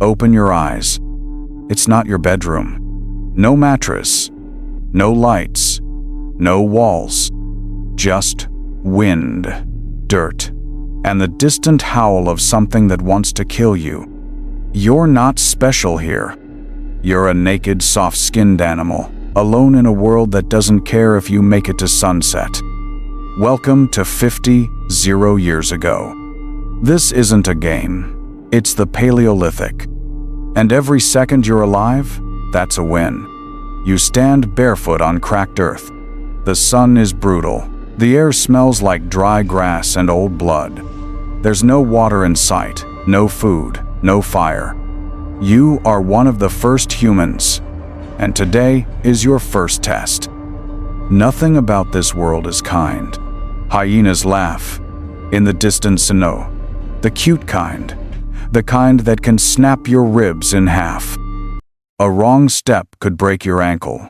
Open your eyes. It's not your bedroom. No mattress. No lights. No walls. Just wind, dirt, and the distant howl of something that wants to kill you. You're not special here. You're a naked, soft-skinned animal, alone in a world that doesn't care if you make it to sunset. Welcome to 50 years ago. This isn't a game. It's the Paleolithic. And every second you're alive, that's a win. You stand barefoot on cracked earth. The sun is brutal. The air smells like dry grass and old blood. There's no water in sight, no food, no fire. You are one of the first humans, and today is your first test. Nothing about this world is kind. Hyenas laugh. In the distance, no. The cute kind. The kind that can snap your ribs in half. A wrong step could break your ankle.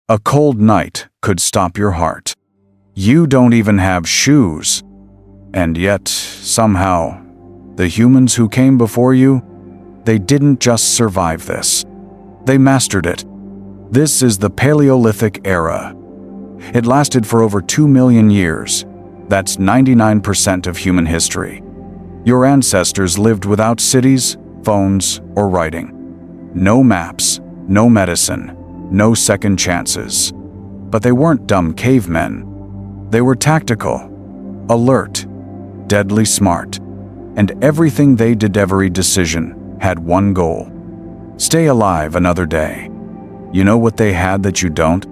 A cold night could stop your heart. You don't even have shoes. And yet, somehow, the humans who came before you, they didn't just survive this. They mastered it. This is the Paleolithic era. It lasted for over 2 million years. That's 99% of human history. Your ancestors lived without cities, phones, or writing. No maps, no medicine, no second chances. But they weren't dumb cavemen. They were tactical, alert, deadly smart, and everything they did, every decision, had one goal: stay alive another day. You know what they had that you don't?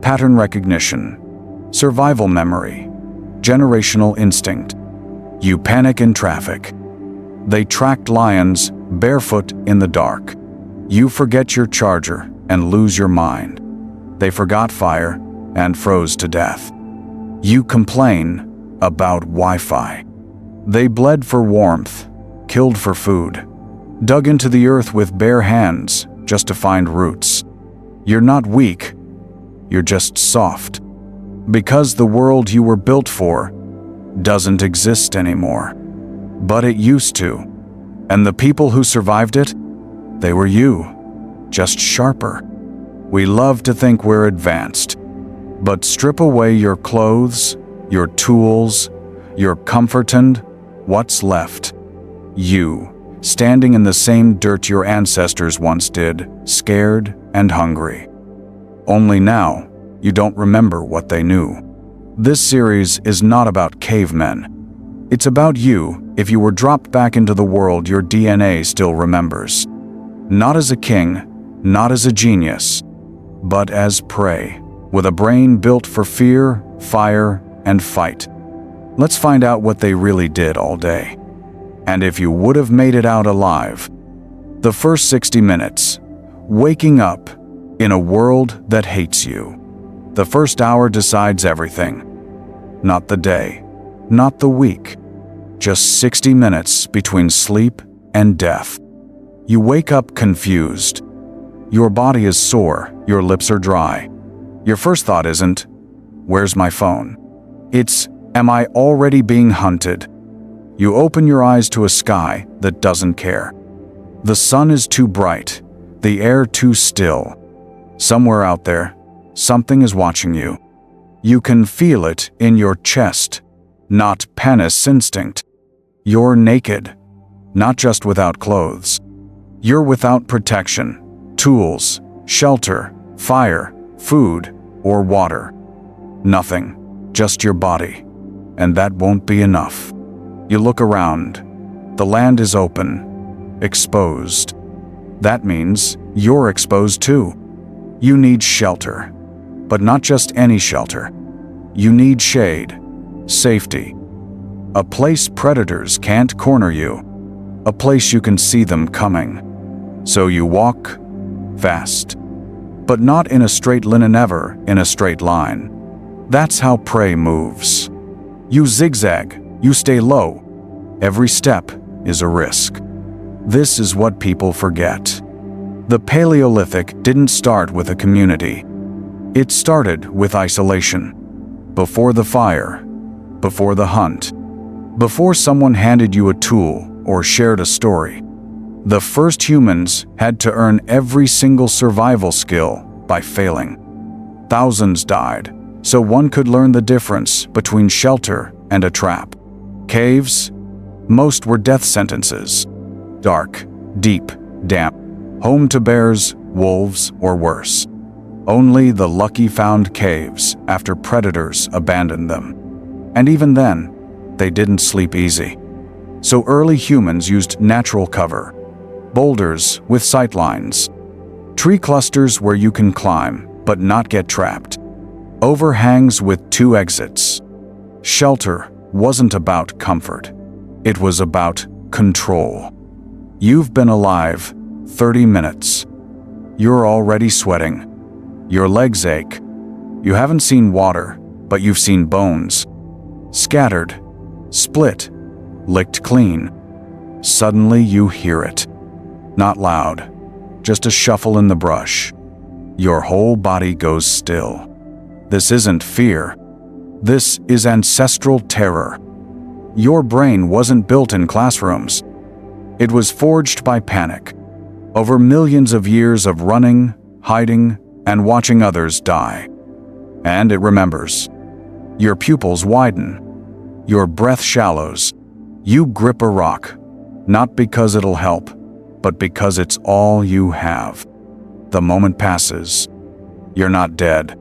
Pattern recognition, survival memory, generational instinct. You panic in traffic. They tracked lions barefoot in the dark. You forget your charger and lose your mind. They forgot fire and froze to death. You complain about Wi-Fi. They bled for warmth, killed for food, dug into the earth with bare hands just to find roots. You're not weak, you're just soft. Because the world you were built for doesn't exist anymore. But it used to. And the people who survived it, they were you, just sharper. We love to think we're advanced. But strip away your clothes, your tools, your comfort, and what's left? You, standing in the same dirt your ancestors once did, scared and hungry. Only now, you don't remember what they knew. This series is not about cavemen. It's about you. If you were dropped back into the world your DNA still remembers. Not as a king, not as a genius, but as prey, with a brain built for fear, fire, and fight. Let's find out what they really did all day. And if you would have made it out alive. The first 60 minutes, waking up in a world that hates you. The first hour decides everything. Not the day, not the week. Just 60 minutes between sleep and death. You wake up confused. Your body is sore, your lips are dry. Your first thought isn't, "Where's my phone?" It's, "Am I already being hunted?" You open your eyes to a sky that doesn't care. The sun is too bright, the air too still. Somewhere out there, something is watching you. You can feel it in your chest, not panis instinct. You're naked, not just without clothes. You're without protection, tools, shelter, fire, food, or water. Nothing, just your body. And that won't be enough. You look around. The land is open, exposed. That means you're exposed too. You need shelter, but not just any shelter. You need shade, safety, a place predators can't corner you, a place you can see them coming. So you walk fast, but not in a straight line, never in a straight line. That's how prey moves. You zigzag, you stay low. Every step is a risk. This is what people forget. The Paleolithic didn't start with a community. It started with isolation. Before the fire, before the hunt, before someone handed you a tool or shared a story. The first humans had to earn every single survival skill by failing. Thousands died, so one could learn the difference between shelter and a trap. Caves? Most were death sentences. Dark, deep, damp. Home to bears, wolves, or worse. Only the lucky found caves after predators abandoned them. And even then, they didn't sleep easy. So early humans used natural cover. Boulders with sightlines. Tree clusters where you can climb but not get trapped. Overhangs with 2 exits. Shelter wasn't about comfort. It was about control. You've been alive 30 minutes. You're already sweating. Your legs ache. You haven't seen water, but you've seen bones. Scattered, split, licked clean. Suddenly you hear it. Not loud, just a shuffle in the brush. Your whole body goes still. This isn't fear. This is ancestral terror. Your brain wasn't built in classrooms. It was forged by panic. Over millions of years of running, hiding, and watching others die. And it remembers. Your pupils widen. Your breath shallows. You grip a rock, not because it'll help, but because it's all you have. The moment passes. You're not dead.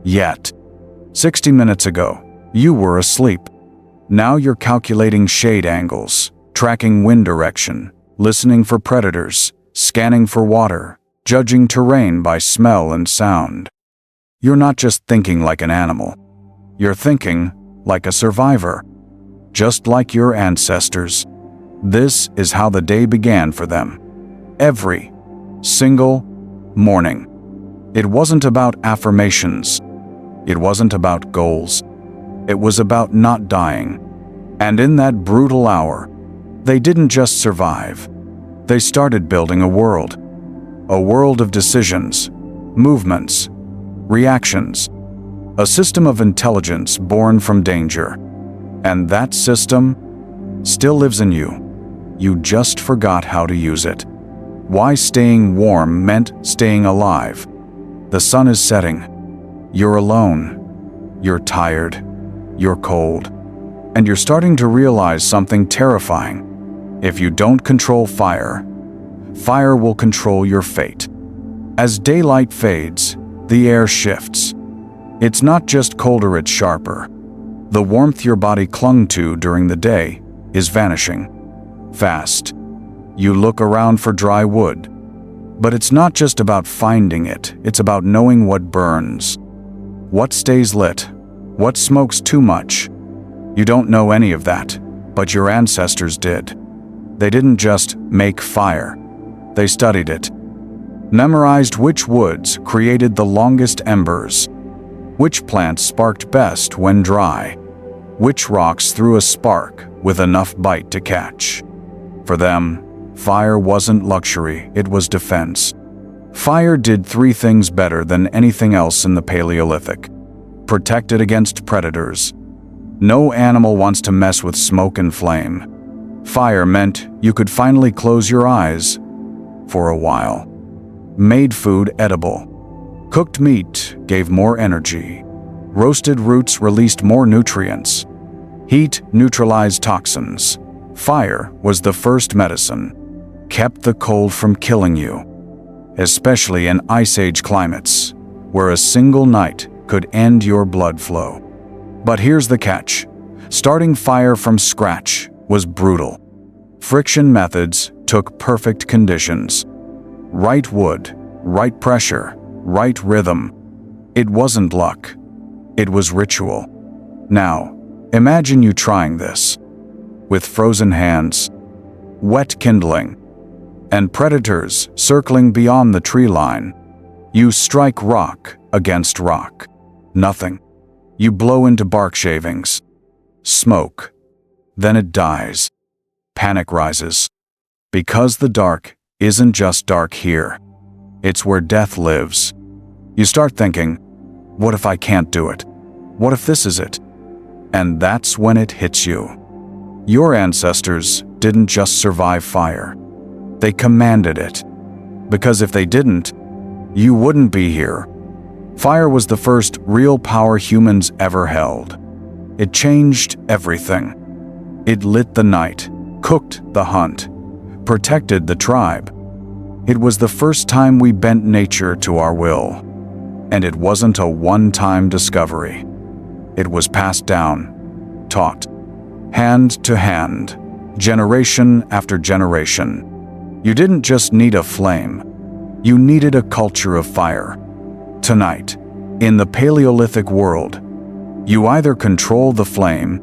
Yet. 60 minutes ago, you were asleep. Now you're calculating shade angles, tracking wind direction, listening for predators, scanning for water, judging terrain by smell and sound. You're not just thinking like an animal. You're thinking like a survivor. Just like your ancestors. This is how the day began for them. Every single morning. It wasn't about affirmations. It wasn't about goals. It was about not dying. And in that brutal hour, they didn't just survive. They started building a world. A world of decisions, movements, reactions. A system of intelligence born from danger. And that system still lives in you. You just forgot how to use it. Why staying warm meant staying alive. The sun is setting. You're alone. You're tired. You're cold. And you're starting to realize something terrifying. If you don't control fire, fire will control your fate. As daylight fades, the air shifts. It's not just colder, it's sharper. The warmth your body clung to during the day is vanishing. Fast. You look around for dry wood. But it's not just about finding it, it's about knowing what burns. What stays lit? What smokes too much? You don't know any of that, but your ancestors did. They didn't just make fire. They studied it. Memorized which woods created the longest embers. Which plants sparked best when dry? Which rocks threw a spark with enough bite to catch? For them, fire wasn't luxury, it was defense. Fire did 3 things better than anything else in the Paleolithic. Protected against predators. No animal wants to mess with smoke and flame. Fire meant you could finally close your eyes for a while. Made food edible. Cooked meat gave more energy. Roasted roots released more nutrients. Heat neutralized toxins. Fire was the first medicine. Kept the cold from killing you. Especially in Ice Age climates, where a single night could end your blood flow. But here's the catch. Starting fire from scratch was brutal. Friction methods took perfect conditions. Right wood, right pressure, right rhythm. It wasn't luck. It was ritual. Now, imagine you trying this. With frozen hands, wet kindling, and predators circling beyond the tree line. You strike rock against rock. Nothing. You blow into bark shavings. Smoke. Then it dies. Panic rises. Because the dark isn't just dark here. It's where death lives. You start thinking, what if I can't do it? What if this is it? And that's when it hits you. Your ancestors didn't just survive fire. They commanded it. Because if they didn't, you wouldn't be here. Fire was the first real power humans ever held. It changed everything. It lit the night, cooked the hunt, protected the tribe. It was the first time we bent nature to our will. And it wasn't a one-time discovery. It was passed down, taught, hand to hand, generation after generation. You didn't just need a flame. You needed a culture of fire. Tonight, in the Paleolithic world, you either control the flame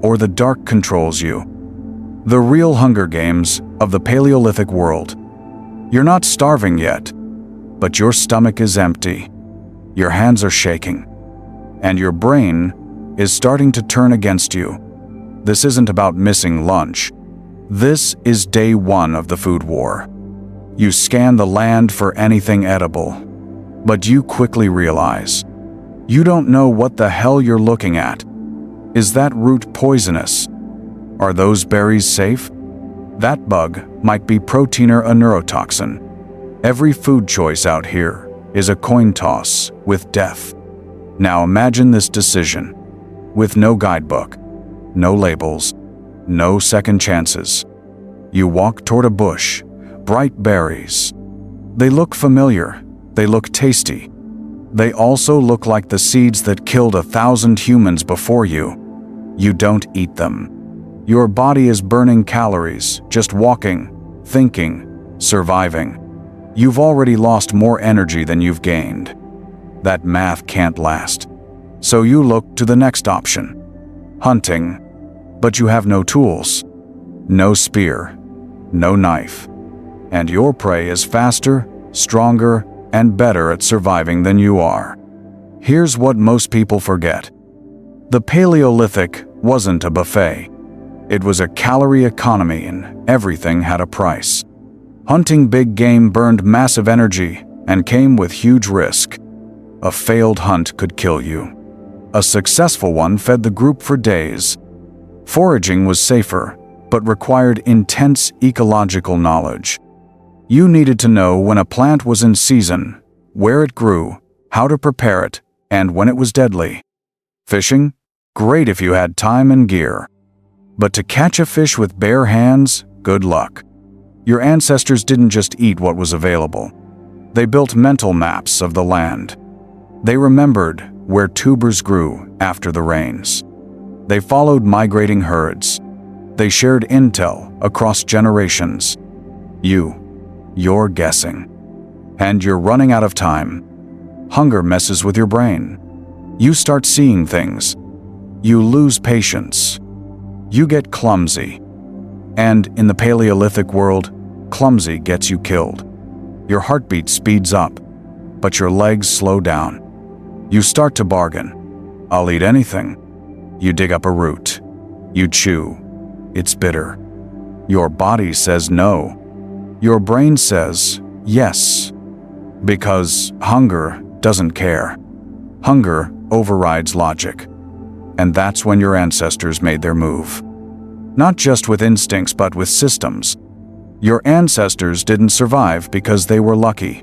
or the dark controls you. The real Hunger Games of the Paleolithic world. You're not starving yet, but your stomach is empty. Your hands are shaking, and your brain is starting to turn against you. This isn't about missing lunch. This is day one of the food war. You scan the land for anything edible, but you quickly realize you don't know what the hell you're looking at. Is that root poisonous? Are those berries safe? That bug might be protein or a neurotoxin. Every food choice out here is a coin toss with death. Now imagine this decision, with no guidebook, no labels, no second chances. You walk toward a bush, bright berries. They look familiar, they look tasty. They also look like the seeds that killed 1,000 humans before you. You don't eat them. Your body is burning calories, just walking, thinking, surviving. You've already lost more energy than you've gained. That math can't last. So you look to the next option. Hunting. But you have no tools. No spear. No knife. And your prey is faster, stronger, and better at surviving than you are. Here's what most people forget. The Paleolithic wasn't a buffet. It was a calorie economy and everything had a price. Hunting big game burned massive energy and came with huge risk. A failed hunt could kill you. A successful one fed the group for days. Foraging was safer, but required intense ecological knowledge. You needed to know when a plant was in season, where it grew, how to prepare it, and when it was deadly. Fishing? Great if you had time and gear. But to catch a fish with bare hands, good luck. Your ancestors didn't just eat what was available. They built mental maps of the land. They remembered where tubers grew after the rains. They followed migrating herds. They shared intel across generations. You're guessing. And you're running out of time. Hunger messes with your brain. You start seeing things. You lose patience. You get clumsy. And in the Paleolithic world, clumsy gets you killed. Your heartbeat speeds up, but your legs slow down. You start to bargain. I'll eat anything. You dig up a root. You chew. It's bitter. Your body says no. Your brain says yes. Because hunger doesn't care. Hunger overrides logic. And that's when your ancestors made their move. Not just with instincts, but with systems. Your ancestors didn't survive because they were lucky.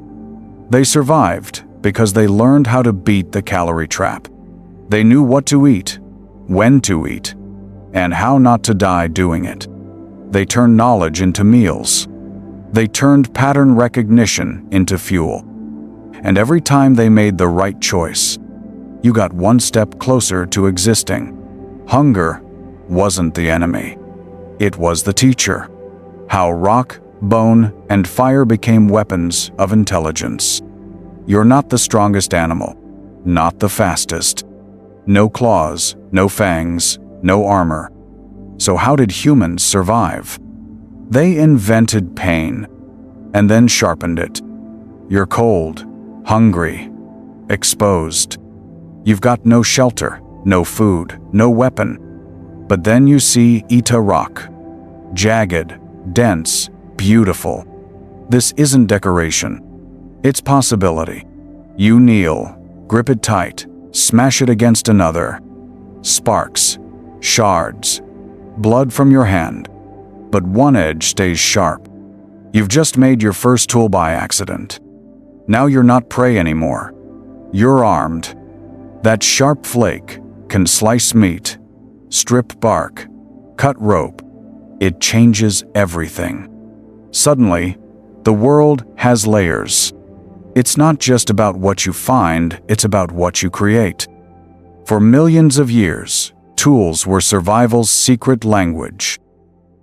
They survived because they learned how to beat the calorie trap. They knew what to eat, when to eat, and how not to die doing it. They turned knowledge into meals. They turned pattern recognition into fuel. And every time they made the right choice, you got one step closer to existing. Hunger wasn't the enemy. It was the teacher. How rock, bone, and fire became weapons of intelligence. You're not the strongest animal, not the fastest. No claws, no fangs, no armor. So how did humans survive? They invented pain, and then sharpened it. You're cold, hungry, exposed. You've got no shelter, no food, no weapon. But then you see Ita rock. Jagged, dense, beautiful. This isn't decoration. It's possibility. You kneel, grip it tight, smash it against another. Sparks, shards, blood from your hand. But one edge stays sharp. You've just made your first tool by accident. Now you're not prey anymore. You're armed. That sharp flake can slice meat, strip bark, cut rope. It changes everything. Suddenly, the world has layers. It's not just about what you find, it's about what you create. For millions of years, tools were survival's secret language.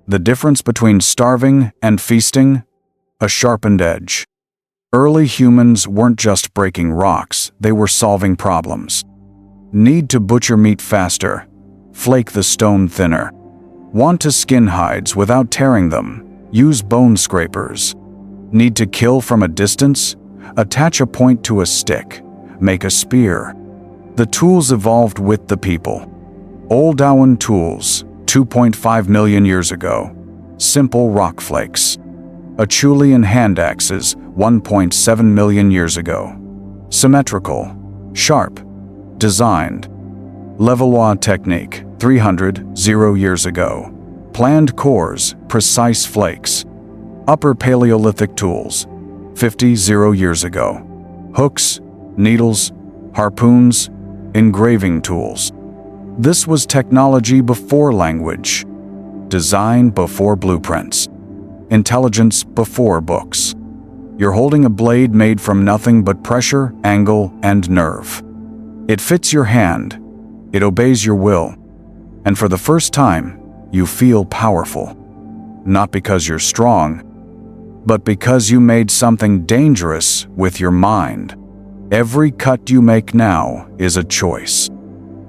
The difference between starving and feasting? A sharpened edge. Early humans weren't just breaking rocks, they were solving problems. Need to butcher meat faster, flake the stone thinner. Want to skin hides without tearing them, use bone scrapers. Need to kill from a distance? Attach a point to a stick, make a spear. The tools evolved with the people. Old Awan tools, 2.5 million years ago. Simple rock flakes. Acheulean hand axes, 1.7 million years ago. Symmetrical, sharp, designed. Levallois technique, 300 years ago. Planned cores, precise flakes. Upper Paleolithic tools, 50 years ago. Hooks, needles, harpoons, engraving tools. This was technology before language, design before blueprints, intelligence before books. You're holding a blade made from nothing but pressure, angle, and nerve. It fits your hand, it obeys your will, and for the first time, you feel powerful. Not because you're strong, but because you made something dangerous with your mind. Every cut you make now is a choice.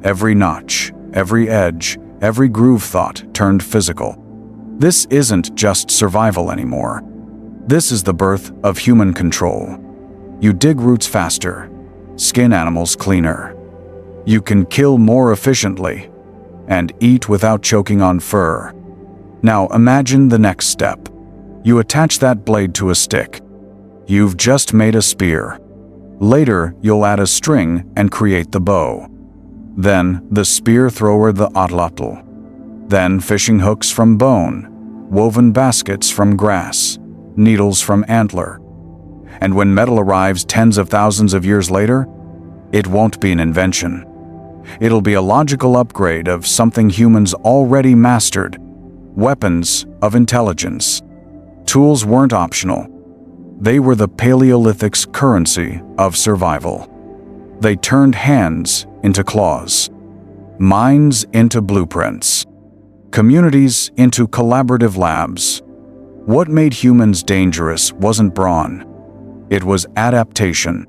Every notch, every edge, every groove thought turned physical. This isn't just survival anymore. This is the birth of human control. You dig roots faster, skin animals cleaner. You can kill more efficiently, and eat without choking on fur. Now imagine the next step. You attach that blade to a stick. You've just made a spear. Later, you'll add a string and create the bow. Then, the spear thrower, the atlotl. Then, fishing hooks from bone, woven baskets from grass, needles from antler. And when metal arrives tens of thousands of years later, it won't be an invention. It'll be a logical upgrade of something humans already mastered: weapons of intelligence. Tools weren't optional. They were the Paleolithic's currency of survival. They turned hands into claws, minds into blueprints, communities into collaborative labs. What made humans dangerous wasn't brawn. It was adaptation.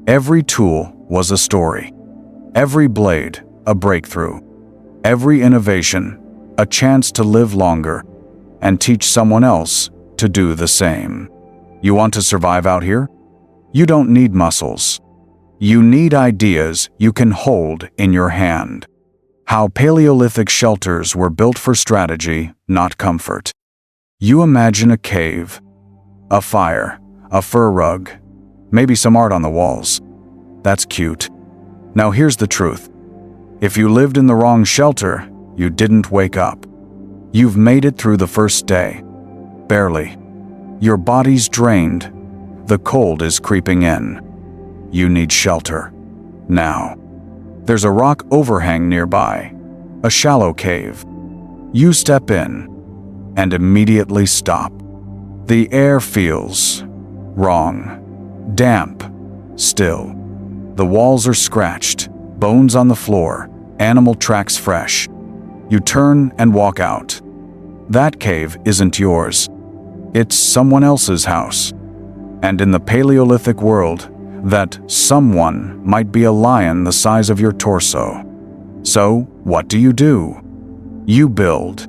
Every tool was a story. Every blade, a breakthrough. Every innovation, a chance to live longer and teach someone else to do the same. You want to survive out here? You don't need muscles. You need ideas you can hold in your hand. How Paleolithic shelters were built for strategy, not comfort. You imagine a cave, a fire, a fur rug, maybe some art on the walls. That's cute. Now here's the truth. If you lived in the wrong shelter, you didn't wake up. You've made it through the first day. Barely. Your body's drained. The cold is creeping in. You need shelter. Now. There's a rock overhang nearby. A shallow cave. You step in and immediately stop. The air feels wrong. Damp. Still. The walls are scratched. Bones on the floor. Animal tracks fresh. You turn and walk out. That cave isn't yours. It's someone else's house. And in the Paleolithic world, that someone might be a lion the size of your torso. So, what do? You build.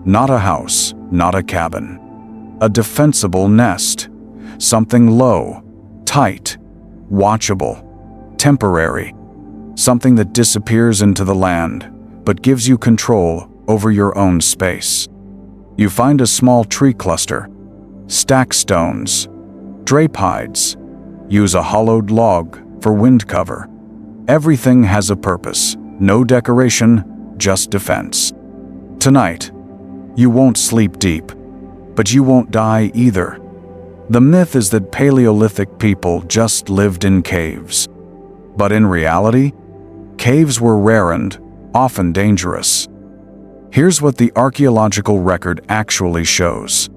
Not a house, not a cabin. A defensible nest. Something low, tight, watchable, temporary. Something that disappears into the land, but gives you control over your own space. You find a small tree cluster, stack stones, drape hides, use a hollowed log for wind cover. Everything has a purpose, no decoration, just defense. Tonight, you won't sleep deep. but you won't die either. The myth is that Paleolithic people just lived in caves. But in reality, caves were rare and often dangerous. Here's what the archaeological record actually shows.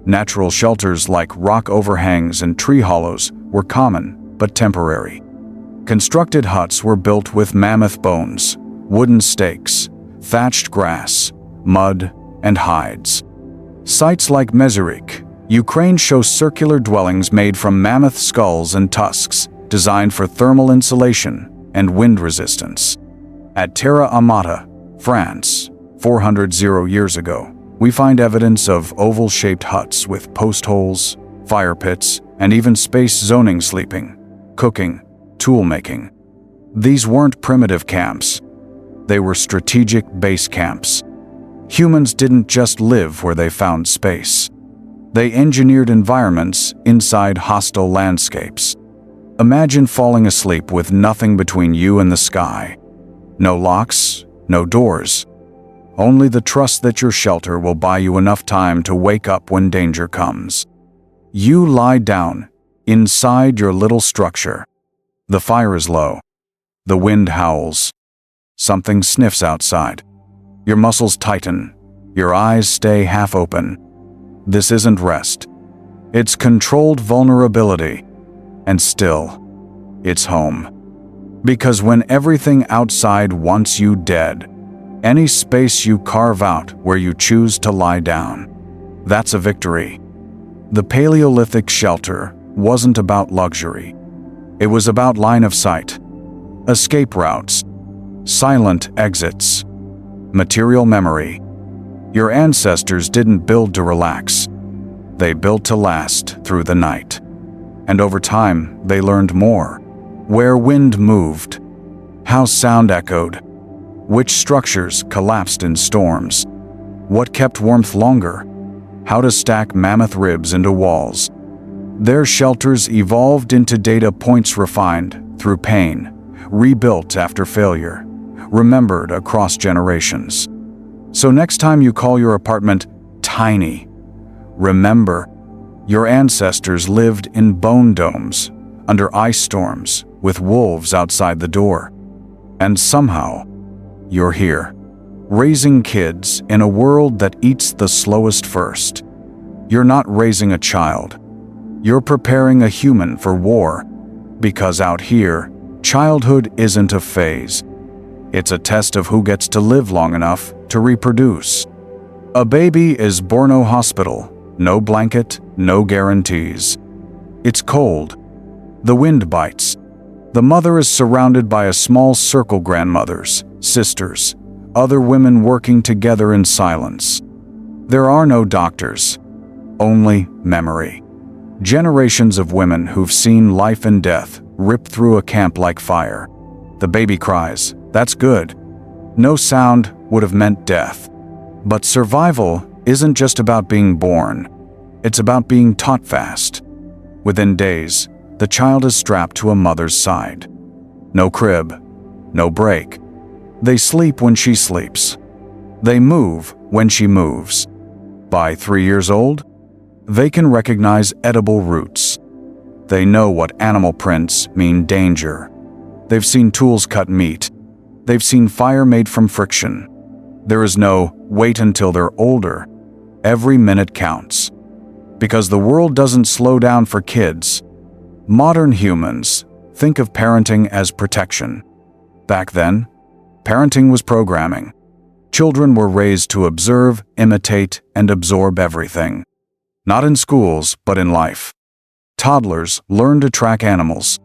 Natural shelters like rock overhangs and tree hollows were common, but temporary. Constructed huts were built with mammoth bones, wooden stakes, thatched grass, mud, and hides. Sites like Mezerik, Ukraine show circular dwellings made from mammoth skulls and tusks, designed for thermal insulation and wind resistance. At Terra Amata, France, 400 years ago, we find evidence of oval-shaped huts with post holes, fire pits, and even space zoning sleeping, cooking, tool-making. These weren't primitive camps. They were strategic base camps. Humans didn't just live where they found space. They engineered environments inside hostile landscapes. Imagine falling asleep with nothing between you and the sky. No locks, no doors. Only the trust that your shelter will buy you enough time to wake up when danger comes. You lie down inside your little structure. The fire is low. The wind howls. Something sniffs outside. Your muscles tighten. Your eyes stay half open. This isn't rest. It's controlled vulnerability. And still, it's home. Because when everything outside wants you dead, any space you carve out where you choose to lie down, that's a victory. The Paleolithic shelter wasn't about luxury. It was about line of sight, escape routes, silent exits, material memory. Your ancestors didn't build to relax. They built to last through the night. And over time, they learned more. Where wind moved, how sound echoed, which structures collapsed in storms, what kept warmth longer, how to stack mammoth ribs into walls. Their shelters evolved into data points refined through pain, rebuilt after failure, remembered across generations. So next time you call your apartment tiny, remember, your ancestors lived in bone domes, under ice storms, with wolves outside the door. And somehow, you're here, raising kids in a world that eats the slowest first. You're not raising a child. You're preparing a human for war. Because out here, childhood isn't a phase. It's a test of who gets to live long enough to reproduce. A baby is born no hospital, no blanket, no guarantees. It's cold. The wind bites. The mother is surrounded by a small circle grandmothers, sisters, other women working together in silence. There are no doctors, only memory. Generations of women who've seen life and death rip through a camp like fire. The baby cries, that's good. No sound would have meant death. But survival isn't just about being born. It's about being taught fast. Within days, the child is strapped to a mother's side. No crib, no break. They sleep when she sleeps. They move when she moves. By 3 years old, they can recognize edible roots. They know what animal prints mean danger. They've seen tools cut meat. They've seen fire made from friction. There is no wait until they're older. Every minute counts. Because the world doesn't slow down for kids. Modern humans think of parenting as protection. Back then, parenting was programming. Children were raised to observe, imitate, and absorb everything. Not in schools, but in life. Toddlers learned to track animals.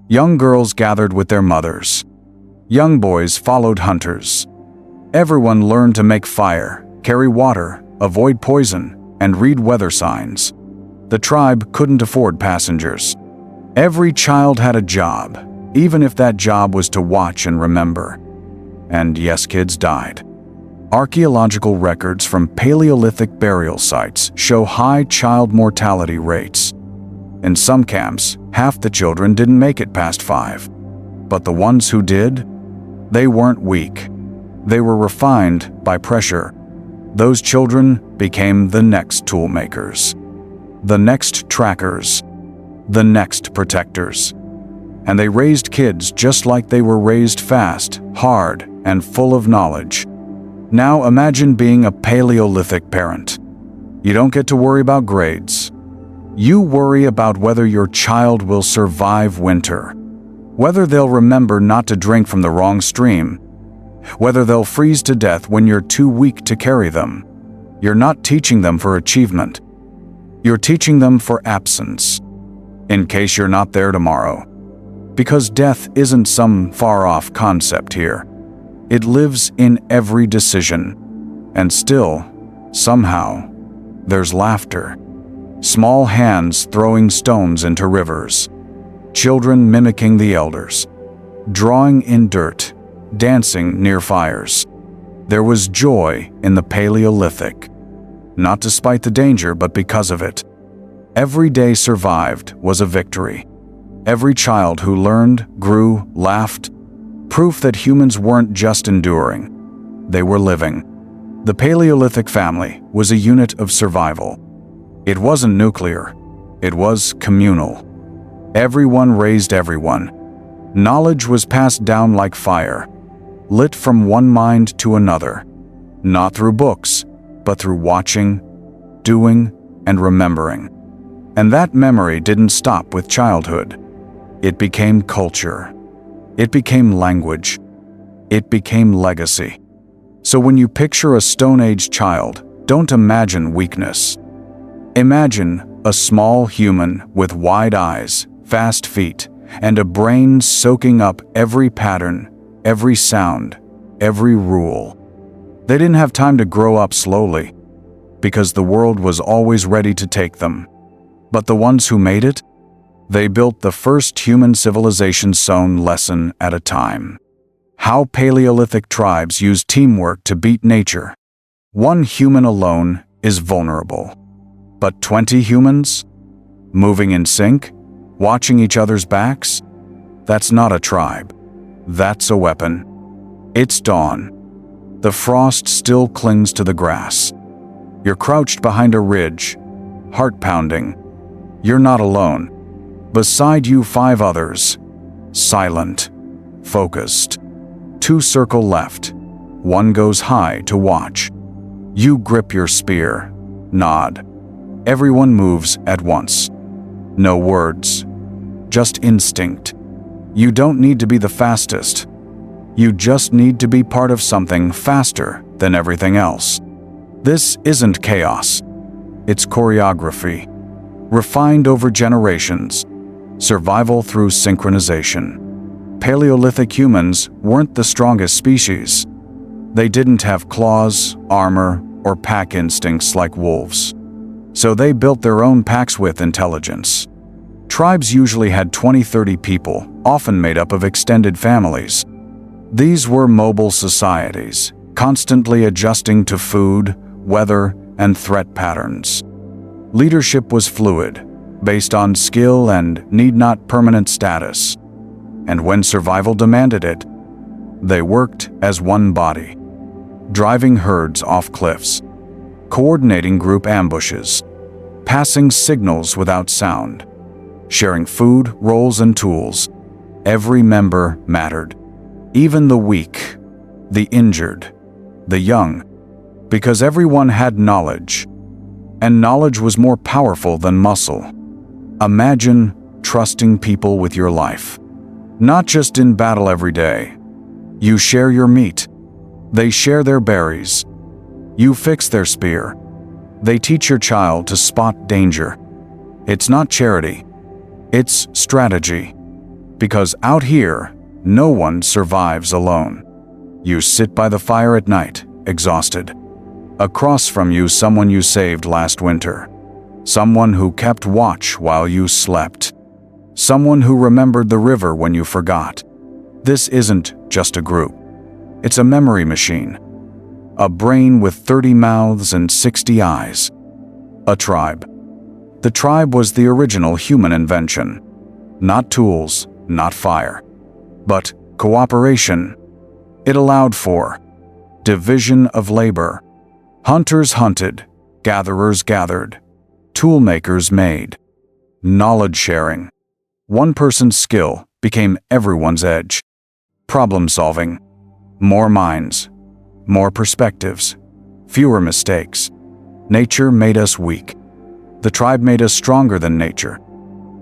Young girls gathered with their mothers. Young boys followed hunters. Everyone learned to make fire, carry water, avoid poison, and read weather signs. The tribe couldn't afford passengers. Every child had a job, even if that job was to watch and remember. And yes, kids died. Archaeological records from Paleolithic burial sites show high child mortality rates. In some camps, half the children didn't make it past 5. But the ones who did, they weren't weak. They were refined by pressure. Those children became the next toolmakers, the next trackers, the next protectors. And they raised kids just like they were raised, fast, hard, and full of knowledge. Now imagine being a Paleolithic parent. You don't get to worry about grades. You worry about whether your child will survive winter, whether they'll remember not to drink from the wrong stream, whether they'll freeze to death when you're too weak to carry them. You're not teaching them for achievement. You're teaching them for absence, in case you're not there tomorrow. Because death isn't some far-off concept here. It lives in every decision. And still, somehow, there's laughter. Small hands throwing stones into rivers. Children mimicking the elders. Drawing in dirt. Dancing near fires. There was joy in the Paleolithic. Not despite the danger, but because of it. Every day survived was a victory. Every child who learned, grew, laughed, proof that humans weren't just enduring, they were living. The Paleolithic family was a unit of survival. It wasn't nuclear, it was communal. Everyone raised everyone. Knowledge was passed down like fire, lit from one mind to another, not through books, but through watching, doing, and remembering. And that memory didn't stop with childhood. It became culture. It became language. It became legacy. So when you picture a Stone Age child, don't imagine weakness. Imagine a small human with wide eyes, fast feet, and a brain soaking up every pattern, every sound, every rule. They didn't have time to grow up slowly, because the world was always ready to take them. But the ones who made it, they built the first human civilization sewn lesson at a time. How Paleolithic tribes used teamwork to beat nature. One human alone is vulnerable. But 20 humans? Moving in sync? Watching each other's backs? That's not a tribe. That's a weapon. It's dawn. The frost still clings to the grass. You're crouched behind a ridge, heart pounding. You're not alone. Beside you 5 others, silent, focused. 2 circle left, 1 goes high to watch. You grip your spear, nod. Everyone moves at once. No words, just instinct. You don't need to be the fastest. You just need to be part of something faster than everything else. This isn't chaos. It's choreography, refined over generations. Survival through synchronization. Paleolithic humans weren't the strongest species. They didn't have claws, armor, or pack instincts like wolves. So they built their own packs with intelligence. Tribes usually had 20-30 people, often made up of extended families. These were mobile societies, constantly adjusting to food, weather, and threat patterns. Leadership was fluid, based on skill and need not permanent status. And when survival demanded it, they worked as one body, driving herds off cliffs, coordinating group ambushes, passing signals without sound, sharing food, roles, and tools. Every member mattered, even the weak, the injured, the young, because everyone had knowledge, and knowledge was more powerful than muscle. Imagine trusting people with your life. Not just in battle every day. You share your meat. They share their berries. You fix their spear. They teach your child to spot danger. It's not charity. It's strategy. Because out here, no one survives alone. You sit by the fire at night, exhausted. Across from you, someone you saved last winter. Someone who kept watch while you slept. Someone who remembered the river when you forgot. This isn't just a group. It's a memory machine. A brain with 30 mouths and 60 eyes. A tribe. The tribe was the original human invention. Not tools, not fire, but cooperation. It allowed for division of labor, Hunters hunted, gatherers gathered, toolmakers made. Knowledge sharing. One person's skill became everyone's edge. Problem solving. More minds, more perspectives, fewer mistakes. Nature made us weak. The tribe made us stronger than nature.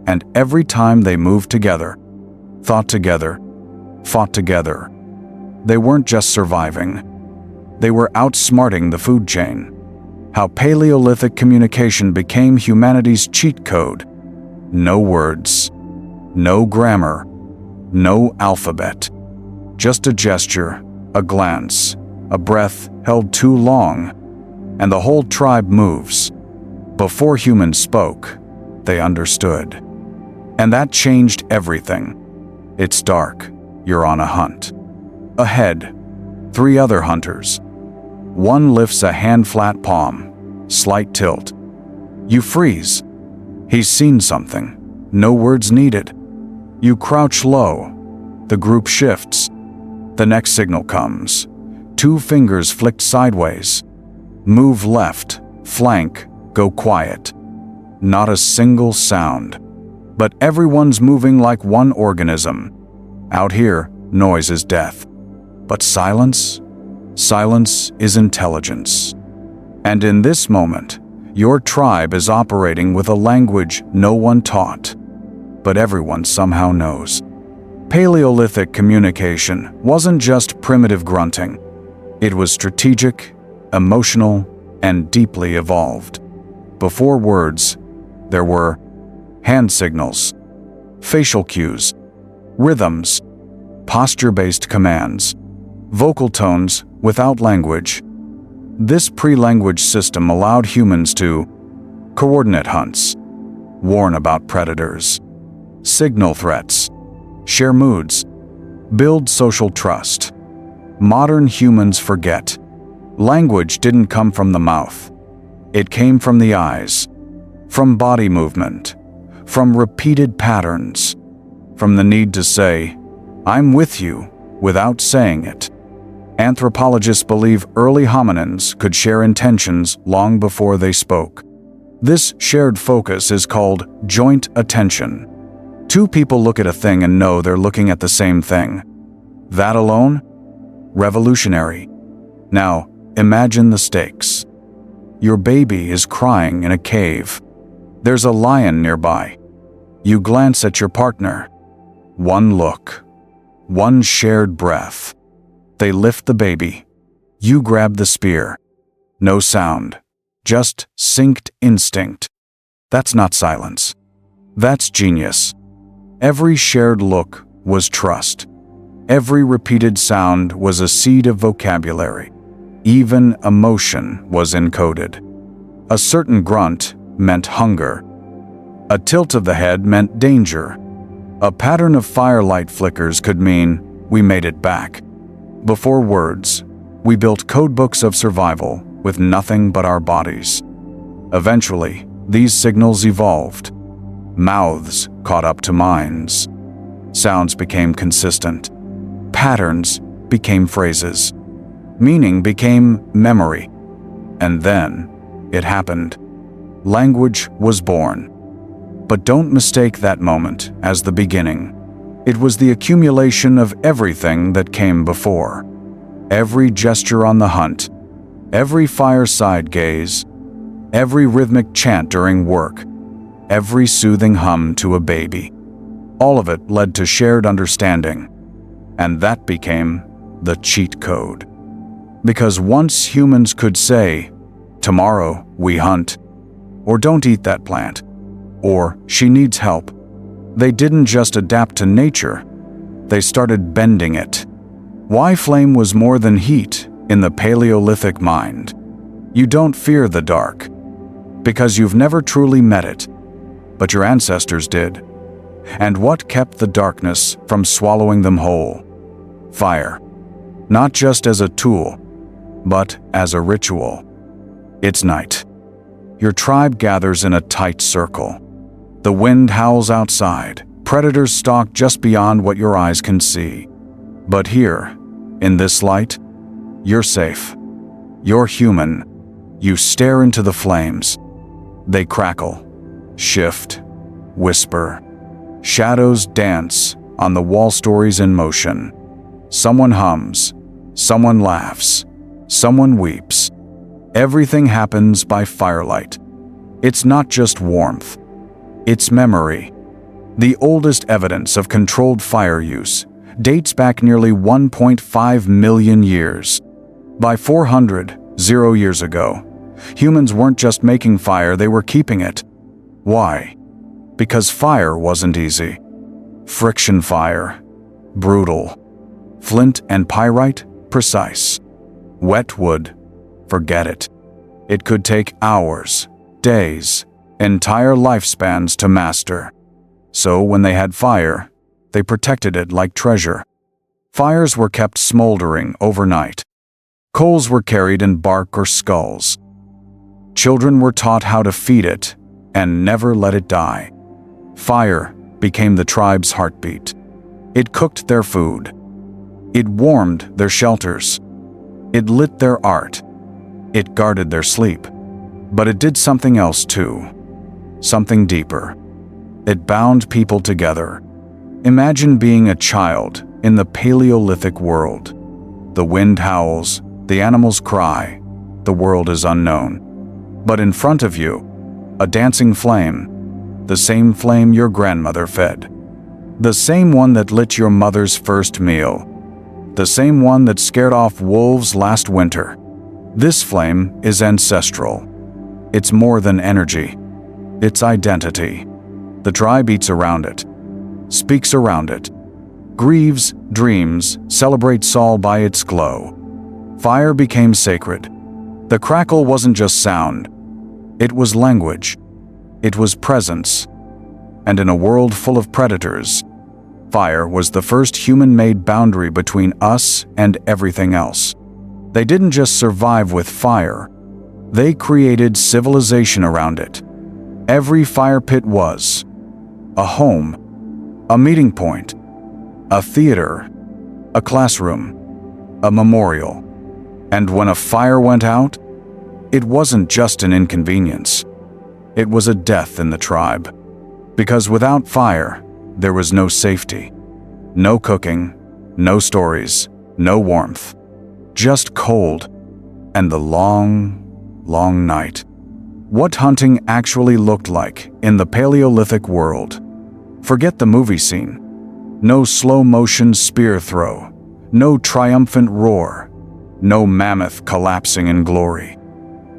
And every time they moved together, thought together, fought together, they weren't just surviving. They were outsmarting the food chain. How Paleolithic communication became humanity's cheat code. No words, no grammar, no alphabet. Just a gesture, a glance, a breath held too long, and the whole tribe moves. Before humans spoke, they understood. And that changed everything. It's dark. You're on a hunt. Ahead, 3 other hunters. One lifts a hand-flat palm, slight tilt. You freeze. He's seen something. No words needed. You crouch low. The group shifts. The next signal comes. 2 fingers flicked sideways. Move left, flank, go quiet. Not a single sound. But everyone's moving like one organism. Out here, noise is death. But silence? Silence is intelligence. And in this moment, your tribe is operating with a language no one taught, but everyone somehow knows. Paleolithic communication wasn't just primitive grunting. It was strategic, emotional, and deeply evolved. Before words, there were hand signals, facial cues, rhythms, posture-based commands, vocal tones without language. This pre-language system allowed humans to coordinate hunts, warn about predators, signal threats, share moods, build social trust. Modern humans forget. Language didn't come from the mouth. It came from the eyes, from body movement, from repeated patterns, from the need to say, "I'm with you," without saying it. Anthropologists believe early hominins could share intentions long before they spoke. This shared focus is called joint attention. 2 people look at a thing and know they're looking at the same thing. That alone? Revolutionary. Now, imagine the stakes. Your baby is crying in a cave. There's a lion nearby. You glance at your partner. One look. One shared breath. They lift the baby. You grab the spear. No sound. Just synced instinct. That's not silence. That's genius. Every shared look was trust. Every repeated sound was a seed of vocabulary. Even emotion was encoded. A certain grunt meant hunger. A tilt of the head meant danger. A pattern of firelight flickers could mean we made it back. Before words, we built codebooks of survival with nothing but our bodies. Eventually, these signals evolved. Mouths caught up to minds. Sounds became consistent. Patterns became phrases. Meaning became memory. And then, it happened. Language was born. But don't mistake that moment as the beginning. It was the accumulation of everything that came before. Every gesture on the hunt, every fireside gaze, every rhythmic chant during work, every soothing hum to a baby. All of it led to shared understanding. And that became the cheat code. Because once humans could say, "Tomorrow we hunt," or "Don't eat that plant," or "She needs help," they didn't just adapt to nature, they started bending it. Why flame was more than heat in the Paleolithic mind? You don't fear the dark, because you've never truly met it, but your ancestors did. And what kept the darkness from swallowing them whole? Fire. Not just as a tool, but as a ritual. It's night. Your tribe gathers in a tight circle. The wind howls outside. Predators stalk just beyond what your eyes can see. But here, in this light, you're safe. You're human. You stare into the flames. They crackle, shift, whisper. Shadows dance on the wall stories in motion. Someone hums, someone laughs, someone weeps. Everything happens by firelight. It's not just warmth, it's memory. The oldest evidence of controlled fire use dates back nearly 1.5 million years. By 400 years ago, humans weren't just making fire, they were keeping it. Why? Because fire wasn't easy. Friction fire, brutal. Flint and pyrite, precise. Wet wood, forget it. It could take hours, days, entire lifespans to master. So when they had fire, they protected it like treasure. Fires were kept smoldering overnight. Coals were carried in bark or skulls. Children were taught how to feed it and never let it die. Fire became the tribe's heartbeat. It cooked their food. It warmed their shelters. It lit their art. It guarded their sleep. But it did something else too. Something deeper. It bound people together. Imagine being a child in the Paleolithic world. The wind howls, the animals cry, the world is unknown. But in front of you, a dancing flame, the same flame your grandmother fed. The same one that lit your mother's first meal. The same one that scared off wolves last winter. This flame is ancestral. It's more than energy. It's identity. The tribe eats around it, speaks around it, grieves, dreams, celebrates all by its glow. Fire became sacred. The crackle wasn't just sound. It was language. It was presence. And in a world full of predators, fire was the first human-made boundary between us and everything else. They didn't just survive with fire. They created civilization around it. Every fire pit was a home, a meeting point, a theater, a classroom, a memorial. And when a fire went out, it wasn't just an inconvenience. It was a death in the tribe. Because without fire, there was no safety. No cooking, no stories, no warmth. Just cold and the long, long night. What hunting actually looked like in the Paleolithic world. Forget the movie scene. No slow-motion spear throw. No triumphant roar. No mammoth collapsing in glory.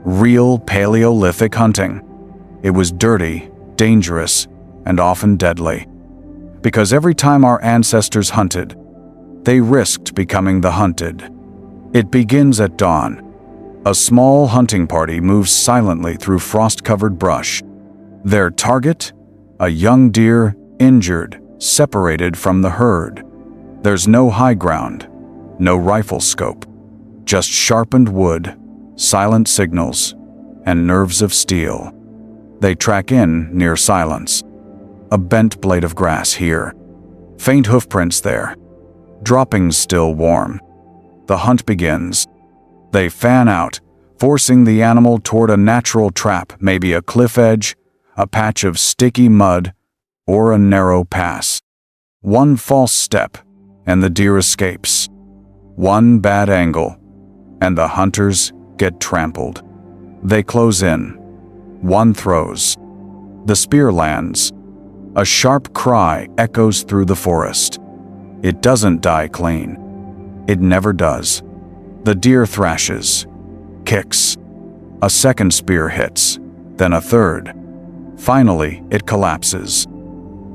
Real Paleolithic hunting. It was dirty, dangerous, and often deadly. Because every time our ancestors hunted, they risked becoming the hunted. It begins at dawn. A small hunting party moves silently through frost-covered brush. Their target? A young deer, injured, separated from the herd. There's no high ground, no rifle scope. Just sharpened wood, silent signals, and nerves of steel. They track in near silence. A bent blade of grass here. Faint hoofprints there. Droppings still warm. The hunt begins. They fan out, forcing the animal toward a natural trap, maybe a cliff edge, a patch of sticky mud, or a narrow pass. One false step, and the deer escapes. One bad angle, and the hunters get trampled. They close in. One throws. The spear lands. A sharp cry echoes through the forest. It doesn't die clean. It never does. The deer thrashes, kicks. A second spear hits, then a third. Finally, it collapses.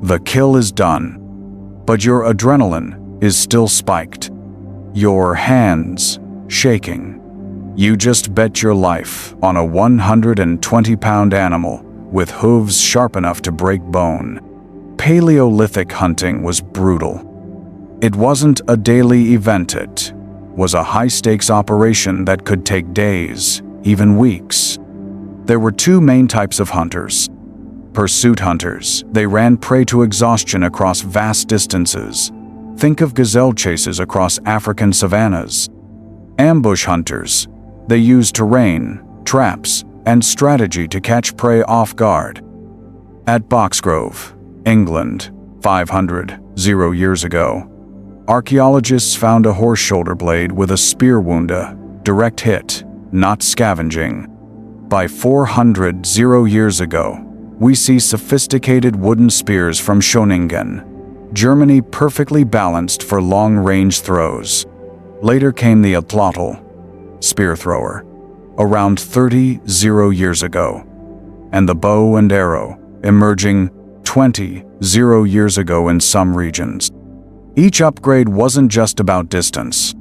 The kill is done, but your adrenaline is still spiked. Your hands shaking. You just bet your life on a 120-pound animal with hooves sharp enough to break bone. Paleolithic hunting was brutal. It wasn't a daily event, it was a high-stakes operation that could take days, even weeks. There were two main types of hunters. Pursuit hunters. They ran prey to exhaustion across vast distances. Think of gazelle chases across African savannas. Ambush hunters. They used terrain, traps, and strategy to catch prey off guard. At Boxgrove, England, 500 years ago, archaeologists found a horse shoulder blade with a spear wound, a direct hit, not scavenging. By 400 years ago, we see sophisticated wooden spears from Schöningen, Germany, perfectly balanced for long-range throws. Later came the atlatl, spear thrower, around 30 years ago, and the bow and arrow, emerging 20 years ago in some regions. Each upgrade wasn't just about distance.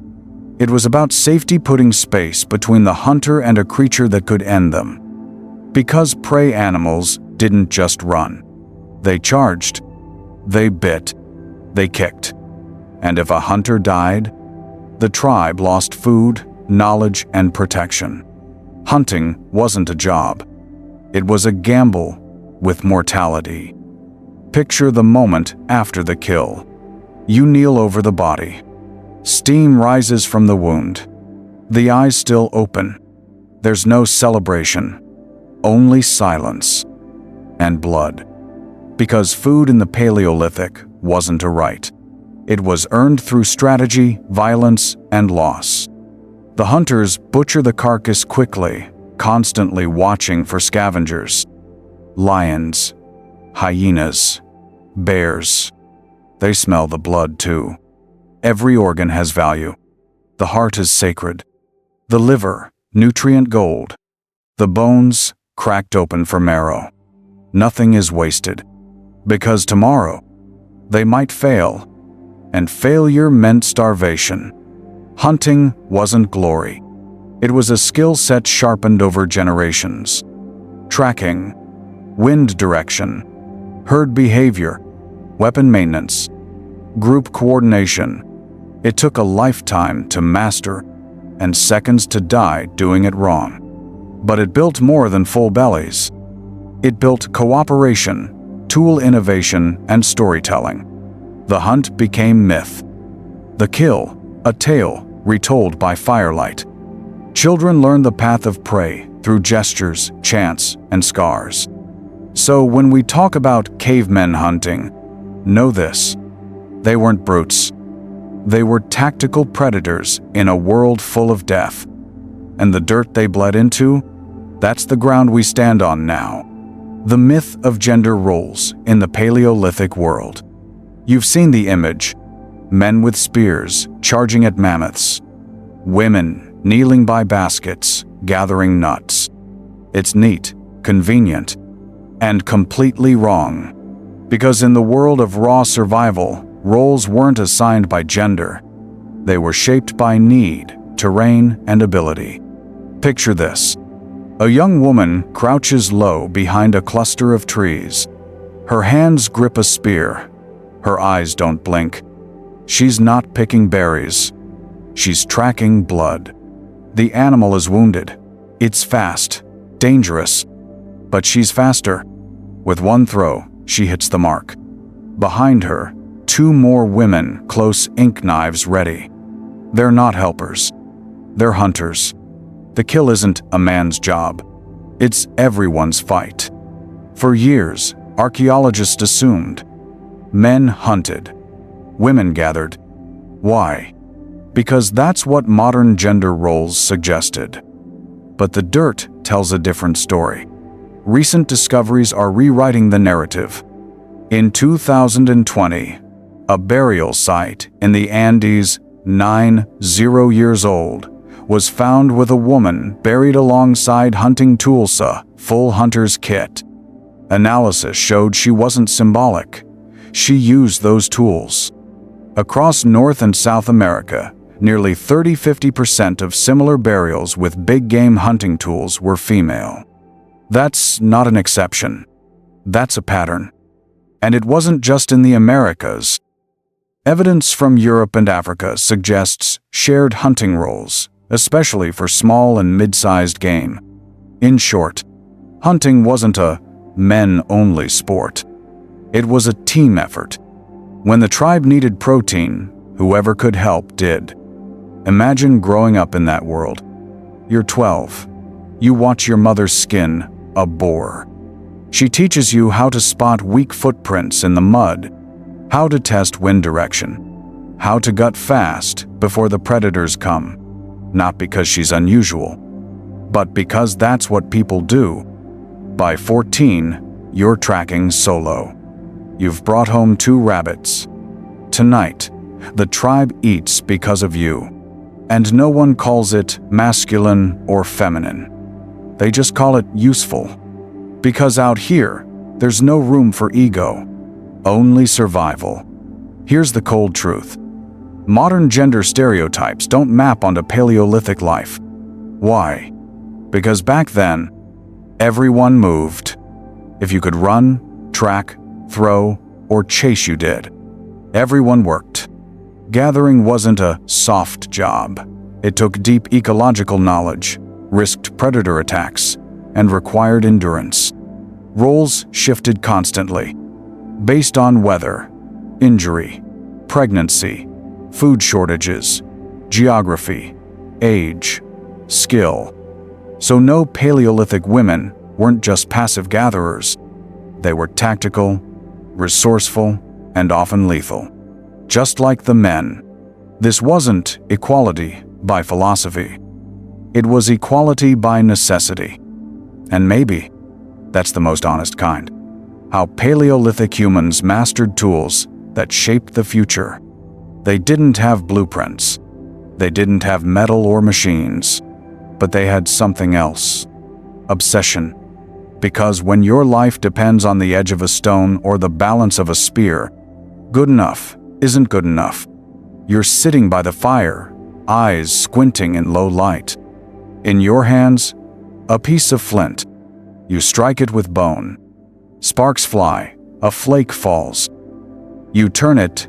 It was about safety, putting space between the hunter and a creature that could end them. Because prey animals didn't just run. They charged, they bit, they kicked. And if a hunter died, the tribe lost food, knowledge, and protection. Hunting wasn't a job. It was a gamble with mortality. Picture the moment after the kill. You kneel over the body. Steam rises from the wound. The eyes still open. There's no celebration, only silence and blood. Because food in the Paleolithic wasn't a right. It was earned through strategy, violence, and loss. The hunters butcher the carcass quickly, constantly watching for scavengers. Lions, hyenas, bears. They smell the blood too. Every organ has value. The heart is sacred. The liver, nutrient gold. The bones, cracked open for marrow. Nothing is wasted. Because tomorrow, they might fail. And failure meant starvation. Hunting wasn't glory. It was a skill set sharpened over generations. Tracking, wind direction, herd behavior, weapon maintenance, group coordination. It took a lifetime to master and seconds to die doing it wrong. But it built more than full bellies. It built cooperation, tool innovation, and storytelling. The hunt became myth. The kill, a tale retold by firelight. Children learned the path of prey through gestures, chants, and scars. So when we talk about cavemen hunting, know this: they weren't brutes. They were tactical predators in a world full of death. And the dirt they bled into, that's the ground we stand on now. The myth of gender roles in the Paleolithic world. You've seen the image: men with spears charging at mammoths, women kneeling by baskets, gathering nuts. It's neat, convenient, and completely wrong. Because in the world of raw survival, roles weren't assigned by gender. They were shaped by need, terrain, and ability. Picture this. A young woman crouches low behind a cluster of trees. Her hands grip a spear. Her eyes don't blink. She's not picking berries. She's tracking blood. The animal is wounded. It's fast, dangerous. But she's faster. With one throw, she hits the mark. Behind her, two more women, close ink knives ready. They're not helpers. They're hunters. The kill isn't a man's job. It's everyone's fight. For years, archaeologists assumed men hunted, women gathered. Why? Because that's what modern gender roles suggested. But the dirt tells a different story. Recent discoveries are rewriting the narrative. In 2020, a burial site in the Andes, 90 years old, was found with a woman buried alongside hunting tools, a full hunter's kit. Analysis showed she wasn't symbolic. She used those tools. Across North and South America, nearly 30–50% of similar burials with big game hunting tools were female. That's not an exception. That's a pattern. And it wasn't just in the Americas. Evidence from Europe and Africa suggests shared hunting roles, especially for small and mid-sized game. In short, hunting wasn't a men-only sport. It was a team effort. When the tribe needed protein, whoever could help did. Imagine growing up in that world. You're 12. You watch your mother skin a boar. She teaches you how to spot weak footprints in the mud, how to test wind direction, how to gut fast before the predators come. Not because she's unusual, but because that's what people do. By 14, you're tracking solo. You've brought home 2 rabbits. Tonight, the tribe eats because of you. And no one calls it masculine or feminine. They just call it useful. Because out here, there's no room for ego, only survival. Here's the cold truth. Modern gender stereotypes don't map onto Paleolithic life. Why? Because back then, everyone moved. If you could run, track, throw, or chase, you did. Everyone worked. Gathering wasn't a soft job. It took deep ecological knowledge, risked predator attacks, and required endurance. Roles shifted constantly, based on weather, injury, pregnancy, food shortages, geography, age, skill. So no Paleolithic women weren't just passive gatherers. They were tactical, resourceful, and often lethal. Just like the men, this wasn't equality by philosophy. It was equality by necessity. And maybe that's the most honest kind. How Paleolithic humans mastered tools that shaped the future. They didn't have blueprints. They didn't have metal or machines. But they had something else. Obsession. Because when your life depends on the edge of a stone or the balance of a spear, good enough isn't good enough. You're sitting by the fire, eyes squinting in low light. In your hands, a piece of flint. You strike it with bone. Sparks fly, a flake falls. You turn it,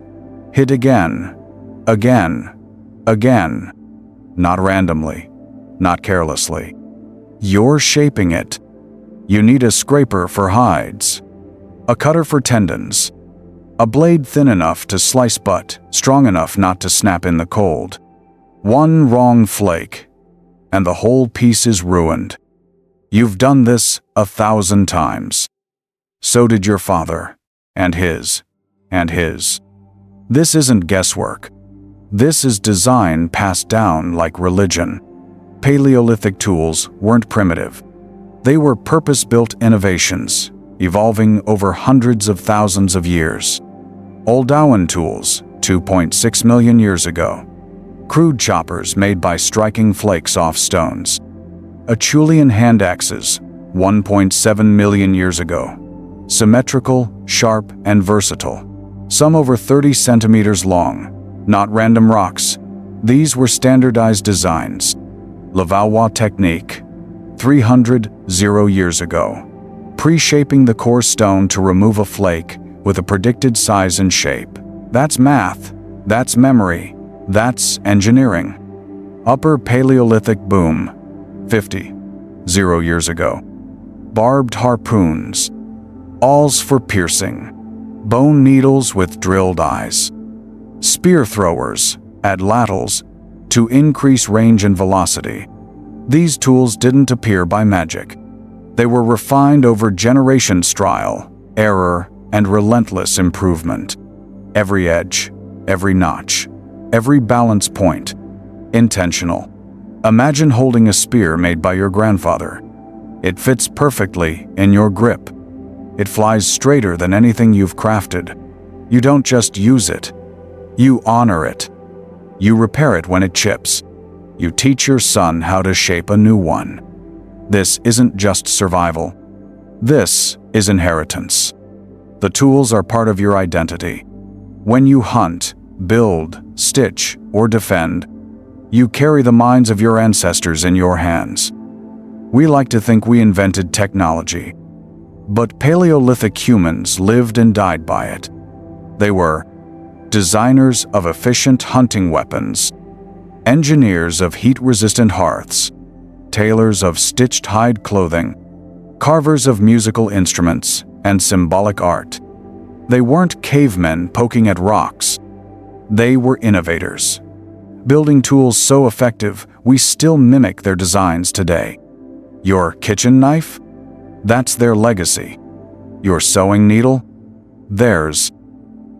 hit again, again, again. Not randomly, not carelessly. You're shaping it. You need a scraper for hides, a cutter for tendons, a blade thin enough to slice but strong enough not to snap in the cold. One wrong flake, and the whole piece is ruined. You've done this 1,000 times. So did your father, and his, and his. This isn't guesswork. This is design passed down like religion. Paleolithic tools weren't primitive. They were purpose-built innovations, evolving over hundreds of thousands of years. Oldowan tools, 2.6 million years ago. Crude choppers made by striking flakes off stones. Acheulean hand axes, 1.7 million years ago. Symmetrical, sharp, and versatile. Some over 30 centimeters long, not random rocks. These were standardized designs. Levallois technique, 300 years ago. Pre-shaping the core stone to remove a flake with a predicted size and shape. That's math, that's memory, that's engineering. Upper Paleolithic boom, 50 years ago. Barbed harpoons, awls for piercing, bone needles with drilled eyes. Spear throwers, atlatls, to increase range and velocity. These tools didn't appear by magic. They were refined over generations' trial, error, and relentless improvement. Every edge, every notch, every balance point, intentional. Imagine holding a spear made by your grandfather. It fits perfectly in your grip. It flies straighter than anything you've crafted. You don't just use it. You honor it. You repair it when it chips. You teach your son how to shape a new one. This isn't just survival. This is inheritance. The tools are part of your identity. When you hunt, build, stitch, or defend, you carry the minds of your ancestors in your hands. We like to think we invented technology, but Paleolithic humans lived and died by it. They were designers of efficient hunting weapons, engineers of heat-resistant hearths, tailors of stitched hide clothing, carvers of musical instruments and symbolic art. They weren't cavemen poking at rocks. They were innovators, building tools so effective we still mimic their designs today. Your kitchen knife? That's their legacy. Your sewing needle? Theirs.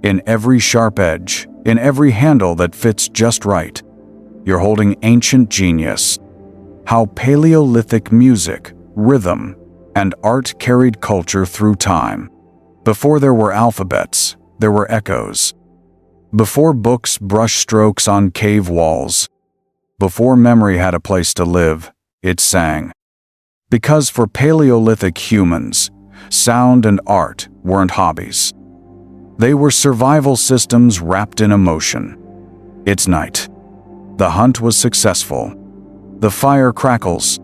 In every sharp edge, in every handle that fits just right, you're holding ancient genius. How Paleolithic music, rhythm, and art carried culture through time. Before there were alphabets, there were echoes. Before books brushed strokes on cave walls, before memory had a place to live, it sang. Because for Paleolithic humans, sound and art weren't hobbies. They were survival systems wrapped in emotion. It's night. The hunt was successful. The fire crackles.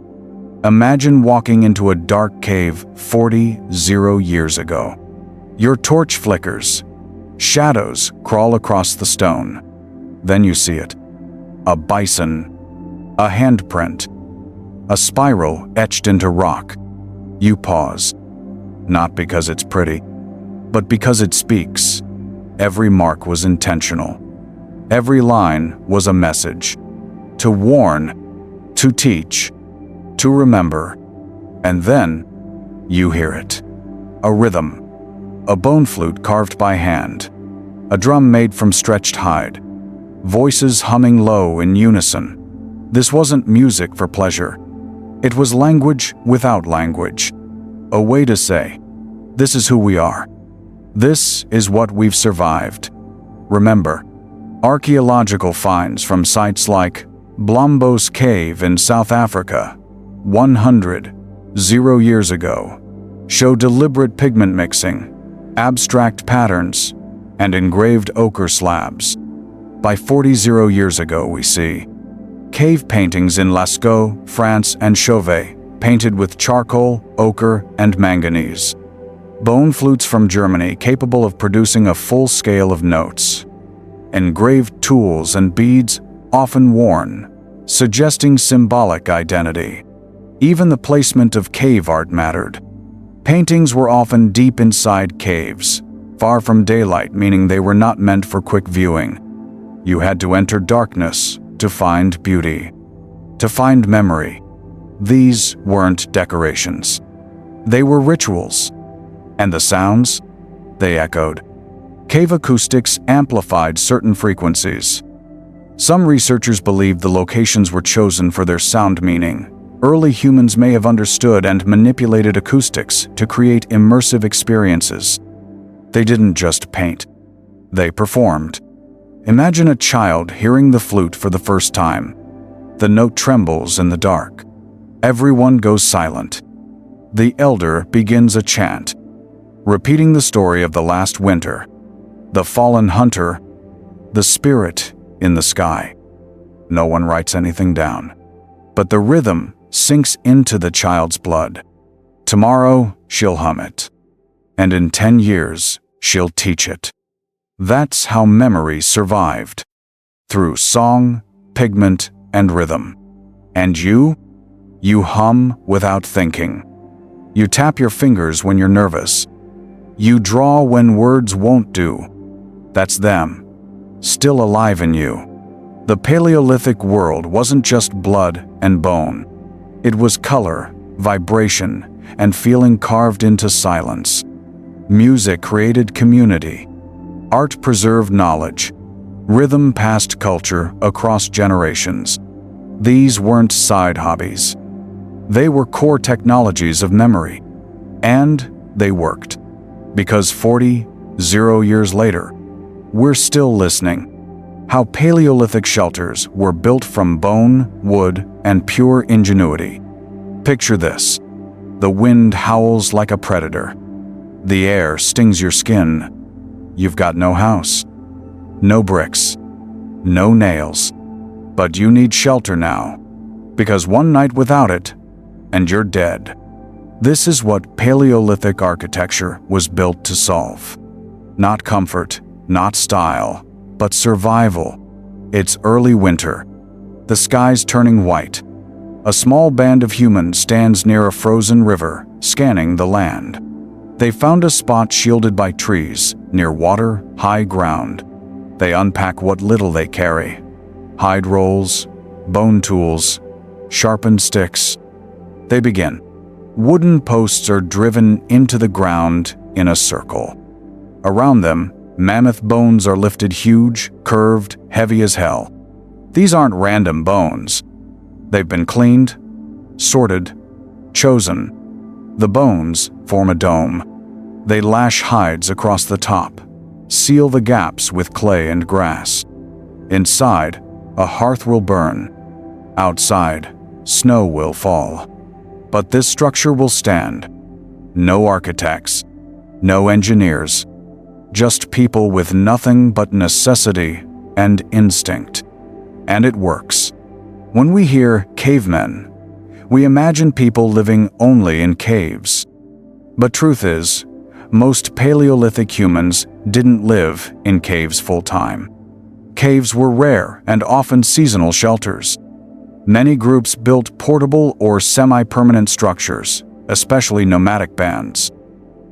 Imagine walking into a dark cave 40 years ago. Your torch flickers. Shadows crawl across the stone. Then you see it. A bison. A handprint. A spiral etched into rock. You pause. Not because it's pretty, but because it speaks. Every mark was intentional. Every line was a message. To warn, to teach, to remember. And then, you hear it. A rhythm. A bone flute carved by hand. A drum made from stretched hide. Voices humming low in unison. This wasn't music for pleasure. It was language without language. A way to say, this is who we are. This is what we've survived. Remember, archaeological finds from sites like Blombos Cave in South Africa, 100 years ago, show deliberate pigment mixing, abstract patterns, and engraved ochre slabs. By 40 years ago, we see cave paintings in Lascaux, France, and Chauvet, painted with charcoal, ochre, and manganese. Bone flutes from Germany capable of producing a full scale of notes. Engraved tools and beads, often worn, suggesting symbolic identity. Even the placement of cave art mattered. Paintings were often deep inside caves, far from daylight, meaning they were not meant for quick viewing. You had to enter darkness to find beauty, to find memory. These weren't decorations. They were rituals. And the sounds? They echoed. Cave acoustics amplified certain frequencies. Some researchers believe the locations were chosen for their sound meaning. Early humans may have understood and manipulated acoustics to create immersive experiences. They didn't just paint. They performed. Imagine a child hearing the flute for the first time. The note trembles in the dark. Everyone goes silent. The elder begins a chant, repeating the story of the last winter, the fallen hunter, the spirit in the sky. No one writes anything down, but the rhythm sinks into the child's blood. Tomorrow, she'll hum it, and in 10 years, she'll teach it. That's how memory survived, through song, pigment, and rhythm. And you hum without thinking. You tap your fingers when you're nervous. You draw when words won't do. That's them, still alive in you. The Paleolithic world wasn't just blood and bone. It was color, vibration, and feeling carved into silence. Music created community. Art preserved knowledge. Rhythm passed culture across generations. These weren't side hobbies. They were core technologies of memory. And they worked. Because 40 years later, we're still listening. How Paleolithic shelters were built from bone, wood, and pure ingenuity. Picture this. The wind howls like a predator. The air stings your skin. You've got no house, no bricks, no nails. But you need shelter now, because one night without it, and you're dead. This is what Paleolithic architecture was built to solve. Not comfort, not style, but survival. It's early winter. The sky's turning white. A small band of humans stands near a frozen river, scanning the land. They found a spot shielded by trees, near water, high ground. They unpack what little they carry. Hide rolls, bone tools, sharpened sticks. They begin. Wooden posts are driven into the ground in a circle. Around them, mammoth bones are lifted huge, curved, heavy as hell. These aren't random bones. They've been cleaned, sorted, chosen. The bones form a dome. They lash hides across the top, seal the gaps with clay and grass. Inside, a hearth will burn. Outside, snow will fall. But this structure will stand. No architects, no engineers, just people with nothing but necessity and instinct. And it works. When we hear cavemen, we imagine people living only in caves. But truth is, most Paleolithic humans didn't live in caves full-time. Caves were rare and often seasonal shelters. Many groups built portable or semi-permanent structures, especially nomadic bands.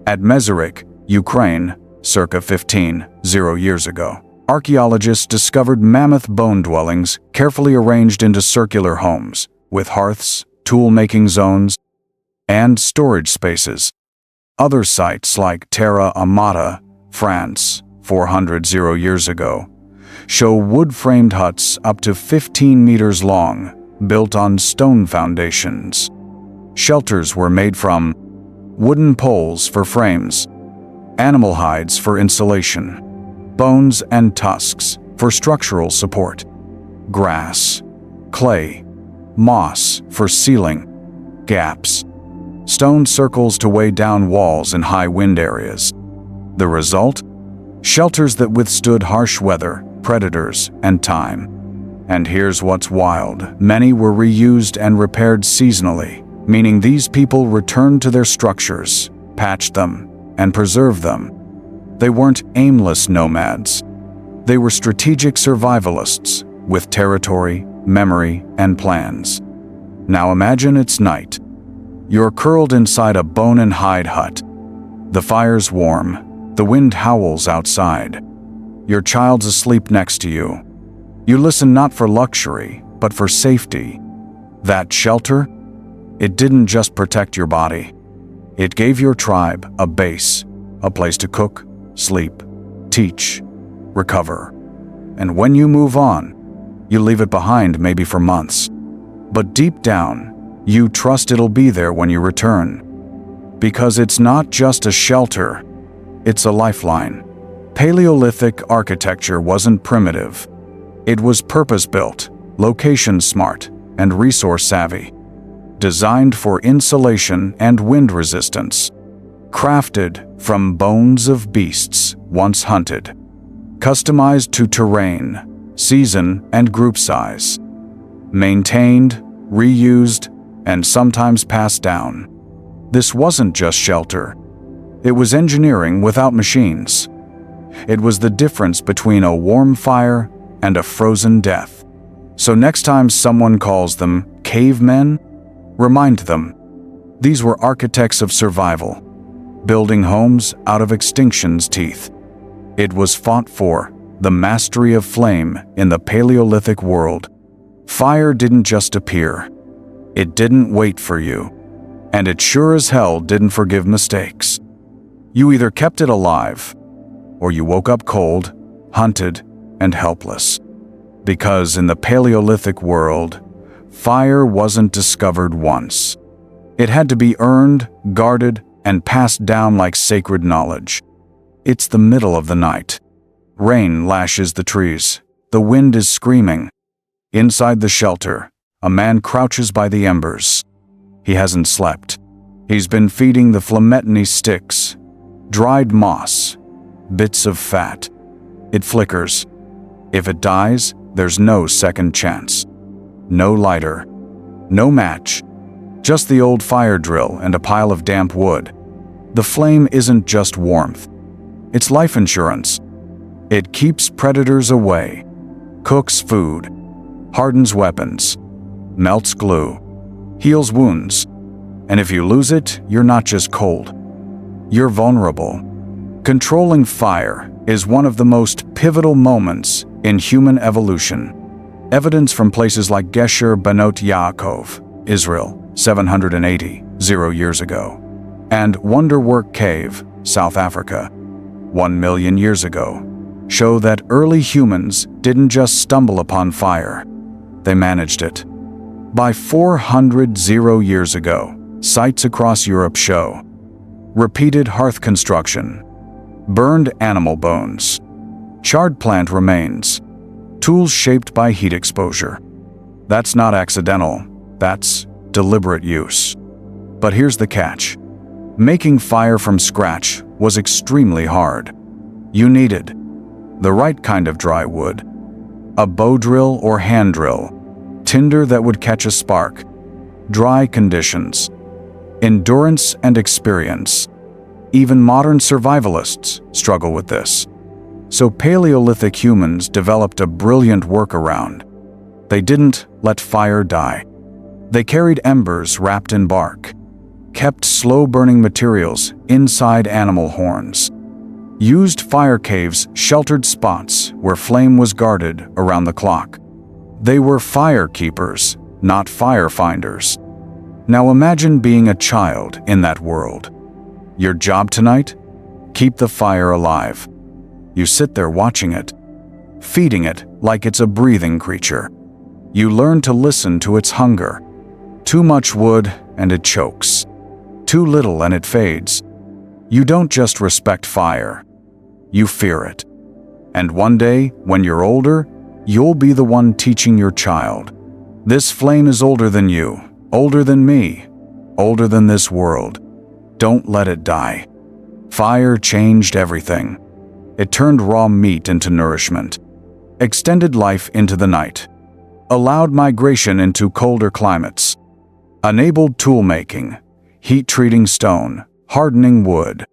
At Mesorik, Ukraine, circa 15,000 years ago, archaeologists discovered mammoth bone dwellings carefully arranged into circular homes, with hearths, tool-making zones, and storage spaces. Other sites like Terra Amata, France, 400 years ago, show wood-framed huts up to 15 meters long, built on stone foundations. Shelters were made from wooden poles for frames, animal hides for insulation, bones and tusks for structural support, grass, clay, moss for sealing gaps, stone circles to weigh down walls in high wind areas. The result? Shelters that withstood harsh weather, predators, and time. And here's what's wild. Many were reused and repaired seasonally, meaning these people returned to their structures, patched them, and preserved them. They weren't aimless nomads. They were strategic survivalists with territory, memory, and plans. Now imagine it's night. You're curled inside a bone and hide hut. The fire's warm, the wind howls outside. Your child's asleep next to you. You listen not for luxury, but for safety. That shelter? It didn't just protect your body. It gave your tribe a base, a place to cook, sleep, teach, recover. And when you move on, you leave it behind maybe for months. But deep down, you trust it'll be there when you return. Because it's not just a shelter, it's a lifeline. Paleolithic architecture wasn't primitive. It was purpose-built, location-smart, and resource-savvy. Designed for insulation and wind resistance. Crafted from bones of beasts once hunted. Customized to terrain, season, and group size. Maintained, reused, and sometimes passed down. This wasn't just shelter. It was engineering without machines. It was the difference between a warm fire and a frozen death. So next time someone calls them cavemen, remind them, these were architects of survival, building homes out of extinction's teeth. It was fought for, the mastery of flame in the Paleolithic world. Fire didn't just appear. It didn't wait for you. And it sure as hell didn't forgive mistakes. You either kept it alive, or you woke up cold, hunted, and helpless. Because in the Paleolithic world, fire wasn't discovered once. It had to be earned, guarded, and passed down like sacred knowledge. It's the middle of the night. Rain lashes the trees. The wind is screaming. Inside the shelter, a man crouches by the embers. He hasn't slept. He's been feeding the flametony sticks, dried moss, bits of fat. It flickers. If it dies, there's no second chance. No lighter, no match, just the old fire drill and a pile of damp wood. The flame isn't just warmth. It's life insurance. It keeps predators away, cooks food, hardens weapons, melts glue, heals wounds. And if you lose it, you're not just cold. You're vulnerable. Controlling fire is one of the most pivotal moments in human evolution. Evidence from places like Gesher Benot Yaakov, Israel, 780 years ago, and Wonderwork Cave, South Africa, 1 million years ago, show that early humans didn't just stumble upon fire, they managed it. By 400 years ago, sites across Europe show repeated hearth construction, burned animal bones, charred plant remains, tools shaped by heat exposure. That's not accidental, that's deliberate use. But here's the catch. Making fire from scratch was extremely hard. You needed the right kind of dry wood, a bow drill or hand drill, tinder that would catch a spark, dry conditions, endurance and experience. Even modern survivalists struggle with this. So Paleolithic humans developed a brilliant workaround. They didn't let fire die. They carried embers wrapped in bark, kept slow-burning materials inside animal horns, used fire caves, sheltered spots where flame was guarded around the clock. They were fire keepers, not fire finders. Now imagine being a child in that world. Your job tonight? Keep the fire alive. You sit there watching it, feeding it like it's a breathing creature. You learn to listen to its hunger. Too much wood and it chokes. Too little and it fades. You don't just respect fire, you fear it. And one day, when you're older, you'll be the one teaching your child. This flame is older than you, older than me, older than this world. Don't let it die. Fire changed everything. It turned raw meat into nourishment, extended life into the night, allowed migration into colder climates, enabled tool-making, heat-treating stone, hardening wood,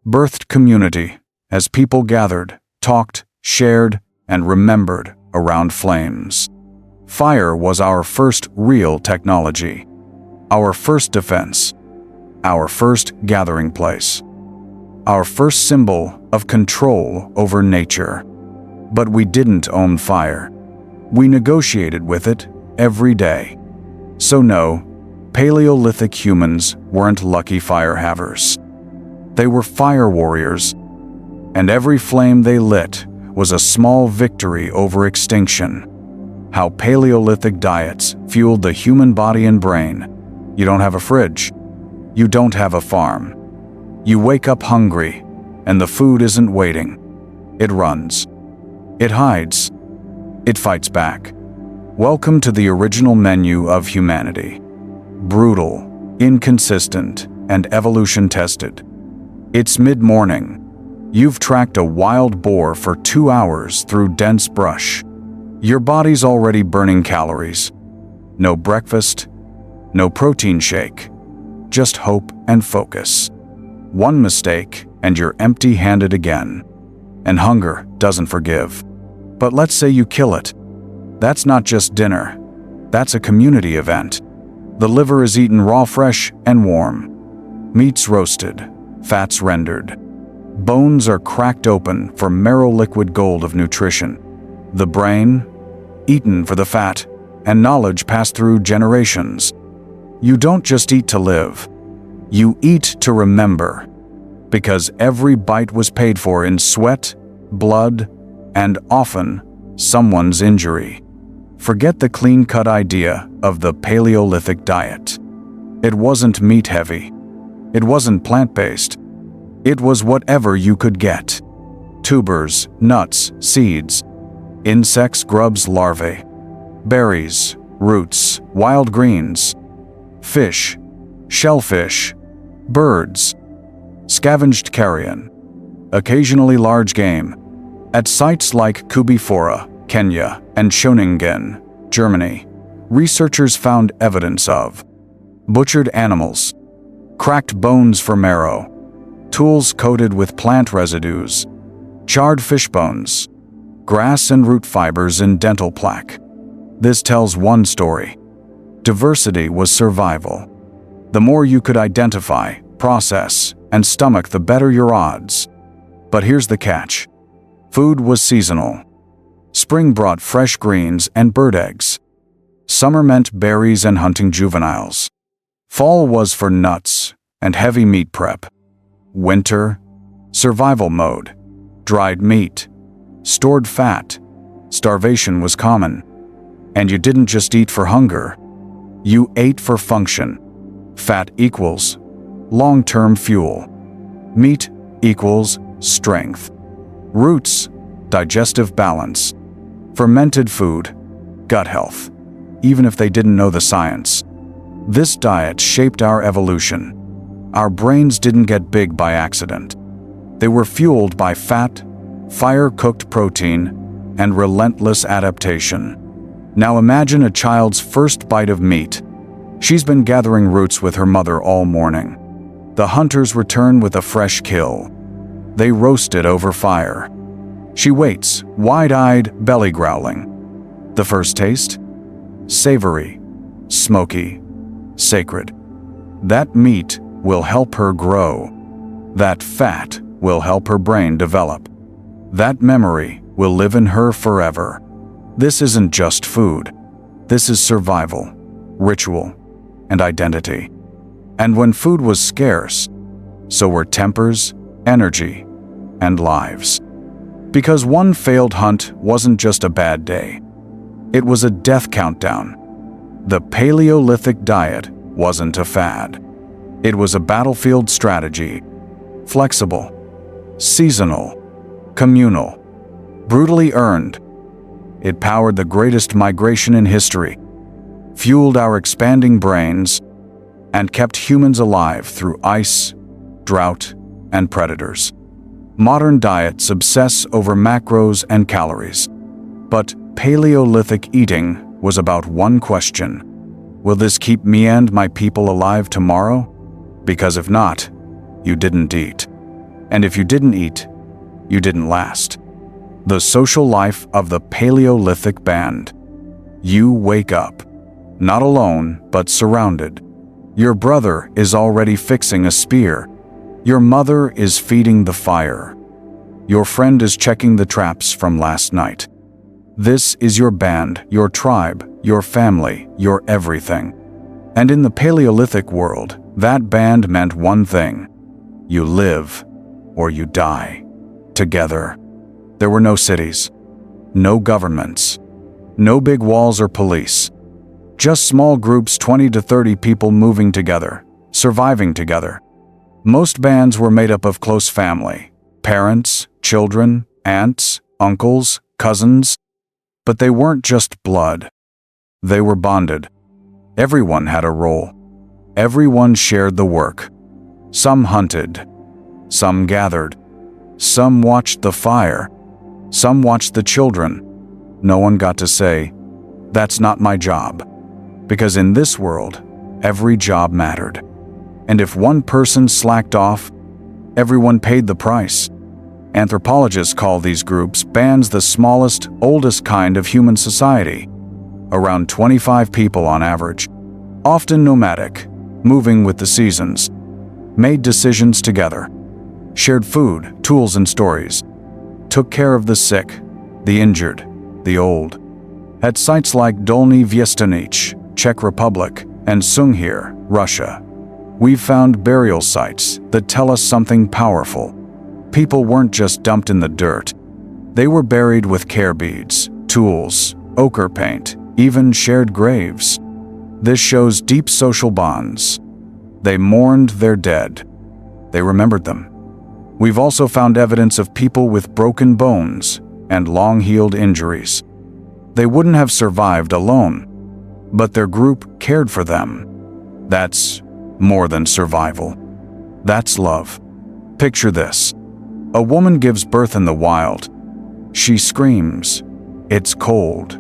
birthed community as people gathered, talked, shared, and remembered around flames. Fire was our first real technology, our first defense, our first gathering place, our first symbol of control over nature. But we didn't own fire. We negotiated with it every day. So no, Paleolithic humans weren't lucky fire havers. They were fire warriors, and every flame they lit was a small victory over extinction. How Paleolithic diets fueled the human body and brain. You don't have a fridge. You don't have a farm. You wake up hungry, and the food isn't waiting. It runs. It hides. It fights back. Welcome to the original menu of humanity. Brutal, inconsistent, and evolution-tested. It's mid-morning. You've tracked a wild boar for 2 hours through dense brush. Your body's already burning calories. No breakfast, no protein shake, just hope and focus. One mistake, and you're empty-handed again. And hunger doesn't forgive. But let's say you kill it. That's not just dinner. That's a community event. The liver is eaten raw, fresh, and warm. Meat's roasted, fats rendered. Bones are cracked open for marrow liquid gold of nutrition. The brain, eaten for the fat, and knowledge passed through generations. You don't just eat to live. You eat to remember. Because every bite was paid for in sweat, blood, and often someone's injury. Forget the clean-cut idea of the Paleolithic diet. It wasn't meat-heavy. It wasn't plant-based. It was whatever you could get. Tubers, nuts, seeds, insects, grubs, larvae, berries, roots, wild greens, fish, shellfish, birds, scavenged carrion, occasionally large game. At sites like Kubifora, Kenya, and Schoningen, Germany, researchers found evidence of butchered animals, cracked bones for marrow, tools coated with plant residues, charred fish bones, grass and root fibers in dental plaque. This tells one story. Diversity was survival. The more you could identify, process, and stomach, the better your odds. But here's the catch. Food was seasonal. Spring brought fresh greens and bird eggs. Summer meant berries and hunting juveniles. Fall was for nuts and heavy meat prep. Winter, survival mode, dried meat, stored fat. Starvation was common. And you didn't just eat for hunger. You ate for function. Fat equals long-term fuel. Meat equals strength. Roots, digestive balance. Fermented food, gut health. Even if they didn't know the science. This diet shaped our evolution. Our brains didn't get big by accident. They were fueled by fat, fire-cooked protein, and relentless adaptation. Now imagine a child's first bite of meat. She's been gathering roots with her mother all morning. The hunters return with a fresh kill. They roast it over fire. She waits, wide-eyed, belly growling. The first taste? Savory, smoky, sacred. That meat will help her grow. That fat will help her brain develop. That memory will live in her forever. This isn't just food. This is survival, ritual, and identity. And when food was scarce, so were tempers, energy, and lives. Because one failed hunt wasn't just a bad day. It was a death countdown. The Paleolithic diet wasn't a fad. It was a battlefield strategy. Flexible, seasonal, communal, brutally earned. It powered the greatest migration in history, fueled our expanding brains, and kept humans alive through ice, drought, and predators. Modern diets obsess over macros and calories. But Paleolithic eating was about one question. Will this keep me and my people alive tomorrow? Because if not, you didn't eat. And if you didn't eat, you didn't last. The social life of the Paleolithic band. You wake up, not alone, but surrounded. Your brother is already fixing a spear. Your mother is feeding the fire. Your friend is checking the traps from last night. This is your band, your tribe, your family, your everything. And in the Paleolithic world, that band meant one thing. You live or you die together. There were no cities, no governments, no big walls or police. Just small groups, 20 to 30 people moving together, surviving together. Most bands were made up of close family, parents, children, aunts, uncles, cousins. But they weren't just blood. They were bonded. Everyone had a role. Everyone shared the work. Some hunted. Some gathered. Some watched the fire. Some watched the children. No one got to say, "That's not my job." Because in this world, every job mattered. And if one person slacked off, everyone paid the price. Anthropologists call these groups bands the smallest, oldest kind of human society. Around 25 people on average, often nomadic, moving with the seasons, made decisions together, shared food, tools, and stories, took care of the sick, the injured, the old. At sites like Dolny Věstonice, Czech Republic, and Sungir, Russia, we've found burial sites that tell us something powerful. People weren't just dumped in the dirt. They were buried with care beads, tools, ochre paint, even shared graves. This shows deep social bonds. They mourned their dead. They remembered them. We've also found evidence of people with broken bones and long-healed injuries. They wouldn't have survived alone, but their group cared for them. That's more than survival. That's love. Picture this. A woman gives birth in the wild. She screams. It's cold.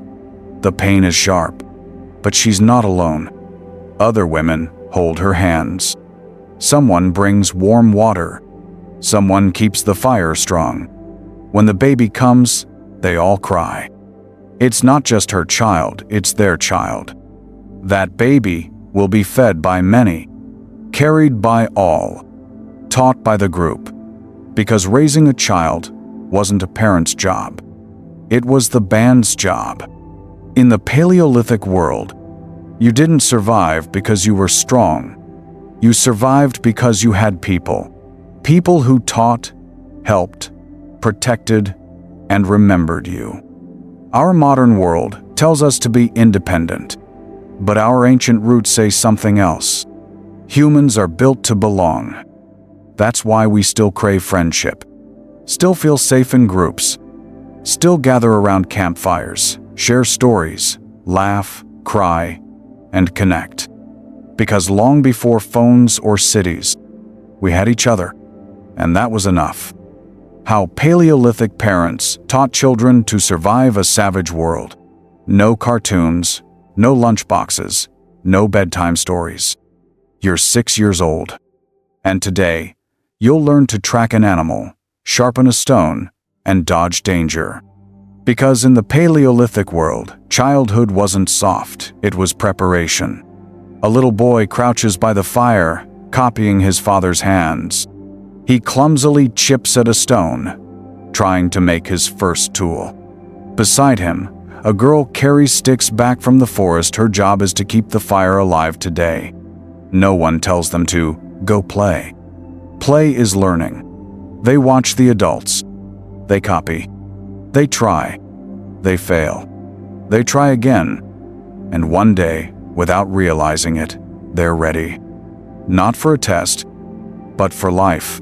The pain is sharp. But she's not alone. Other women hold her hands. Someone brings warm water. Someone keeps the fire strong. When the baby comes, they all cry. It's not just her child, it's their child. That baby will be fed by many, carried by all, taught by the group. Because raising a child wasn't a parent's job. It was the band's job. In the Paleolithic world, you didn't survive because you were strong. You survived because you had people. People who taught, helped, protected, and remembered you. Our modern world tells us to be independent, but our ancient roots say something else. Humans are built to belong. That's why we still crave friendship, still feel safe in groups, still gather around campfires, share stories, laugh, cry, and connect. Because long before phones or cities, we had each other, and that was enough. How Paleolithic parents taught children to survive a savage world. No cartoons, no lunchboxes, no bedtime stories. You're 6 years old, and today, you'll learn to track an animal, sharpen a stone, and dodge danger. Because in the Paleolithic world, childhood wasn't soft, it was preparation. A little boy crouches by the fire, copying his father's hands. He clumsily chips at a stone, trying to make his first tool. Beside him, a girl carries sticks back from the forest. Her job is to keep the fire alive today. No one tells them to go play. Play is learning. They watch the adults. They copy. They try. They fail. They try again. And one day, without realizing it, they're ready. Not for a test, but for life.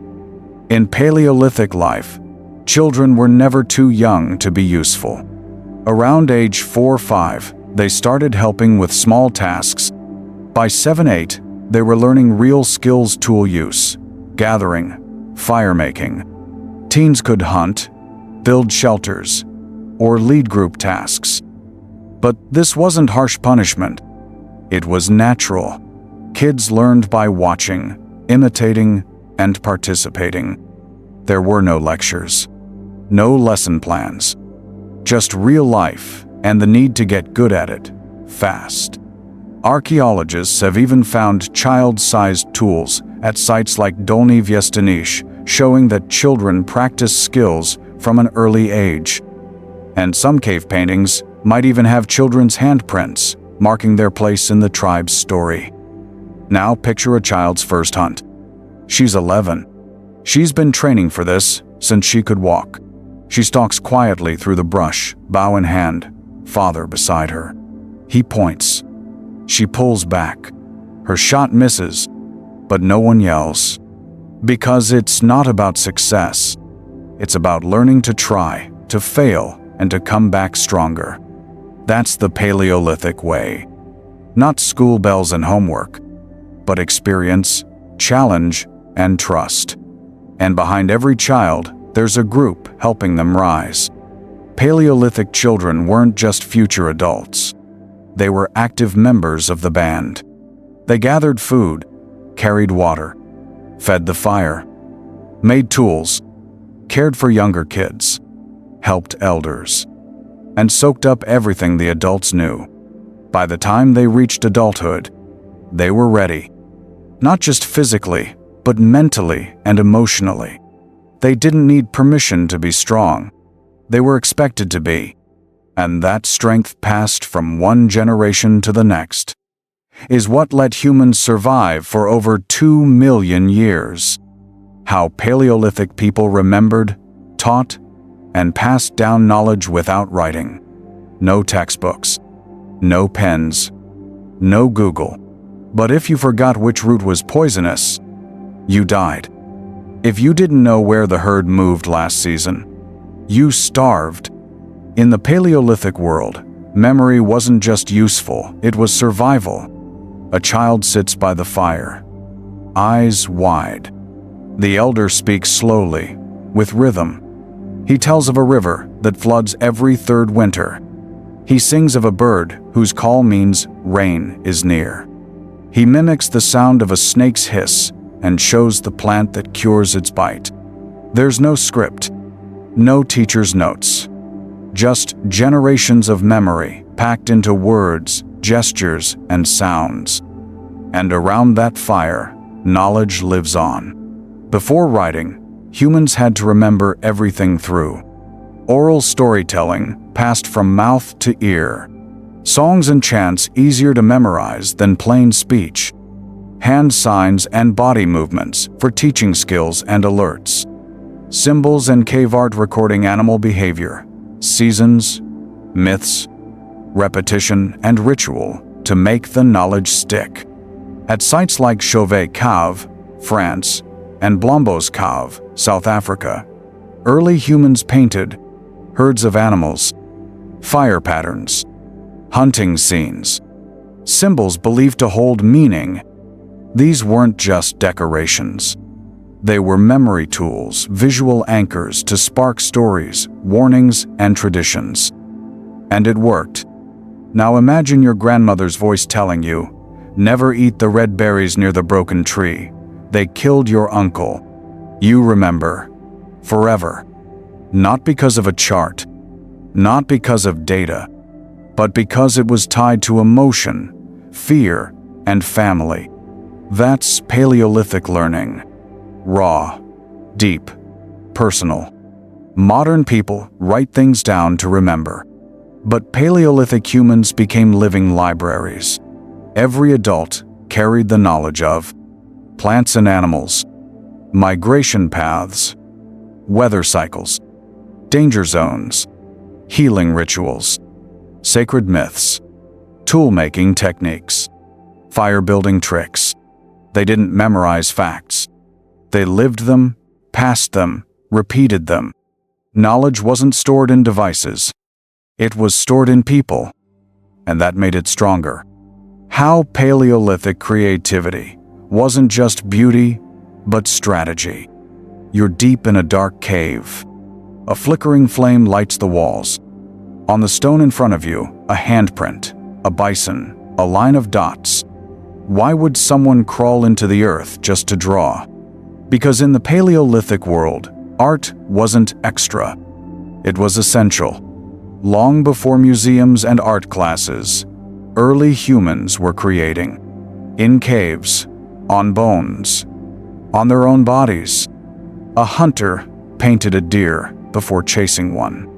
In Paleolithic life, children were never too young to be useful. Around age 4 or 5, they started helping with small tasks. By 7 or 8, they were learning real skills: tool use, gathering, fire making. Teens could hunt, build shelters, or lead group tasks. But this wasn't harsh punishment. It was natural. Kids learned by watching, imitating, and participating. There were no lectures, no lesson plans, just real life and the need to get good at it, fast. Archaeologists have even found child-sized tools at sites like Dolny Viestanish, showing that children practice skills from an early age. And some cave paintings might even have children's handprints, marking their place in the tribe's story. Now picture a child's first hunt. She's 11. She's been training for this since she could walk. She stalks quietly through the brush, bow in hand, father beside her. He points. She pulls back. Her shot misses, but no one yells. Because it's not about success. It's about learning to try, to fail, and to come back stronger. That's the Paleolithic way. Not school bells and homework, but experience, challenge, and trust. And behind every child, there's a group helping them rise. Paleolithic children weren't just future adults. They were active members of the band. They gathered food, carried water, fed the fire, made tools, cared for younger kids, helped elders, and soaked up everything the adults knew. By the time they reached adulthood, they were ready. Not just physically, but mentally and emotionally. They didn't need permission to be strong. They were expected to be. And that strength passed from one generation to the next is what let humans survive for over 2 million years. How Paleolithic people remembered, taught, and passed down knowledge without writing. No textbooks, no pens, no Google. But if you forgot which root was poisonous, you died. If you didn't know where the herd moved last season, you starved. In the Paleolithic world, memory wasn't just useful, it was survival. A child sits by the fire, eyes wide. The elder speaks slowly, with rhythm. He tells of a river that floods every 3rd winter. He sings of a bird whose call means rain is near. He mimics the sound of a snake's hiss and shows the plant that cures its bite. There's no script, no teacher's notes, just generations of memory packed into words, gestures, and sounds. And around that fire, knowledge lives on. Before writing, humans had to remember everything through oral storytelling passed from mouth to ear, songs and chants easier to memorize than plain speech. hand signs and body movements for teaching skills and alerts, symbols and cave art recording animal behavior, seasons, myths, repetition, and ritual to make the knowledge stick. At sites like Chauvet Cave, France, and Blombos Cave, South Africa, early humans painted herds of animals, fire patterns, hunting scenes, symbols believed to hold meaning. These weren't just decorations. They were memory tools, visual anchors to spark stories, warnings, and traditions. And it worked. Now imagine your grandmother's voice telling you, "Never eat the red berries near the broken tree. They killed your uncle." You remember. Forever. Not because of a chart, not because of data, but because it was tied to emotion, fear, and family. That's Paleolithic learning. Raw, deep, personal. Modern people write things down to remember. But Paleolithic humans became living libraries. Every adult carried the knowledge of plants and animals, migration paths, weather cycles, danger zones, healing rituals, sacred myths, tool-making techniques, fire-building tricks. They didn't memorize facts. They lived them, passed them, repeated them. Knowledge wasn't stored in devices. It was stored in people, and that made it stronger. How Paleolithic creativity wasn't just beauty, but strategy. You're deep in a dark cave. A flickering flame lights the walls. On the stone in front of you, a handprint, a bison, a line of dots. Why would someone crawl into the earth just to draw? Because in the Paleolithic world, art wasn't extra. It was essential. Long before museums and art classes, early humans were creating. In caves, on bones, on their own bodies. A hunter painted a deer before chasing one.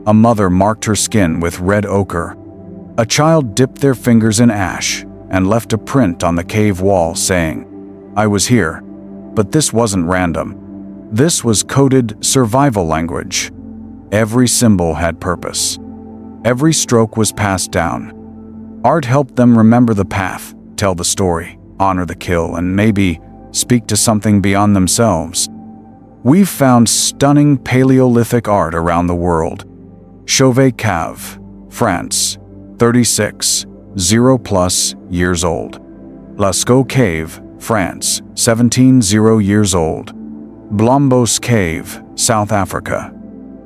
A mother marked her skin with red ochre. A child dipped their fingers in ash and left a print on the cave wall saying, "I was here." But this wasn't random. This was coded survival language. Every symbol had purpose. Every stroke was passed down. Art helped them remember the path, tell the story, honor the kill, and maybe speak to something beyond themselves. We've found stunning Paleolithic art around the world. Chauvet Cave, France, 36, 0+ years old. Lascaux Cave, France, 17 years old. Blombos Cave, South Africa.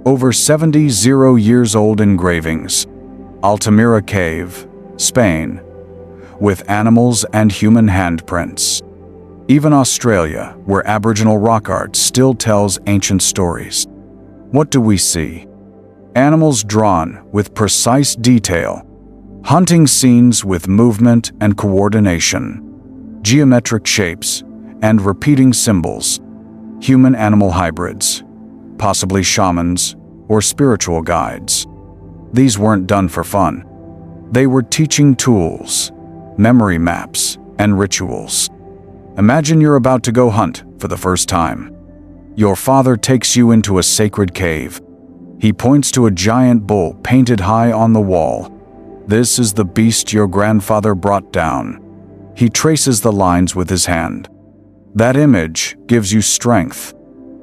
Over 70 years old engravings. Altamira Cave, Spain, with animals and human handprints. Even Australia, where Aboriginal rock art still tells ancient stories. What do we see? Animals drawn with precise detail. Hunting scenes with movement and coordination. Geometric shapes and repeating symbols. Human-animal hybrids, possibly shamans or spiritual guides. These weren't done for fun. They were teaching tools, memory maps, and rituals. Imagine you're about to go hunt for the first time. Your father takes you into a sacred cave. He points to a giant bull painted high on the wall. "This is the beast your grandfather brought down." He traces the lines with his hand. That image gives you strength.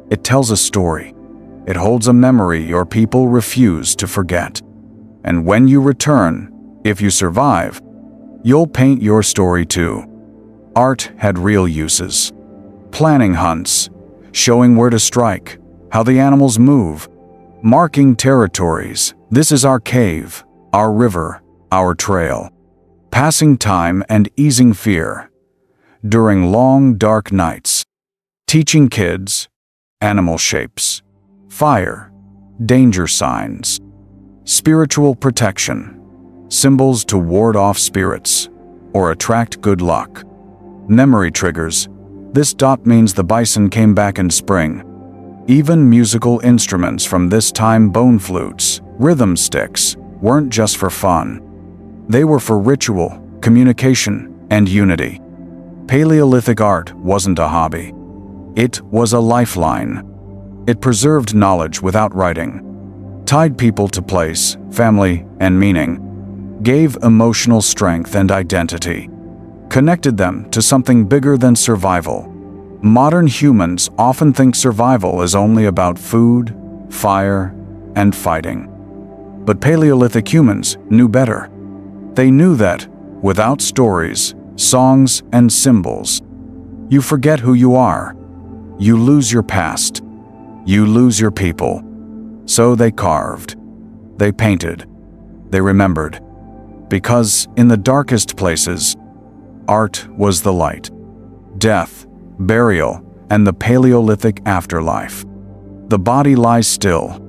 It tells a story. It holds a memory your people refuse to forget. And when you return, if you survive, you'll paint your story too. Art had real uses. Planning hunts, showing where to strike, how the animals move, marking territories. This is our cave, our river, our trail. Passing time and easing fear. During long, dark nights. Teaching kids, animal shapes, fire, danger signs, spiritual protection, symbols to ward off spirits or attract good luck. Memory triggers. This dot means the bison came back in spring. Even musical instruments from this time, bone flutes, rhythm sticks, weren't just for fun. They were for ritual, communication, and unity. Paleolithic art wasn't a hobby. It was a lifeline. It preserved knowledge without writing, tied people to place, family, and meaning, gave emotional strength and identity, connected them to something bigger than survival. Modern humans often think survival is only about food, fire, and fighting. But Paleolithic humans knew better. They knew that, without stories, songs, and symbols, you forget who you are. You lose your past. You lose your people. So they carved. They painted. They remembered. Because in the darkest places, art was the light. Death, burial, and the Paleolithic afterlife. The body lies still.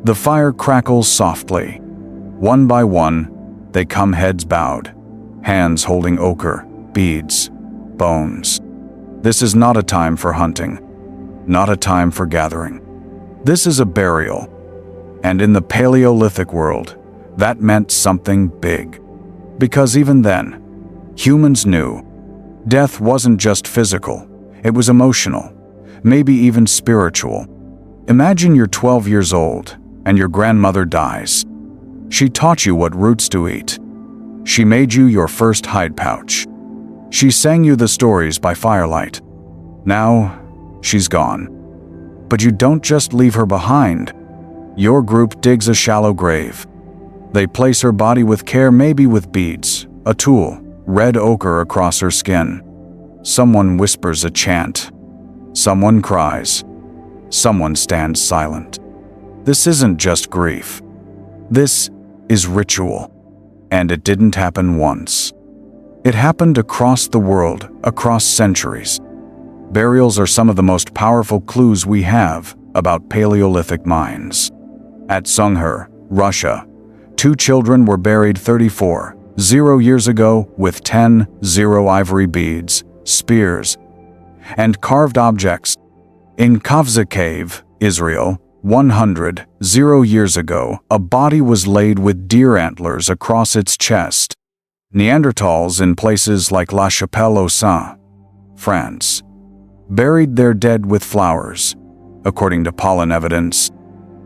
The fire crackles softly. One by one, they come heads bowed, hands holding ochre, beads, bones. This is not a time for hunting, not a time for gathering. This is a burial. And in the Paleolithic world, that meant something big. Because even then, humans knew death wasn't just physical, it was emotional, maybe even spiritual. Imagine you're 12 years old and your grandmother dies. She taught you what roots to eat. She made you your first hide pouch. She sang you the stories by firelight. Now, she's gone. But you don't just leave her behind. Your group digs a shallow grave. They place her body with care, maybe with beads, a tool, red ochre across her skin. Someone whispers a chant. Someone cries. Someone stands silent. This isn't just grief. This is ritual. And it didn't happen once. It happened across the world, across centuries. Burials are some of the most powerful clues we have about Paleolithic minds. At Sungher, Russia, 2 children were buried 34,000 years ago with 10,000 ivory beads, spears, and carved objects. In Kavza Cave, Israel, 100,000 years ago, a body was laid with deer antlers across its chest. Neanderthals in places like La Chapelle-aux-Saints, France, buried their dead with flowers. According to pollen evidence,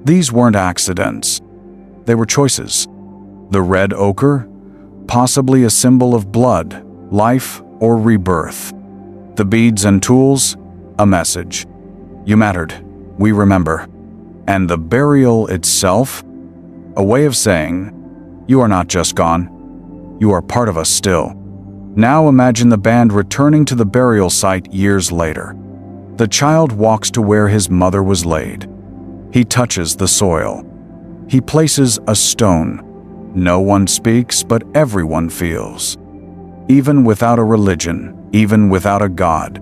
these weren't accidents. They were choices. The red ochre, possibly a symbol of blood, life, or rebirth. The beads and tools, a message. You mattered. We remember. And the burial itself, a way of saying, you are not just gone. You are part of us still. Now imagine the band returning to the burial site years later. The child walks to where his mother was laid. He touches the soil. He places a stone. No one speaks, but everyone feels. Even without a religion, even without a god,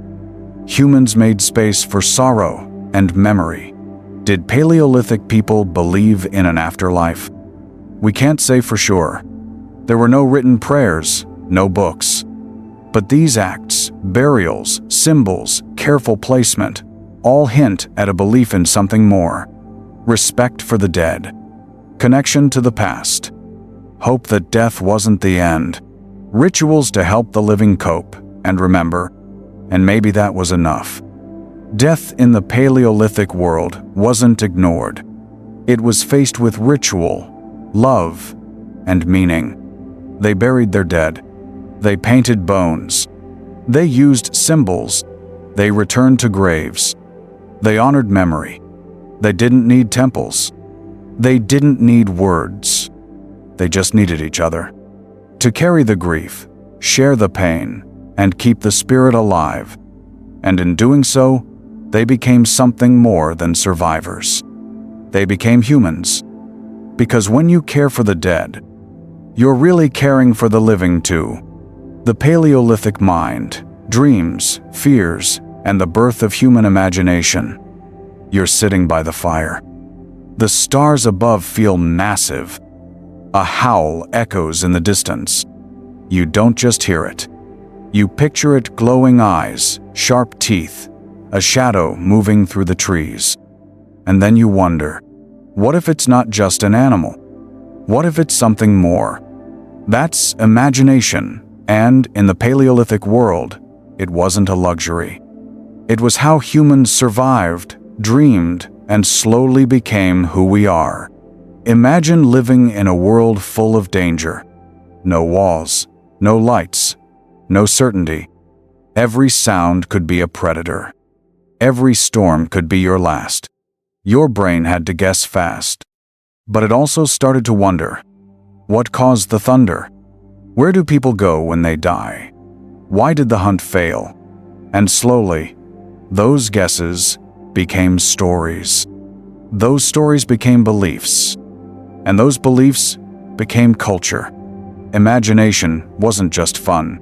humans made space for sorrow and memory. Did Paleolithic people believe in an afterlife? We can't say for sure. There were no written prayers, no books. But these acts, burials, symbols, careful placement, all hint at a belief in something more. Respect for the dead. Connection to the past. Hope that death wasn't the end. Rituals to help the living cope and remember. And maybe that was enough. Death in the Paleolithic world wasn't ignored. It was faced with ritual, love, and meaning. They buried their dead. They painted bones. They used symbols. They returned to graves. They honored memory. They didn't need temples. They didn't need words. They just needed each other. To carry the grief, share the pain, and keep the spirit alive. And in doing so, they became something more than survivors. They became humans. Because when you care for the dead, you're really caring for the living too. The Paleolithic mind, dreams, fears, and the birth of human imagination. You're sitting by the fire. The stars above feel massive. A howl echoes in the distance. You don't just hear it. You picture it: glowing eyes, sharp teeth, a shadow moving through the trees. And then you wonder, what if it's not just an animal? What if it's something more? That's imagination, and in the Paleolithic world, It wasn't a luxury. It was how humans survived, dreamed, and slowly became who we are. Imagine living in a world full of danger. No walls, no lights, no certainty. Every sound could be a predator. Every storm could be your last. Your brain had to guess fast. But it also started to wonder, what caused the thunder? Where do people go when they die? Why did the hunt fail? And slowly, those guesses became stories. Those stories became beliefs. And those beliefs became culture. Imagination wasn't just fun.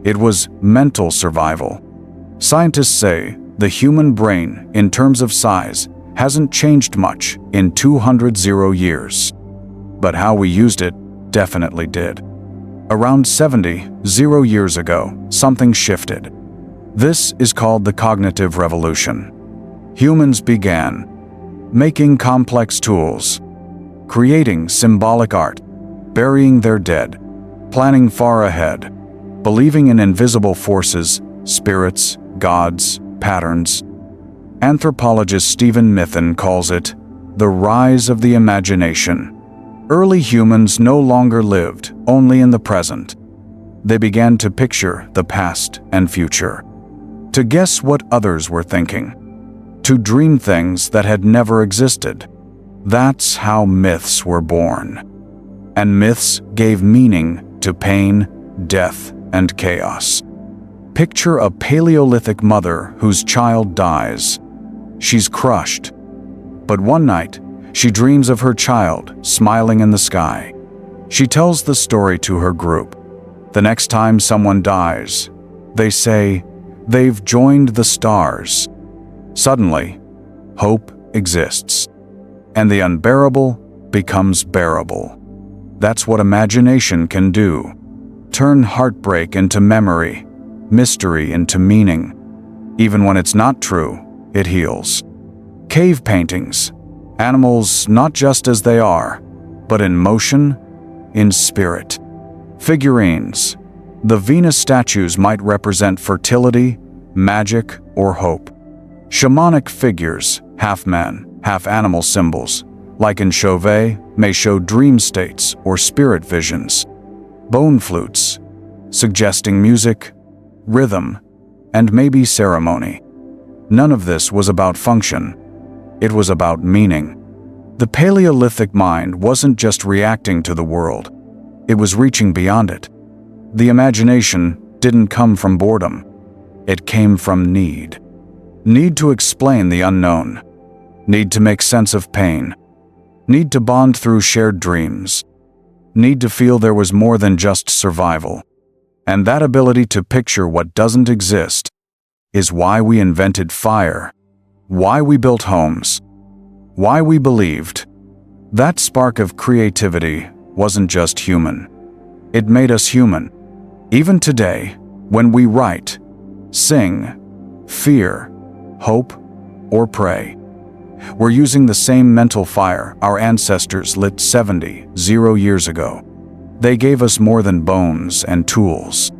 It was mental survival. Scientists say the human brain, in terms of size, hasn't changed much in 200 years. But how we used it definitely did. Around 70 years ago, something shifted. This is called the cognitive revolution. Humans began making complex tools, creating symbolic art, burying their dead, planning far ahead, believing in invisible forces, spirits, gods, patterns. Anthropologist Stephen Mithen calls it the rise of the imagination. Early humans no longer lived only in the present. They began to picture the past and future, to guess what others were thinking, to dream things that had never existed. That's how myths were born. And myths gave meaning to pain, death, and chaos. Picture a Paleolithic mother whose child dies. She's crushed. But one night, she dreams of her child smiling in the sky. She tells the story to her group. The next time someone dies, they say, "They've joined the stars." Suddenly, hope exists. And the unbearable becomes bearable. That's what imagination can do. Turn heartbreak into memory, mystery into meaning. Even when it's not true, it heals. Cave paintings, animals not just as they are, but in motion, in spirit. Figurines, the Venus statues might represent fertility, magic, or hope. Shamanic figures, half man, half animal symbols, like in Chauvet, may show dream states or spirit visions. Bone flutes, suggesting music, rhythm, and maybe ceremony. None of this was about function. It was about meaning. The Paleolithic mind wasn't just reacting to the world. It was reaching beyond it. The imagination didn't come from boredom. It came from need. Need to explain the unknown. Need to make sense of pain. Need to bond through shared dreams. Need to feel there was more than just survival. And that ability to picture what doesn't exist is why we invented fire, why we built homes, why we believed. That spark of creativity wasn't just human. It made us human. Even today, when we write, sing, fear, hope, or pray, we're using the same mental fire our ancestors lit 70 years ago. They gave us more than bones and tools.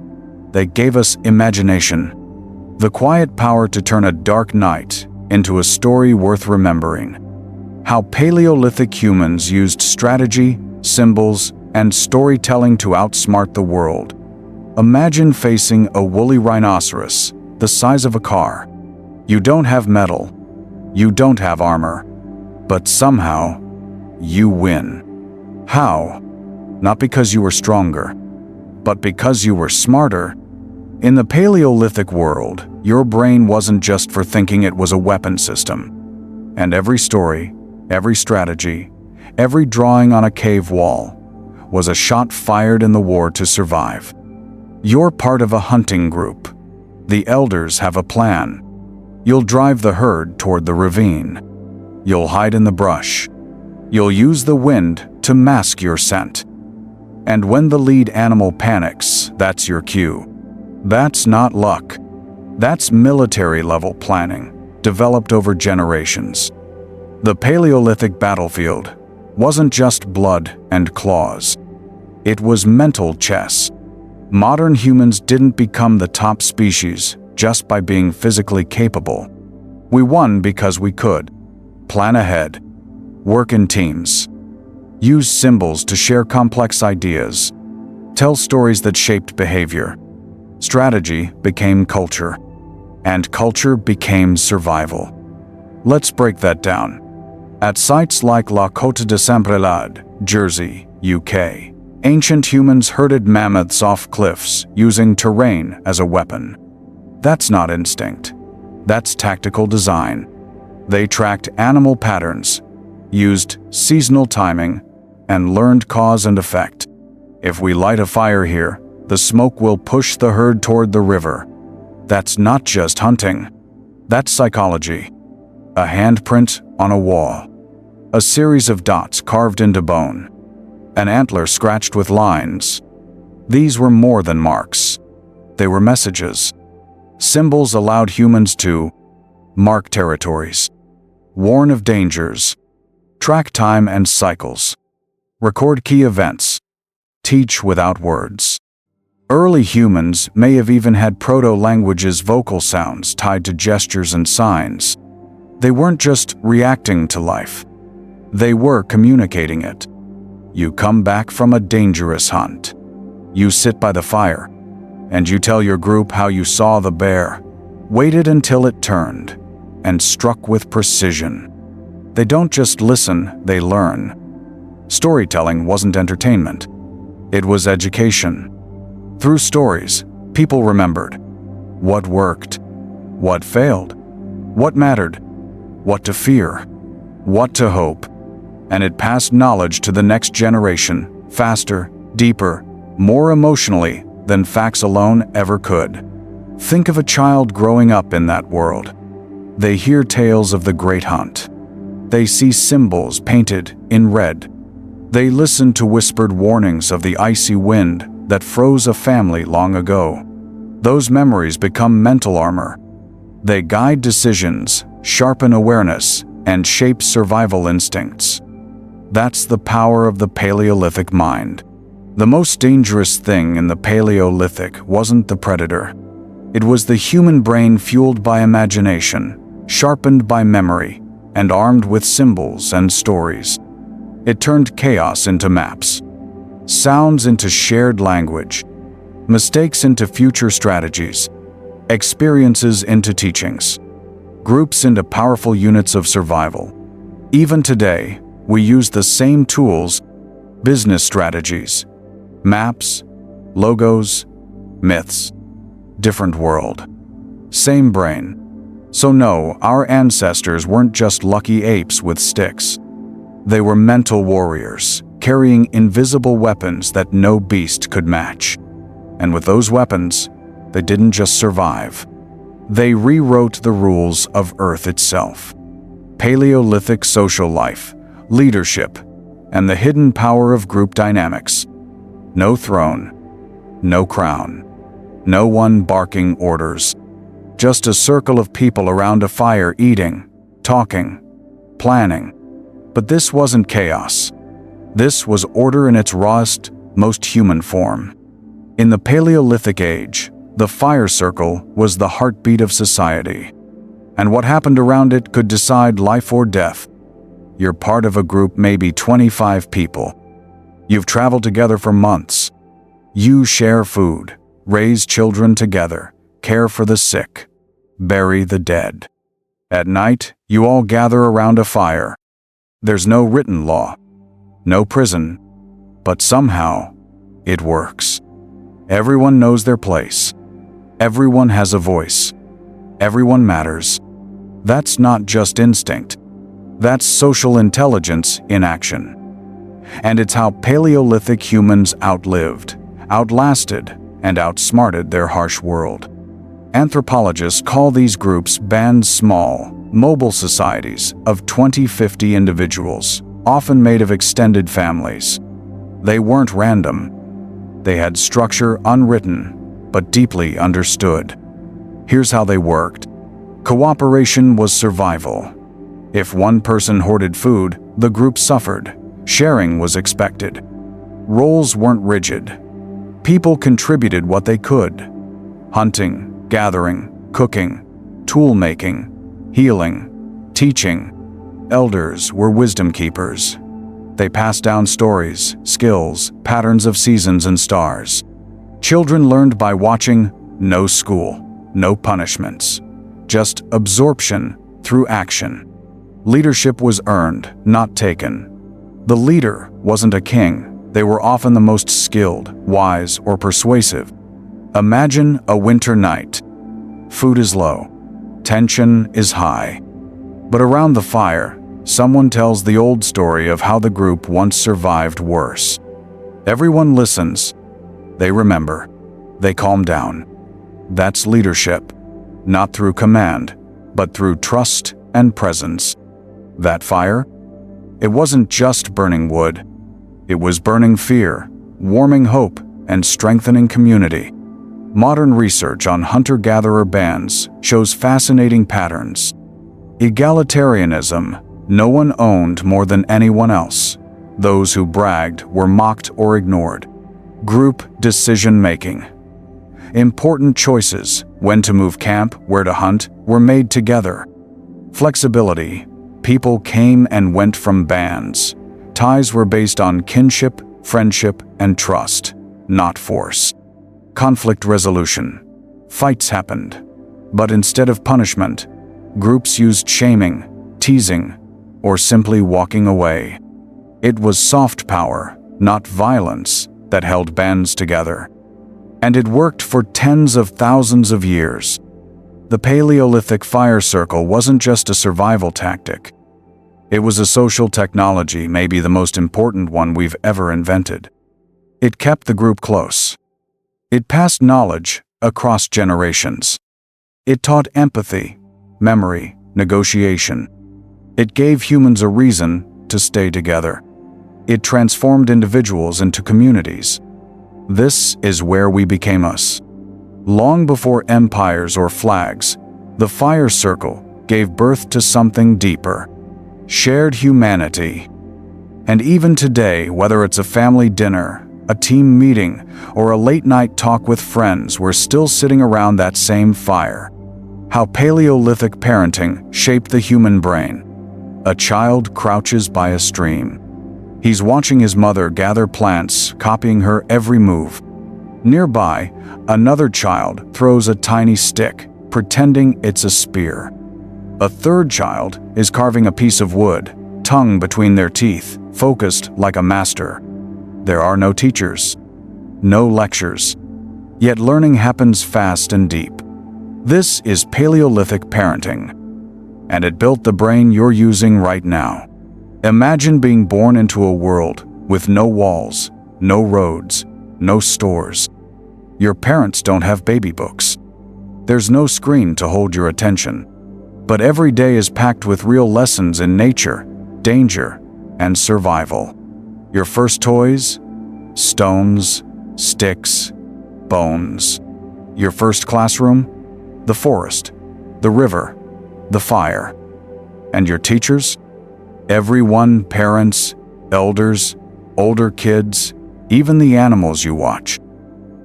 They gave us imagination, the quiet power to turn a dark night into a story worth remembering. How Paleolithic humans used strategy, symbols, and storytelling to outsmart the world. Imagine facing a woolly rhinoceros, the size of a car. You don't have metal. You don't have armor. But somehow, you win. How? Not because you were stronger, but because you were smarter. In the Paleolithic world, your brain wasn't just for thinking it was a weapon system. And every story, every strategy, every drawing on a cave wall was a shot fired in the war to survive. You're part of a hunting group. The elders have a plan. You'll drive the herd toward the ravine. You'll hide in the brush. You'll use the wind to mask your scent. And when the lead animal panics, that's your cue. That's not luck. That's military-level planning, developed over generations. The Paleolithic battlefield wasn't just blood and claws. It was mental chess. Modern humans didn't become the top species just by being physically capable. We won because we could plan ahead, work in teams, use symbols to share complex ideas, tell stories that shaped behavior. Strategy became culture, and culture became survival. Let's break that down. At sites like La Côte de Saint-Prelade, Jersey, UK, ancient humans herded mammoths off cliffs using terrain as a weapon. That's not instinct. That's tactical design. They tracked animal patterns, used seasonal timing, and learned cause and effect. If we light a fire here, the smoke will push the herd toward the river. That's not just hunting. That's psychology. A handprint on a wall. A series of dots carved into bone. An antler scratched with lines. These were more than marks. They were messages. Symbols allowed humans to mark territories, warn of dangers, track time and cycles, record key events, teach without words. Early humans may have even had proto-languages, vocal sounds tied to gestures and signs. They weren't just reacting to life. They were communicating it. You come back from a dangerous hunt. You sit by the fire, and you tell your group how you saw the bear, waited until it turned, and struck with precision. They don't just listen, they learn. Storytelling wasn't entertainment. It was education. Through stories, people remembered what worked, what failed, what mattered, what to fear, what to hope, and it passed knowledge to the next generation faster, deeper, more emotionally than facts alone ever could. Think of a child growing up in that world. They hear tales of the great hunt. They see symbols painted in red. They listen to whispered warnings of the icy wind that froze a family long ago. Those memories become mental armor. They guide decisions, sharpen awareness, and shape survival instincts. That's the power of the Paleolithic mind. The most dangerous thing in the Paleolithic wasn't the predator. It was the human brain fueled by imagination, sharpened by memory, and armed with symbols and stories. It turned chaos into maps, sounds into shared language, mistakes into future strategies, experiences into teachings, groups into powerful units of survival. Even today, we use the same tools, business strategies, maps, logos, myths. Different world. Same brain. So no, our ancestors weren't just lucky apes with sticks. They were mental warriors, carrying invisible weapons that no beast could match. And with those weapons, they didn't just survive. They rewrote the rules of Earth itself. Paleolithic social life, leadership, and the hidden power of group dynamics. No throne, no crown, no one barking orders. Just a circle of people around a fire eating, talking, planning. But this wasn't chaos. This was order in its rawest, most human form. In the Paleolithic age, the fire circle was the heartbeat of society. And what happened around it could decide life or death. You're part of a group, maybe 25 people. You've traveled together for months. You share food, raise children together, care for the sick, bury the dead. At night, you all gather around a fire. There's no written law, no prison, but somehow it works. Everyone knows their place. Everyone has a voice. Everyone matters. That's not just instinct. That's social intelligence in action. And it's how Paleolithic humans outlived, outlasted, and outsmarted their harsh world. Anthropologists call these groups bands, small, mobile societies of 20-50 individuals, often made of extended families. They weren't random. They had structure unwritten, but deeply understood. Here's how they worked. Cooperation was survival. If one person hoarded food, the group suffered. Sharing was expected. Roles weren't rigid. People contributed what they could: hunting, gathering, cooking, tool-making, healing, teaching. Elders were wisdom keepers. They passed down stories, skills, patterns of seasons and stars. Children learned by watching. No school, no punishments, just absorption through action. Leadership was earned, not taken. The leader wasn't a king. They were often the most skilled, wise, or persuasive. Imagine a winter night. Food is low. Tension is high. But around the fire, someone tells the old story of how the group once survived worse. Everyone listens. They remember. They calm down. That's leadership. Not through command, but through trust and presence. That fire? It wasn't just burning wood. It was burning fear, warming hope, and strengthening community. Modern research on hunter-gatherer bands shows fascinating patterns. Egalitarianism. No one owned more than anyone else. Those who bragged were mocked or ignored. Group decision-making. Important choices, when to move camp, where to hunt, were made together. Flexibility. People came and went from bands. Ties were based on kinship, friendship, and trust, not force. Conflict resolution. Fights happened. But instead of punishment, groups used shaming, teasing, or simply walking away. It was soft power, not violence, that held bands together. And it worked for tens of thousands of years. The Paleolithic fire circle wasn't just a survival tactic. It was a social technology, maybe the most important one we've ever invented. It kept the group close. It passed knowledge across generations. It taught empathy, memory, negotiation. It gave humans a reason to stay together. It transformed individuals into communities. This is where we became us. Long before empires or flags, the fire circle gave birth to something deeper: shared humanity. And even today, whether it's a family dinner, a team meeting, or a late-night talk with friends, we're still sitting around that same fire. How Paleolithic parenting shaped the human brain. A child crouches by a stream. He's watching his mother gather plants, copying her every move. Nearby, another child throws a tiny stick, pretending it's a spear. A third child is carving a piece of wood, tongue between their teeth, focused like a master. There are no teachers, no lectures. Yet learning happens fast and deep. This is Paleolithic parenting, and it built the brain you're using right now. Imagine being born into a world with no walls, no roads, no stores. Your parents don't have baby books. There's no screen to hold your attention. But every day is packed with real lessons in nature, danger, and survival. Your first toys? Stones, sticks, bones. Your first classroom? The forest, the river, the fire. And your teachers? Everyone, parents, elders, older kids, even the animals you watch.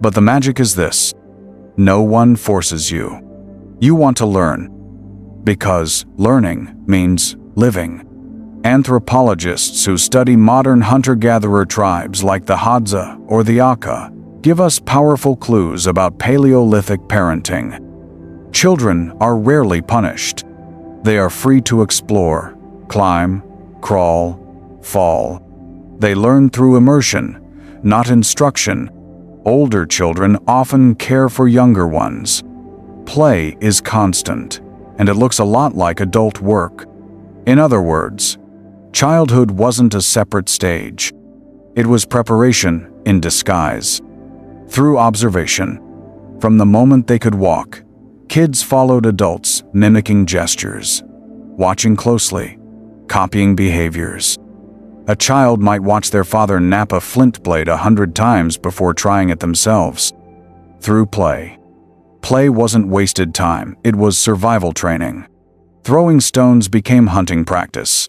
But the magic is this: no one forces you. You want to learn, because learning means living. Anthropologists who study modern hunter-gatherer tribes like the Hadza or the Aka give us powerful clues about Paleolithic parenting. Children are rarely punished. They are free to explore, climb, crawl, fall. They learn through immersion, not instruction. Older children often care for younger ones. Play is constant, and it looks a lot like adult work. In other words, childhood wasn't a separate stage. It was preparation in disguise. Through observation, from the moment they could walk, kids followed adults, mimicking gestures, watching closely, copying behaviors. A child might watch their father nap a flint blade 100 times before trying it themselves. Through play. Play wasn't wasted time, it was survival training. Throwing stones became hunting practice.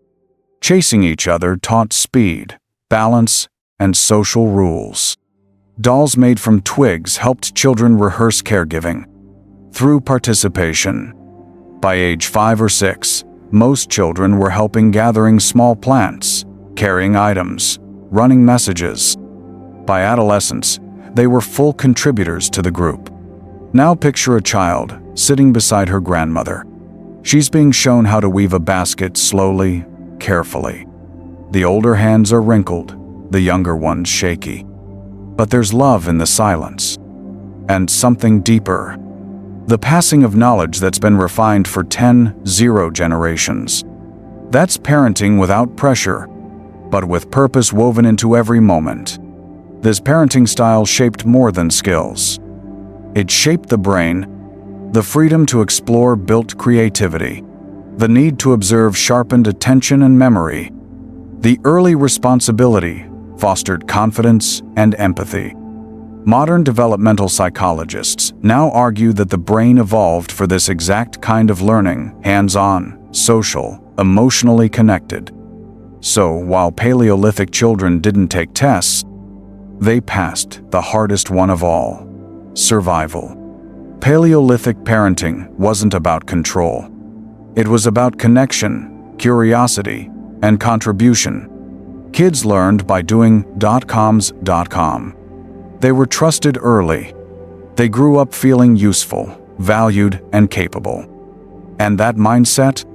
Chasing each other taught speed, balance, and social rules. Dolls made from twigs helped children rehearse caregiving through participation. By age 5 or 6, most children were helping gathering small plants, carrying items, running messages. By adolescence, they were full contributors to the group. Now picture a child sitting beside her grandmother. She's being shown how to weave a basket slowly, carefully. The older hands are wrinkled, the younger ones shaky. But there's love in the silence. And something deeper. The passing of knowledge that's been refined for 10 generations. That's parenting without pressure, but with purpose woven into every moment. This parenting style shaped more than skills. It shaped the brain. The freedom to explore built creativity. The need to observe sharpened attention and memory. The early responsibility fostered confidence and empathy. Modern developmental psychologists now argue that the brain evolved for this exact kind of learning, hands-on, social, emotionally connected. So, while Paleolithic children didn't take tests, they passed the hardest one of all: survival. Paleolithic parenting wasn't about control. It was about connection, curiosity, and contribution. Kids learned by doing .com. They were trusted early. They grew up feeling useful, valued, and capable. And that mindset?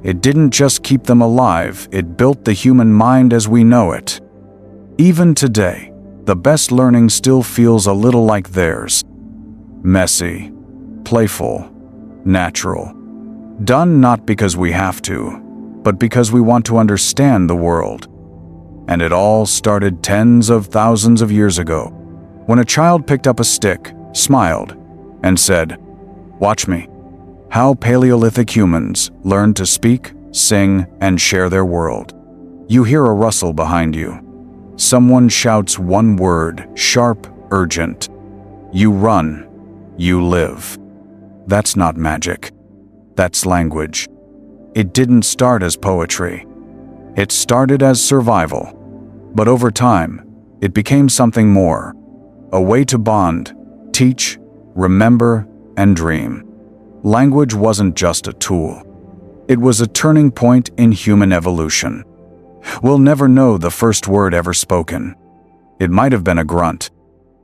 It didn't just keep them alive, it built the human mind as we know it. Even today, the best learning still feels a little like theirs. Messy, playful, natural. Done not because we have to, but because we want to understand the world. And it all started tens of thousands of years ago, when a child picked up a stick, smiled, and said, "Watch me." How Paleolithic humans learned to speak, sing, and share their world. You hear a rustle behind you. Someone shouts one word, sharp, urgent. You run. You live. That's not magic. That's language. It didn't start as poetry. It started as survival. But over time, it became something more. A way to bond, teach, remember, and dream. Language wasn't just a tool. It was a turning point in human evolution. We'll never know the first word ever spoken. It might have been a grunt,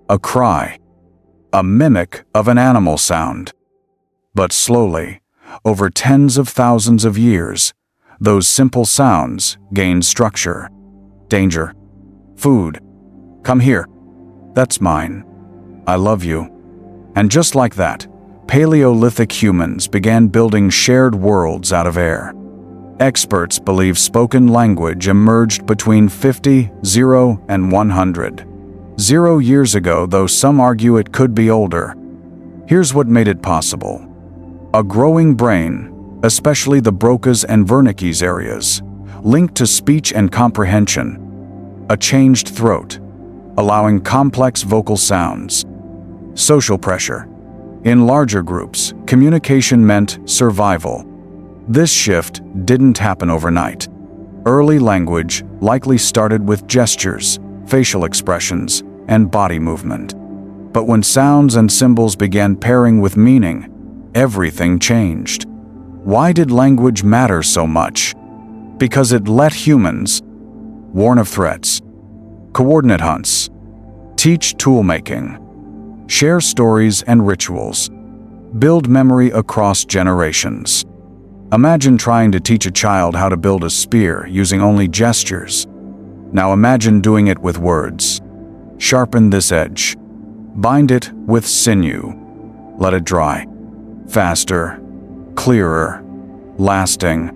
a cry, a mimic of an animal sound. But slowly, over tens of thousands of years, those simple sounds gained structure. Danger. Food. Come here. That's mine. I love you. And just like that, Paleolithic humans began building shared worlds out of air. Experts believe spoken language emerged between 50 and 100 years ago, though some argue it could be older. Here's what made it possible. A growing brain, especially the Broca's and Wernicke's areas, linked to speech and comprehension. A changed throat, allowing complex vocal sounds. Social pressure. In larger groups, communication meant survival. This shift didn't happen overnight. Early language likely started with gestures, facial expressions, and body movement. But when sounds and symbols began pairing with meaning, everything changed. Why did language matter so much? Because it let humans warn of threats, coordinate hunts, teach tool-making, share stories and rituals, build memory across generations. Imagine trying to teach a child how to build a spear using only gestures. Now imagine doing it with words. Sharpen this edge. Bind it with sinew. Let it dry. Faster, clearer, lasting.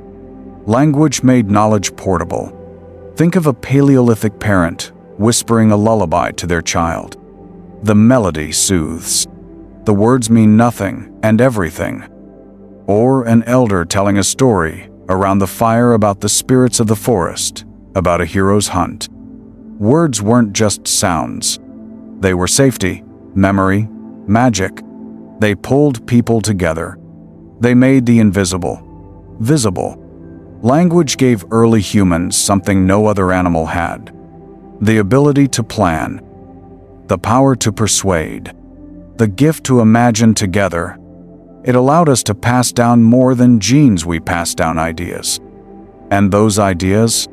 Language made knowledge portable. Think of a Paleolithic parent whispering a lullaby to their child. The melody soothes. The words mean nothing and everything. Or an elder telling a story around the fire about the spirits of the forest, about a hero's hunt. Words weren't just sounds. They were safety, memory, magic. They pulled people together. They made the invisible visible. Language gave early humans something no other animal had: the ability to plan, the power to persuade, the gift to imagine together. It allowed us to pass down more than genes. We passed down ideas. And those ideas?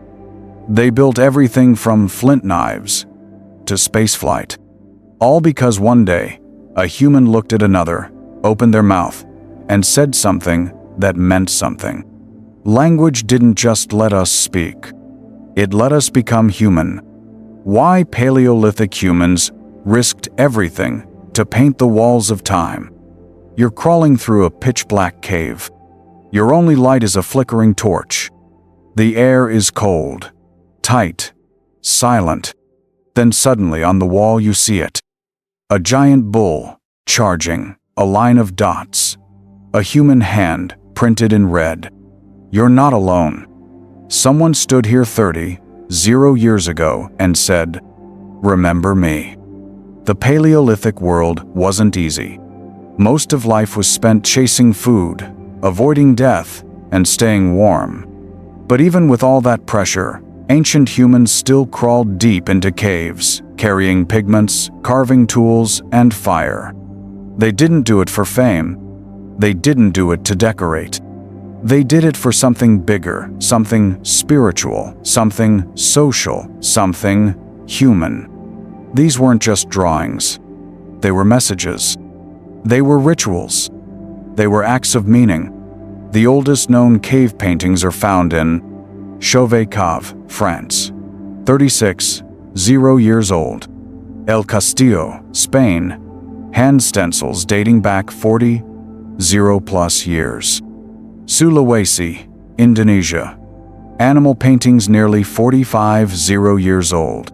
They built everything from flint knives to spaceflight. All because one day, a human looked at another, opened their mouth, and said something that meant something. Language didn't just let us speak. It let us become human. Why Paleolithic humans risked everything to paint the walls of time. You're crawling through a pitch-black cave. Your only light is a flickering torch. The air is cold, tight, silent. Then suddenly on the wall you see it. A giant bull, charging, a line of dots. A human hand, printed in red. You're not alone. Someone stood here 30 years ago and said, "Remember me." The Paleolithic world wasn't easy. Most of life was spent chasing food, avoiding death, and staying warm. But even with all that pressure, ancient humans still crawled deep into caves, carrying pigments, carving tools, and fire. They didn't do it for fame. They didn't do it to decorate. They did it for something bigger, something spiritual, something social, something human. These weren't just drawings. They were messages. They were rituals. They were acts of meaning. The oldest known cave paintings are found in Chauvet-Cave, France, 36 years old. El Castillo, Spain, hand stencils dating back 40+ years. Sulawesi, Indonesia, animal paintings nearly 45 years old.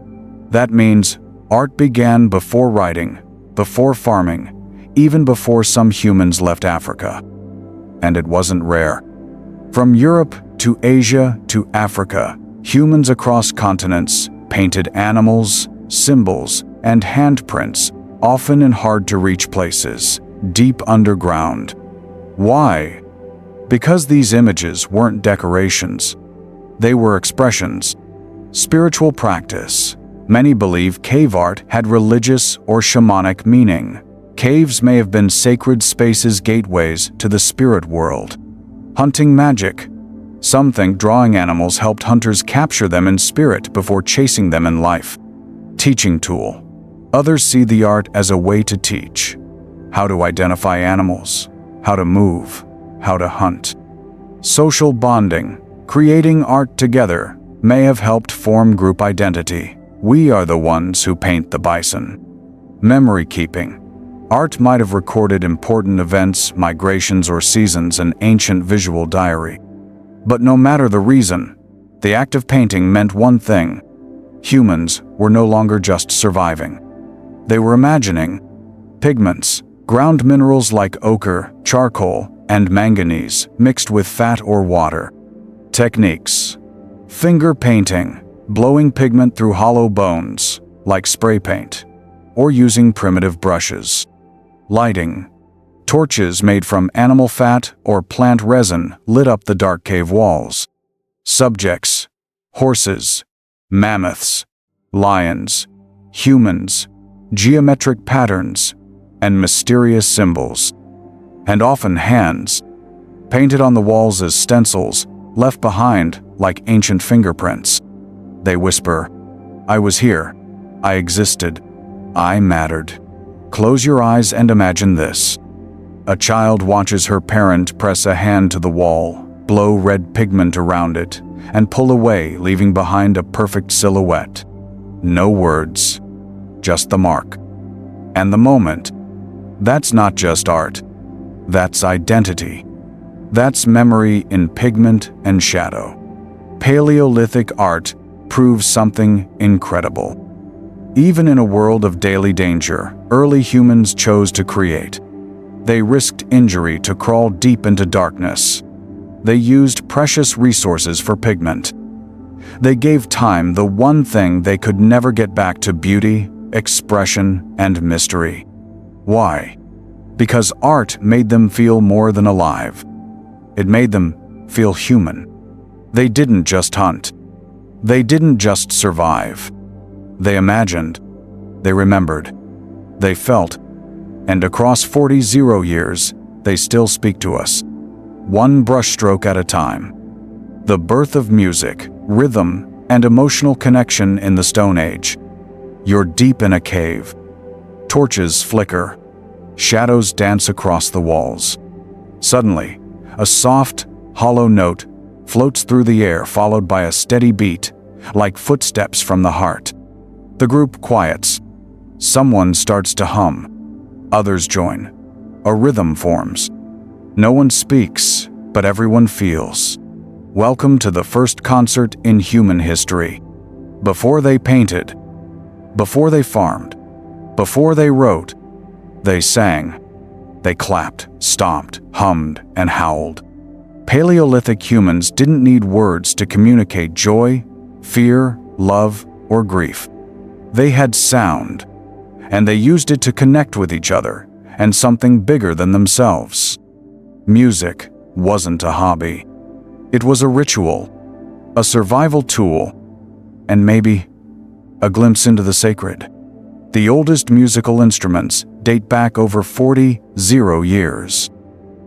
That means art began before writing, before farming, even before some humans left Africa. And it wasn't rare. From Europe to Asia to Africa, humans across continents painted animals, symbols, and handprints, often in hard-to-reach places, deep underground. Why? Because these images weren't decorations. They were expressions. Spiritual practice. Many believe cave art had religious or shamanic meaning. Caves may have been sacred spaces, gateways to the spirit world. Hunting magic. Some think drawing animals helped hunters capture them in spirit before chasing them in life. Teaching tool. Others see the art as a way to teach. How to identify animals, how to move, how to hunt. Social bonding. Creating art together may have helped form group identity. We are the ones who paint the bison. Memory keeping. Art might have recorded important events, migrations, or seasons in ancient visual diary. But no matter the reason, the act of painting meant one thing. Humans were no longer just surviving. They were imagining. Pigments, ground minerals like ochre, charcoal, and manganese, mixed with fat or water. Techniques. Finger painting, blowing pigment through hollow bones, like spray paint, or using primitive brushes. Lighting. Torches made from animal fat or plant resin lit up the dark cave walls. Subjects. Horses, mammoths, lions, humans, geometric patterns, and mysterious symbols. And often hands, painted on the walls as stencils, left behind like ancient fingerprints. They whisper, "I was here. I existed. I mattered." Close your eyes and imagine this. A child watches her parent press a hand to the wall, blow red pigment around it, and pull away, leaving behind a perfect silhouette. No words, just the mark. And the moment. That's not just art. That's identity. That's memory in pigment and shadow. Paleolithic art proves something incredible. Even in a world of daily danger, early humans chose to create. They risked injury to crawl deep into darkness. They used precious resources for pigment. They gave time the one thing they could never get back to: beauty, expression, and mystery. Why? Because art made them feel more than alive. It made them feel human. They didn't just hunt. They didn't just survive. They imagined. They remembered. They felt. And across 40 years, they still speak to us. One brushstroke at a time. The birth of music, rhythm, and emotional connection in the Stone Age. You're deep in a cave. Torches flicker. Shadows dance across the walls. Suddenly, a soft, hollow note floats through the air, followed by a steady beat, like footsteps from the heart. The group quiets. Someone starts to hum. Others join. A rhythm forms. No one speaks, but everyone feels. Welcome to the first concert in human history. Before they painted, before they farmed, before they wrote, they sang. They clapped, stomped, hummed, and howled. Paleolithic humans didn't need words to communicate joy, fear, love, or grief. They had sound, and they used it to connect with each other and something bigger than themselves. Music wasn't a hobby. It was a ritual, a survival tool, and maybe a glimpse into the sacred. The oldest musical instruments date back over 40 years.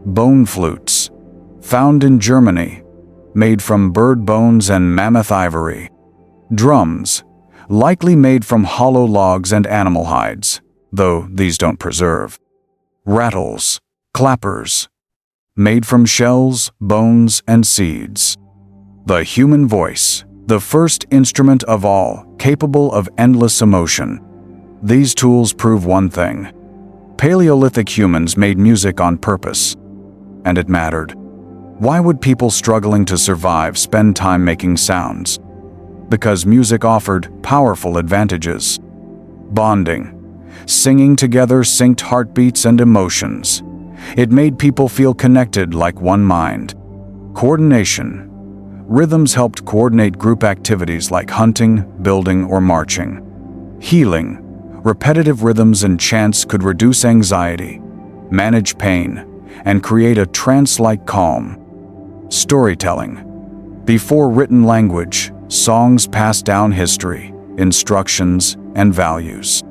Bone flutes, found in Germany, made from bird bones and mammoth ivory. Drums, likely made from hollow logs and animal hides, though these don't preserve. Rattles, clappers, made from shells, bones, and seeds. The human voice, the first instrument of all, capable of endless emotion. These tools prove one thing. Paleolithic humans made music on purpose, and it mattered. Why would people struggling to survive spend time making sounds? Because music offered powerful advantages. Bonding. Singing together synced heartbeats and emotions. It made people feel connected like one mind. Coordination. Rhythms helped coordinate group activities like hunting, building, or marching. Healing. Repetitive rhythms and chants could reduce anxiety, manage pain, and create a trance-like calm. Storytelling. Before written language, songs passed down history, instructions, and values.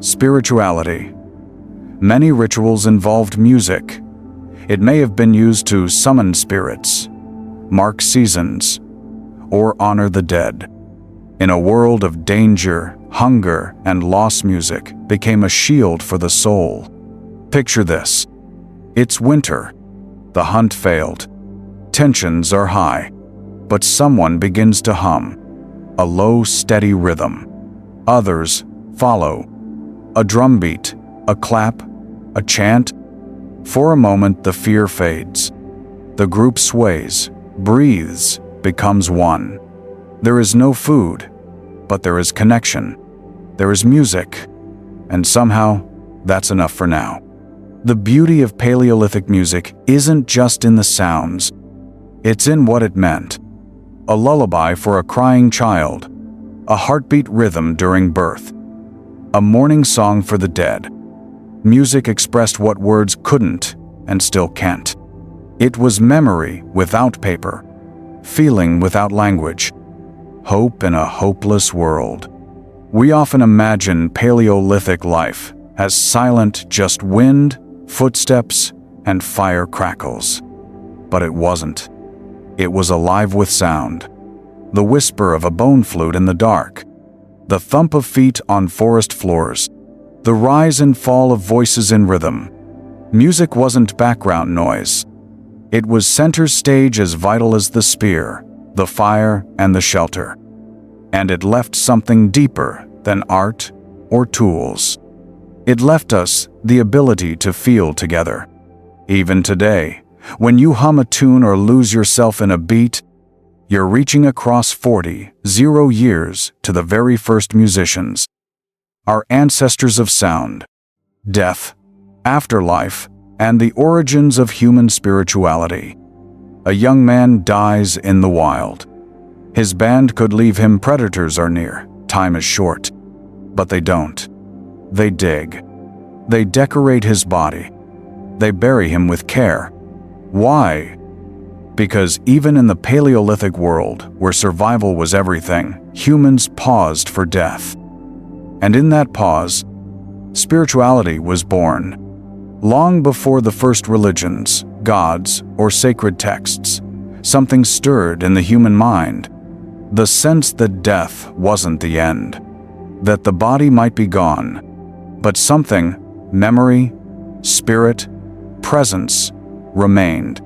Spirituality. Many rituals involved music. It may have been used to summon spirits, mark seasons, or honor the dead. In a world of danger, hunger, and loss, music became a shield for the soul. Picture this. It's winter. The hunt failed. Tensions are high. But someone begins to hum. A low, steady rhythm. Others follow. A drumbeat, a clap, a chant. For a moment, the fear fades. The group sways, breathes, becomes one. There is no food, but there is connection. There is music, and somehow, that's enough for now. The beauty of Paleolithic music isn't just in the sounds. It's in what it meant. A lullaby for a crying child, a heartbeat rhythm during birth, a mourning song for the dead. Music expressed what words couldn't and still can't. It was memory without paper, feeling without language, hope in a hopeless world. We often imagine Paleolithic life as silent, just wind, footsteps, and fire crackles. But it wasn't. It was alive with sound. The whisper of a bone flute in the dark, the thump of feet on forest floors, the rise and fall of voices in rhythm. Music wasn't background noise. It was center stage, as vital as the spear, the fire, and the shelter. And it left something deeper than art or tools. It left us the ability to feel together. Even today, when you hum a tune or lose yourself in a beat, you're reaching across 40 years to the very first musicians, our ancestors of sound, death, afterlife, and the origins of human spirituality. A young man dies in the wild. His band could leave him. Predators are near. Time is short. But they don't. They dig. They decorate his body. They bury him with care. Why? Because even in the Paleolithic world, where survival was everything, humans paused for death. And in that pause, spirituality was born. Long before the first religions, gods, or sacred texts, something stirred in the human mind. The sense that death wasn't the end, that the body might be gone, but something, memory, spirit, presence, remained.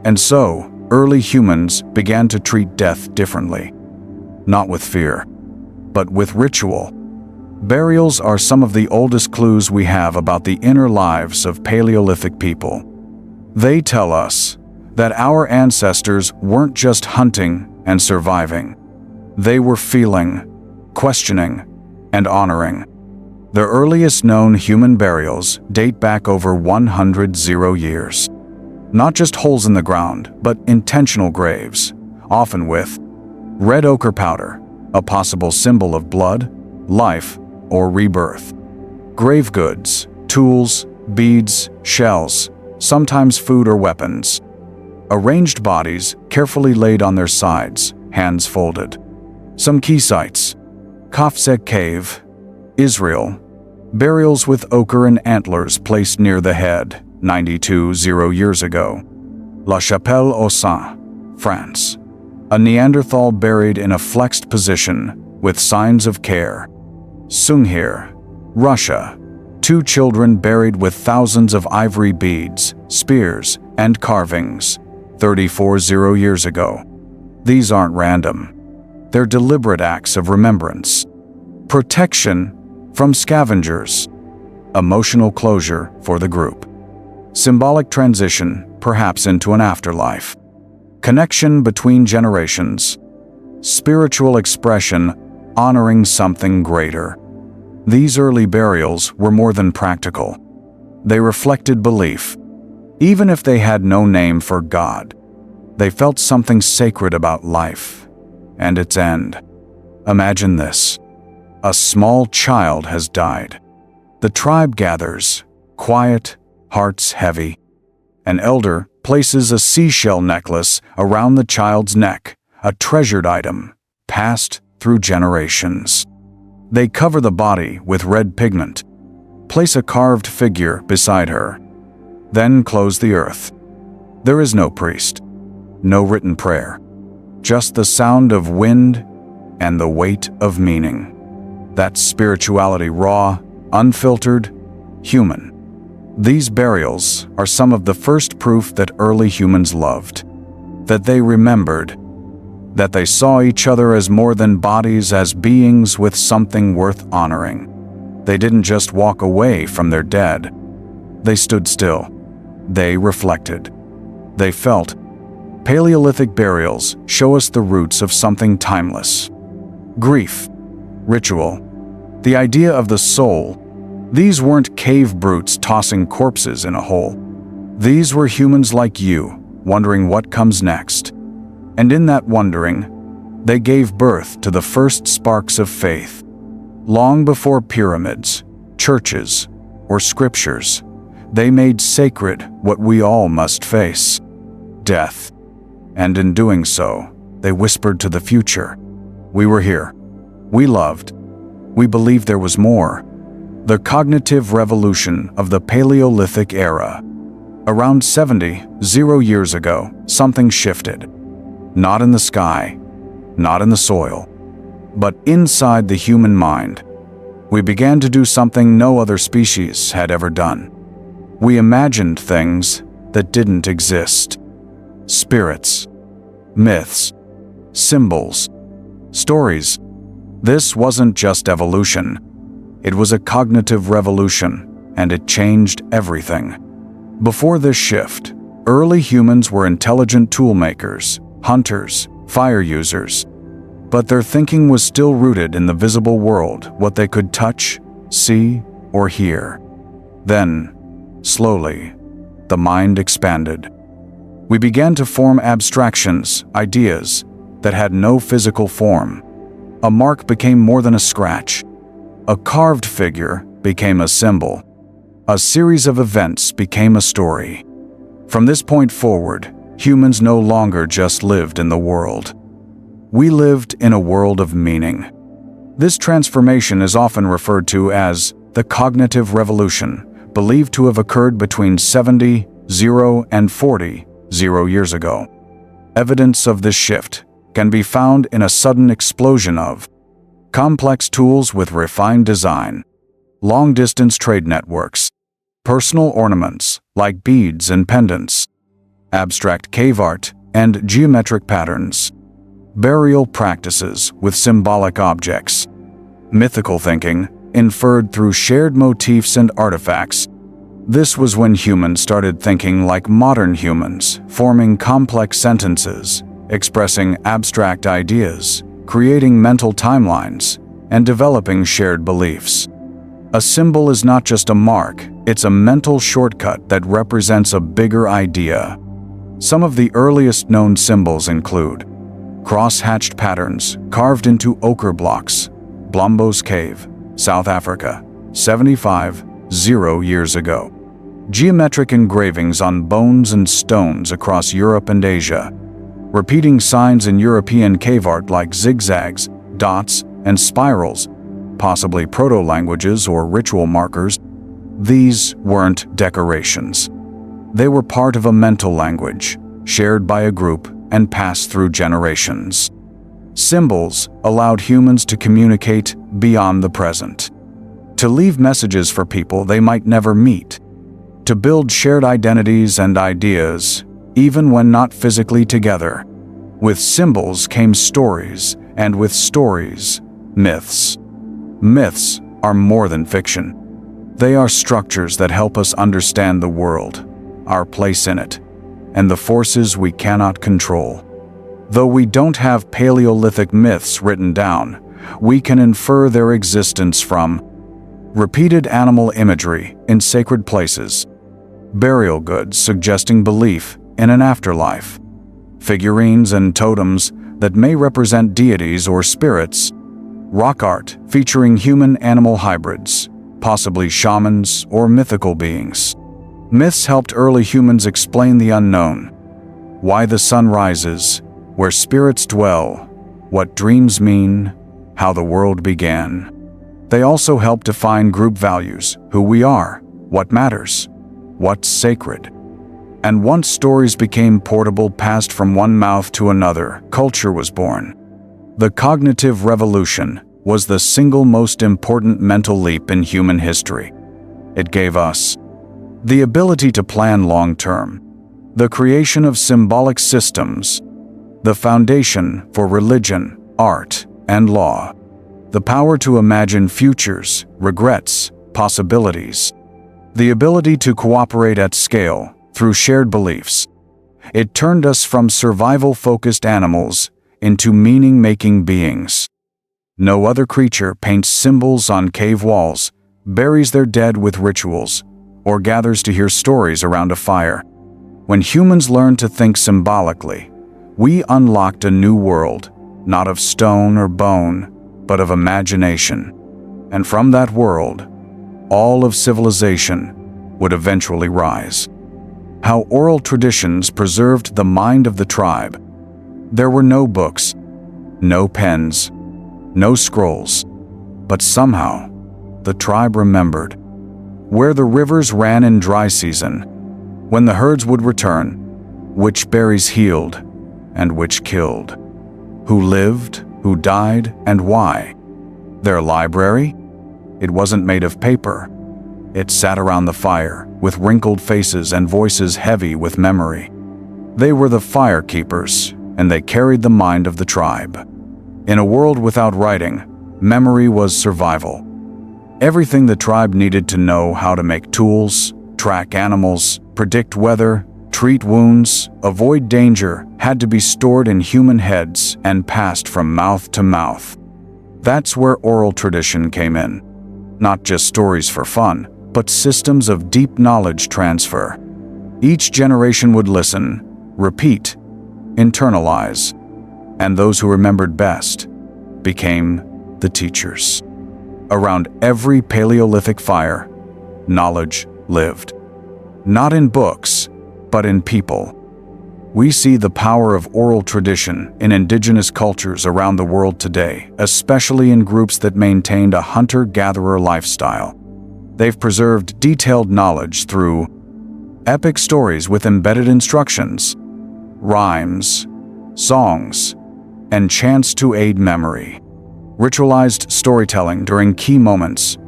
And so, early humans began to treat death differently. Not with fear, but with ritual. Burials are some of the oldest clues we have about the inner lives of Paleolithic people. They tell us that our ancestors weren't just hunting and surviving. They were feeling, questioning, and honoring. The earliest known human burials date back over 100 years. Not just holes in the ground, but intentional graves, often with red ochre powder, a possible symbol of blood, life, or rebirth. Grave goods, tools, beads, shells, sometimes food or weapons. Arranged bodies carefully laid on their sides, hands folded. Some key sites: Khafre Cave, Israel. Burials with ochre and antlers placed near the head, 92 years ago. La Chapelle aux Saints, France. A Neanderthal buried in a flexed position with signs of care. Sunghir, Russia. 2 children buried with thousands of ivory beads, spears, and carvings, 34 years ago. These aren't random. They're deliberate acts of remembrance. Protection from scavengers. Emotional closure for the group. Symbolic transition, perhaps into an afterlife. Connection between generations. Spiritual expression, honoring something greater. These early burials were more than practical. They reflected belief. Even if they had no name for God, they felt something sacred about life and its end. Imagine this. A small child has died. The tribe gathers, quiet, hearts heavy. An elder places a seashell necklace around the child's neck, a treasured item, passed through generations. They cover the body with red pigment, place a carved figure beside her, then close the earth. There is no priest, no written prayer, just the sound of wind and the weight of meaning. That's spirituality, raw, unfiltered, human. These burials are some of the first proof that early humans loved, that they remembered, that they saw each other as more than bodies, as beings with something worth honoring. They didn't just walk away from their dead. They stood still. They reflected. They felt. Paleolithic burials show us the roots of something timeless. Grief, ritual, the idea of the soul. These weren't cave brutes tossing corpses in a hole. These were humans like you, wondering what comes next. And in that wondering, they gave birth to the first sparks of faith. Long before pyramids, churches, or scriptures, they made sacred what we all must face: death. And in doing so, they whispered to the future. We were here. We loved. We believed there was more. The cognitive revolution of the Paleolithic era. Around 70 years ago, something shifted. Not in the sky, not in the soil, but inside the human mind. We began to do something no other species had ever done. We imagined things that didn't exist. Spirits, myths, symbols, stories. This wasn't just evolution. It was a cognitive revolution, and it changed everything. Before this shift, early humans were intelligent toolmakers, hunters, fire users. But their thinking was still rooted in the visible world, what they could touch, see, or hear. Then, slowly, the mind expanded. We began to form abstractions, ideas, that had no physical form. A mark became more than a scratch. A carved figure became a symbol. A series of events became a story. From this point forward, humans no longer just lived in the world. We lived in a world of meaning. This transformation is often referred to as the cognitive revolution, believed to have occurred between 70 and 40 years ago. Evidence of this shift can be found in a sudden explosion of complex tools with refined design, long-distance trade networks, personal ornaments like beads and pendants, abstract cave art and geometric patterns, burial practices with symbolic objects, mythical thinking inferred through shared motifs and artifacts. This was when humans started thinking like modern humans, forming complex sentences, expressing abstract ideas, creating mental timelines, and developing shared beliefs. A symbol is not just a mark, it's a mental shortcut that represents a bigger idea. Some of the earliest known symbols include cross-hatched patterns carved into ochre blocks, Blombos Cave, South Africa, 75 years ago. Geometric engravings on bones and stones across Europe and Asia. Repeating signs in European cave art like zigzags, dots, and spirals, possibly proto-languages or ritual markers. These weren't decorations. They were part of a mental language, shared by a group and passed through generations. Symbols allowed humans to communicate beyond the present, to leave messages for people they might never meet, to build shared identities and ideas, even when not physically together. With symbols came stories, and with stories, myths. Myths are more than fiction. They are structures that help us understand the world, our place in it, and the forces we cannot control. Though we don't have Paleolithic myths written down, we can infer their existence from repeated animal imagery in sacred places, burial goods suggesting belief in an afterlife, figurines and totems that may represent deities or spirits, rock art featuring human-animal hybrids, possibly shamans or mythical beings. Myths helped early humans explain the unknown, why the sun rises, where spirits dwell, what dreams mean, how the world began. They also help define group values, who we are, what matters, what's sacred. And once stories became portable, passed from one mouth to another, culture was born. The cognitive revolution was the single most important mental leap in human history. It gave us the ability to plan long-term, the creation of symbolic systems, the foundation for religion, art, and law, the power to imagine futures, regrets, possibilities, the ability to cooperate at scale through shared beliefs. It turned us from survival-focused animals into meaning-making beings. No other creature paints symbols on cave walls, buries their dead with rituals, or gathers to hear stories around a fire. When humans learned to think symbolically, we unlocked a new world, not of stone or bone, but of imagination. And from that world, all of civilization would eventually rise. How oral traditions preserved the mind of the tribe. There were no books, no pens, no scrolls, but somehow the tribe remembered. Where the rivers ran in dry season, when the herds would return, which berries healed and which killed, who lived, who died, and why. Their library? It wasn't made of paper. It sat around the fire, with wrinkled faces and voices heavy with memory. They were the fire keepers, and they carried the mind of the tribe. In a world without writing, memory was survival. Everything the tribe needed to know how to make tools, track animals, predict weather, treat wounds, avoid danger had to be stored in human heads and passed from mouth to mouth. That's where oral tradition came in. Not just stories for fun, but systems of deep knowledge transfer. Each generation would listen, repeat, internalize, and those who remembered best became the teachers. Around every Paleolithic fire, knowledge lived. Not in books, but in people. We see the power of oral tradition in indigenous cultures around the world today, especially in groups that maintained a hunter-gatherer lifestyle. They've preserved detailed knowledge through epic stories with embedded instructions, rhymes, songs, and chants to aid memory, ritualized storytelling during key moments,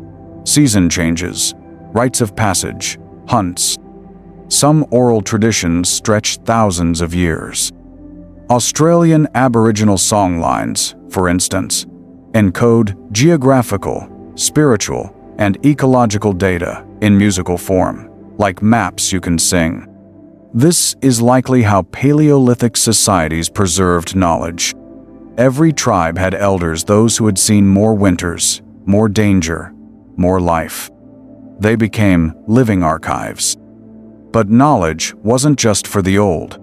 season changes, rites of passage, hunts. Some oral traditions stretch thousands of years. Australian Aboriginal songlines, for instance, encode geographical, spiritual, and ecological data in musical form, like maps you can sing. This is likely how Paleolithic societies preserved knowledge. Every tribe had elders, those who had seen more winters, more danger, more life. They became living archives. But knowledge wasn't just for the old.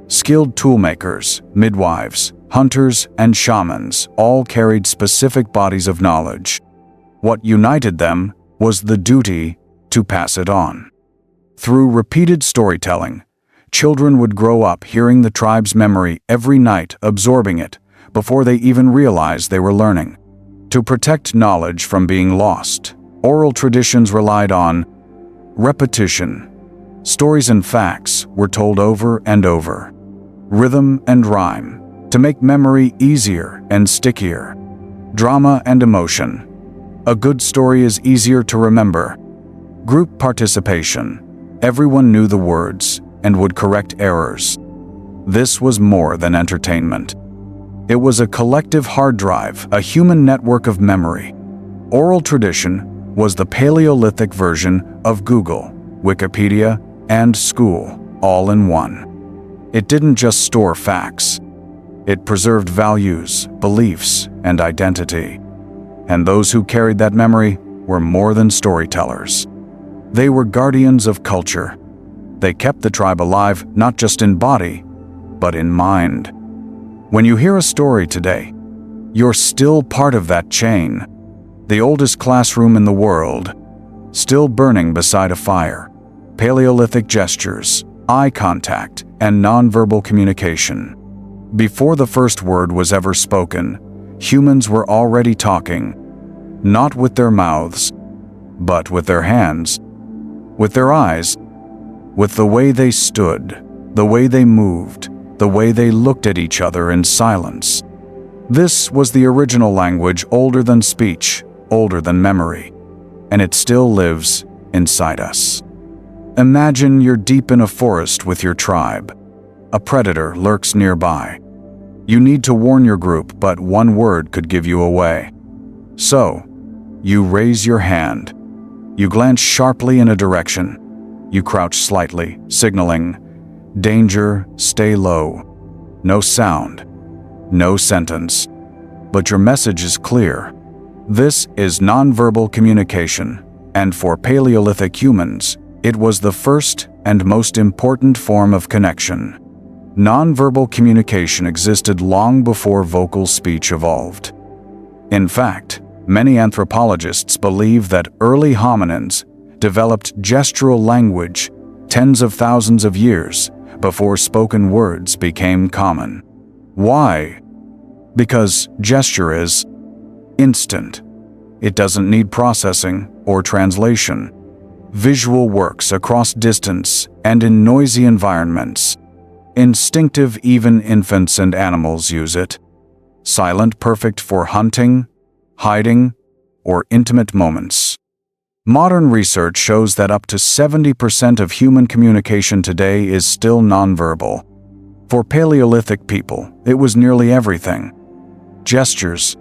Skilled toolmakers, midwives, hunters, and shamans all carried specific bodies of knowledge. What united them was the duty to pass it on. Through repeated storytelling, children would grow up hearing the tribe's memory every night, absorbing it before they even realized they were learning. To protect knowledge from being lost, oral traditions relied on repetition. Stories and facts were told over and over. Rhythm and rhyme, to make memory easier and stickier. Drama and emotion. A good story is easier to remember. Group participation. Everyone knew the words and would correct errors. This was more than entertainment. It was a collective hard drive, a human network of memory. Oral tradition was the Paleolithic version of Google, Wikipedia, and school, all in one. It didn't just store facts. It preserved values, beliefs, and identity. And those who carried that memory were more than storytellers. They were guardians of culture. They kept the tribe alive, not just in body, but in mind. When you hear a story today, you're still part of that chain. The oldest classroom in the world, still burning beside a fire. Paleolithic gestures, eye contact, and nonverbal communication. Before the first word was ever spoken, humans were already talking, not with their mouths, but with their hands, with their eyes, with the way they stood, the way they moved, the way they looked at each other in silence. This was the original language, older than speech, older than memory, and it still lives inside us. Imagine you're deep in a forest with your tribe. A predator lurks nearby. You need to warn your group, but one word could give you away. So, you raise your hand. You glance sharply in a direction. You crouch slightly, signaling, danger, stay low. No sound, no sentence. But your message is clear. This is nonverbal communication, and for Paleolithic humans, it was the first and most important form of connection. Nonverbal communication existed long before vocal speech evolved. In fact, many anthropologists believe that early hominins developed gestural language tens of thousands of years before spoken words became common. Why? Because gesture is instant. It doesn't need processing or translation. Visual works across distance and in noisy environments. Instinctive, even infants and animals use it. Silent, perfect for hunting, hiding, or intimate moments. Modern research shows that up to 70% of human communication today is still nonverbal. For Paleolithic people, it was nearly everything. Gestures,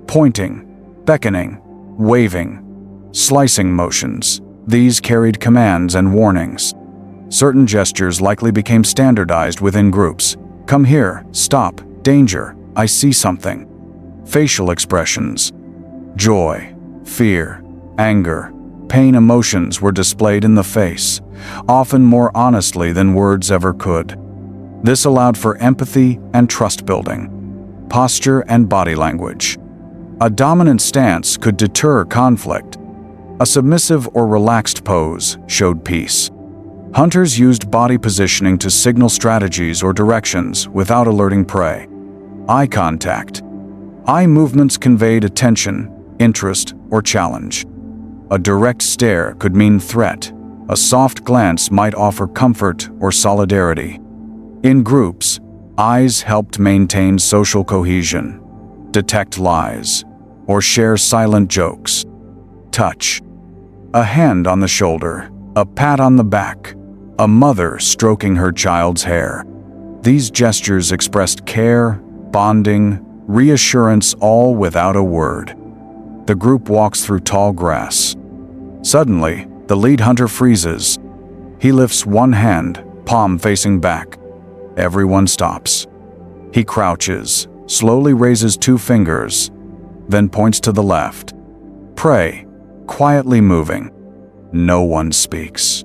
pointing, beckoning, waving, slicing motions. These carried commands and warnings. Certain gestures likely became standardized within groups. Come here, stop, danger, I see something. Facial expressions. Joy, fear, anger, pain emotions were displayed in the face, often more honestly than words ever could. This allowed for empathy and trust building. Posture and body language. A dominant stance could deter conflict. A submissive or relaxed pose showed peace. Hunters used body positioning to signal strategies or directions without alerting prey. Eye contact. Eye movements conveyed attention, interest, or challenge. A direct stare could mean threat. A soft glance might offer comfort or solidarity. In groups, eyes helped maintain social cohesion, detect lies, or share silent jokes. Touch. A hand on the shoulder, a pat on the back, a mother stroking her child's hair. These gestures expressed care, bonding, reassurance, all without a word. The group walks through tall grass. Suddenly, the lead hunter freezes. He lifts one hand, palm facing back. Everyone stops. He crouches, slowly raises two fingers, then points to the left. Prey, quietly moving. No one speaks.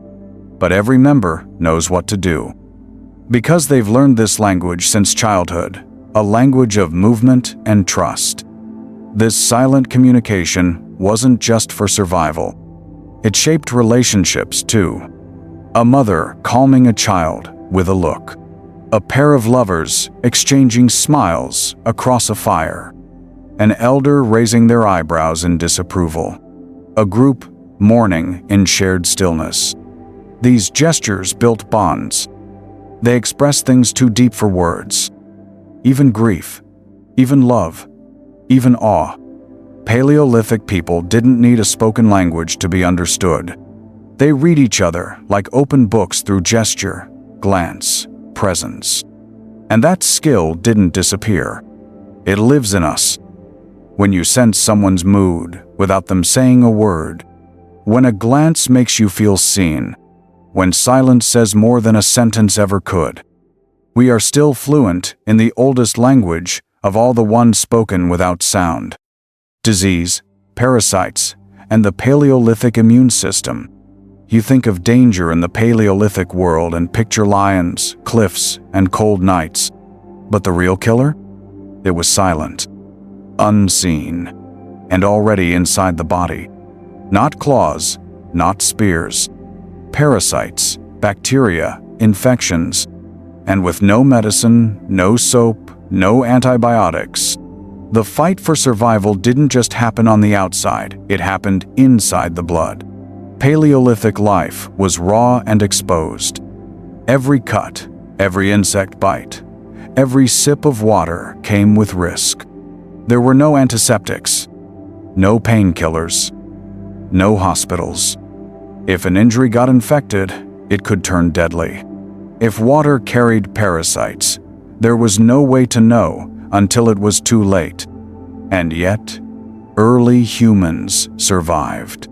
But every member knows what to do. Because they've learned this language since childhood, a language of movement and trust. This silent communication wasn't just for survival. It shaped relationships too. A mother calming a child with a look. A pair of lovers exchanging smiles across a fire. An elder raising their eyebrows in disapproval. A group mourning in shared stillness. These gestures built bonds. They expressed things too deep for words. Even grief, even love, even awe. Paleolithic people didn't need a spoken language to be understood. They read each other like open books through gesture, glance, presence. And that skill didn't disappear. It lives in us. When you sense someone's mood without them saying a word. When a glance makes you feel seen. When silence says more than a sentence ever could. We are still fluent in the oldest language of all, the one spoken without sound. Disease, parasites, and the Paleolithic immune system. You think of danger in the Paleolithic world and picture lions, cliffs, and cold nights. But the real killer? It was silent, unseen, and already inside the body. Not claws, not spears. Parasites, bacteria, infections. And with no medicine, no soap, no antibiotics. The fight for survival didn't just happen on the outside, it happened inside the blood. Paleolithic life was raw and exposed. Every cut, every insect bite, every sip of water came with risk. There were no antiseptics, no painkillers, no hospitals. If an injury got infected, it could turn deadly. If water carried parasites, there was no way to know until it was too late. And yet, early humans survived.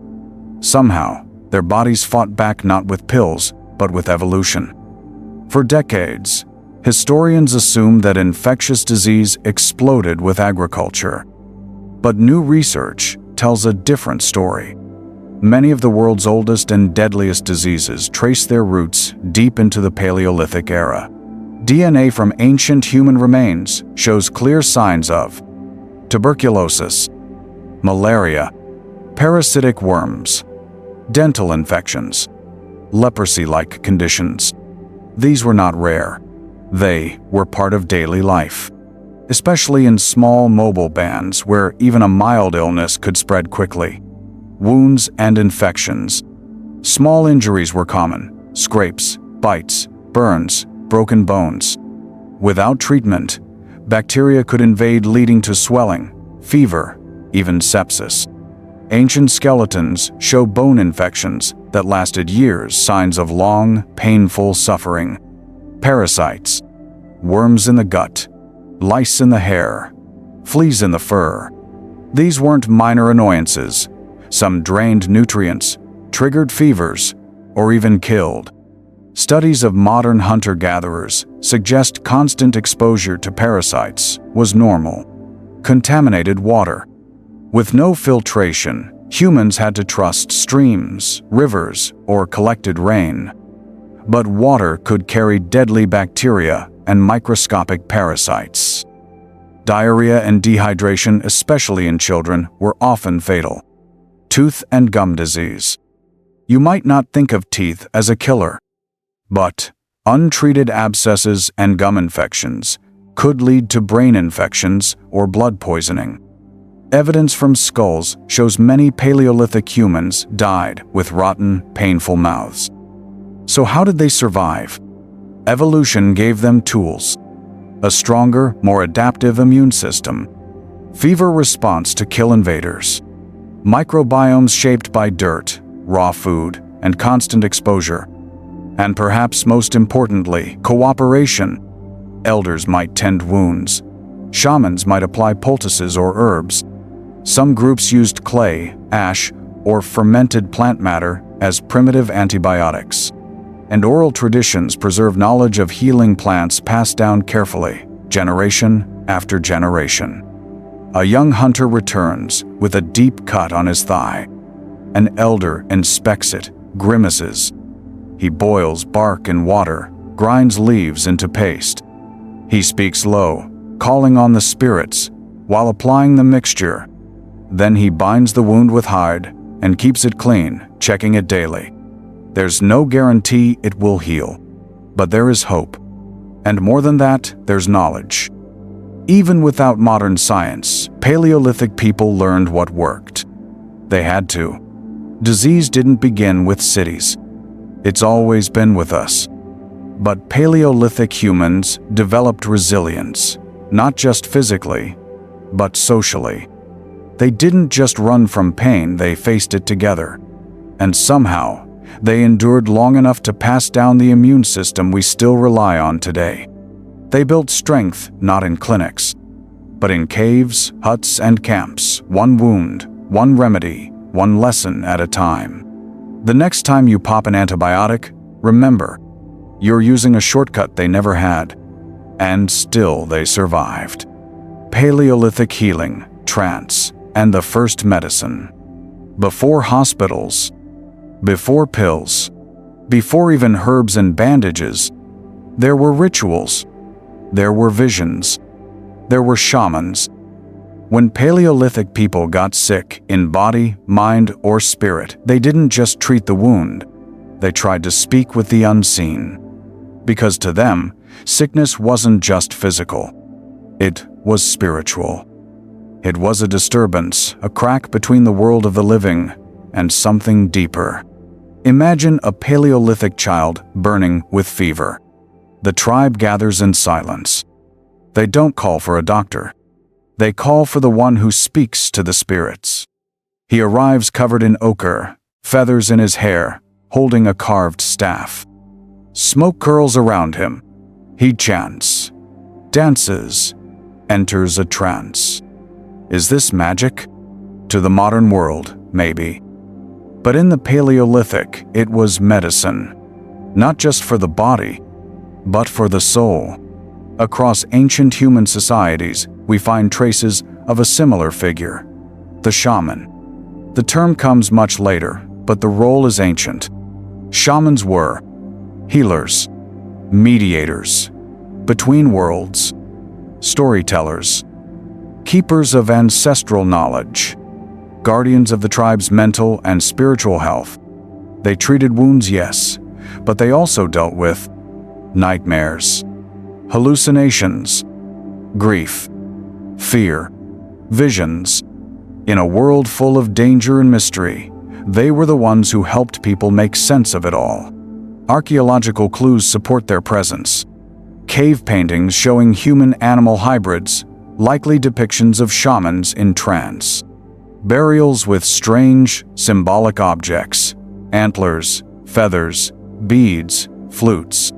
Somehow, their bodies fought back not with pills, but with evolution. For decades, historians assumed that infectious disease exploded with agriculture. But new research tells a different story. Many of the world's oldest and deadliest diseases trace their roots deep into the Paleolithic era. DNA from ancient human remains shows clear signs of tuberculosis, malaria, parasitic worms, dental infections, leprosy-like conditions. These were not rare. They were part of daily life, especially in small mobile bands where even a mild illness could spread quickly. Wounds and infections. Small injuries were common: scrapes, bites, burns, broken bones. Without treatment, bacteria could invade, leading to swelling, fever, even sepsis. Ancient skeletons show bone infections that lasted years, signs of long, painful suffering. Parasites, worms in the gut, lice in the hair, fleas in the fur. These weren't minor annoyances. Some drained nutrients, triggered fevers, or even killed. Studies of modern hunter-gatherers suggest constant exposure to parasites was normal. Contaminated water. With no filtration, humans had to trust streams, rivers, or collected rain. But water could carry deadly bacteria and microscopic parasites. Diarrhea and dehydration, especially in children, were often fatal. Tooth and gum disease. You might not think of teeth as a killer, But untreated abscesses and gum infections could lead to brain infections or blood poisoning. Evidence from skulls shows many Paleolithic humans died with rotten, painful mouths. So how did they survive? Evolution gave them tools: a stronger, more adaptive immune system, fever response to kill invaders, microbiomes shaped by dirt, raw food, and constant exposure, and perhaps most importantly, cooperation. Elders might tend wounds. Shamans might apply poultices or herbs. Some groups used clay, ash, or fermented plant matter as primitive antibiotics. And oral traditions preserve knowledge of healing plants passed down carefully, generation after generation. A young hunter returns with a deep cut on his thigh. An elder inspects it, grimaces. He boils bark in water, grinds leaves into paste. He speaks low, calling on the spirits, while applying the mixture. Then he binds the wound with hide and keeps it clean, checking it daily. There's no guarantee it will heal, but there is hope. And more than that, there's knowledge. Even without modern science, Paleolithic people learned what worked. They had to. Disease didn't begin with cities. It's always been with us. But Paleolithic humans developed resilience, not just physically, but socially. They didn't just run from pain, they faced it together. And somehow, they endured long enough to pass down the immune system we still rely on today. They built strength not in clinics, but in caves, huts, and camps, one wound, one remedy, one lesson at a time. The next time you pop an antibiotic, remember, you're using a shortcut they never had, and still they survived. Paleolithic healing, trance, and the first medicine. Before hospitals, before pills, before even herbs and bandages, there were rituals, there were visions, there were shamans. When Paleolithic people got sick in body, mind, or spirit, they didn't just treat the wound, they tried to speak with the unseen. Because to them, sickness wasn't just physical, it was spiritual. It was a disturbance, a crack between the world of the living and something deeper. Imagine a Paleolithic child burning with fever. The tribe gathers in silence. They don't call for a doctor. They call for the one who speaks to the spirits. He arrives covered in ochre, feathers in his hair, holding a carved staff. Smoke curls around him. He chants, dances, enters a trance. Is this magic? To the modern world, maybe. But in the Paleolithic, it was medicine. Not just for the body, but for the soul. Across ancient human societies, we find traces of a similar figure, the shaman. The term comes much later, but the role is ancient. Shamans were healers, mediators, between worlds, storytellers, keepers of ancestral knowledge, guardians of the tribe's mental and spiritual health. They treated wounds, yes, but they also dealt with nightmares, hallucinations, grief, fear, visions. In a world full of danger and mystery, they were the ones who helped people make sense of it all. Archaeological clues support their presence. Cave paintings showing human-animal hybrids, likely depictions of shamans in trance. Burials with strange, symbolic objects, antlers, feathers, beads, flutes.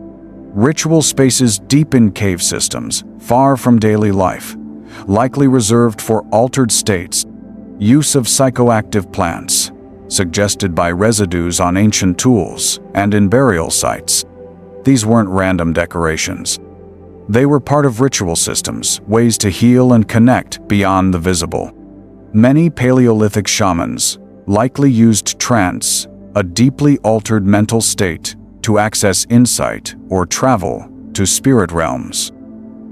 Ritual spaces deep in cave systems, far from daily life, likely reserved for altered states. Use of psychoactive plants, suggested by residues on ancient tools and in burial sites. These weren't random decorations. They were part of ritual systems, ways to heal and connect beyond the visible. Many Paleolithic shamans likely used trance, a deeply altered mental state, to access insight or travel to spirit realms.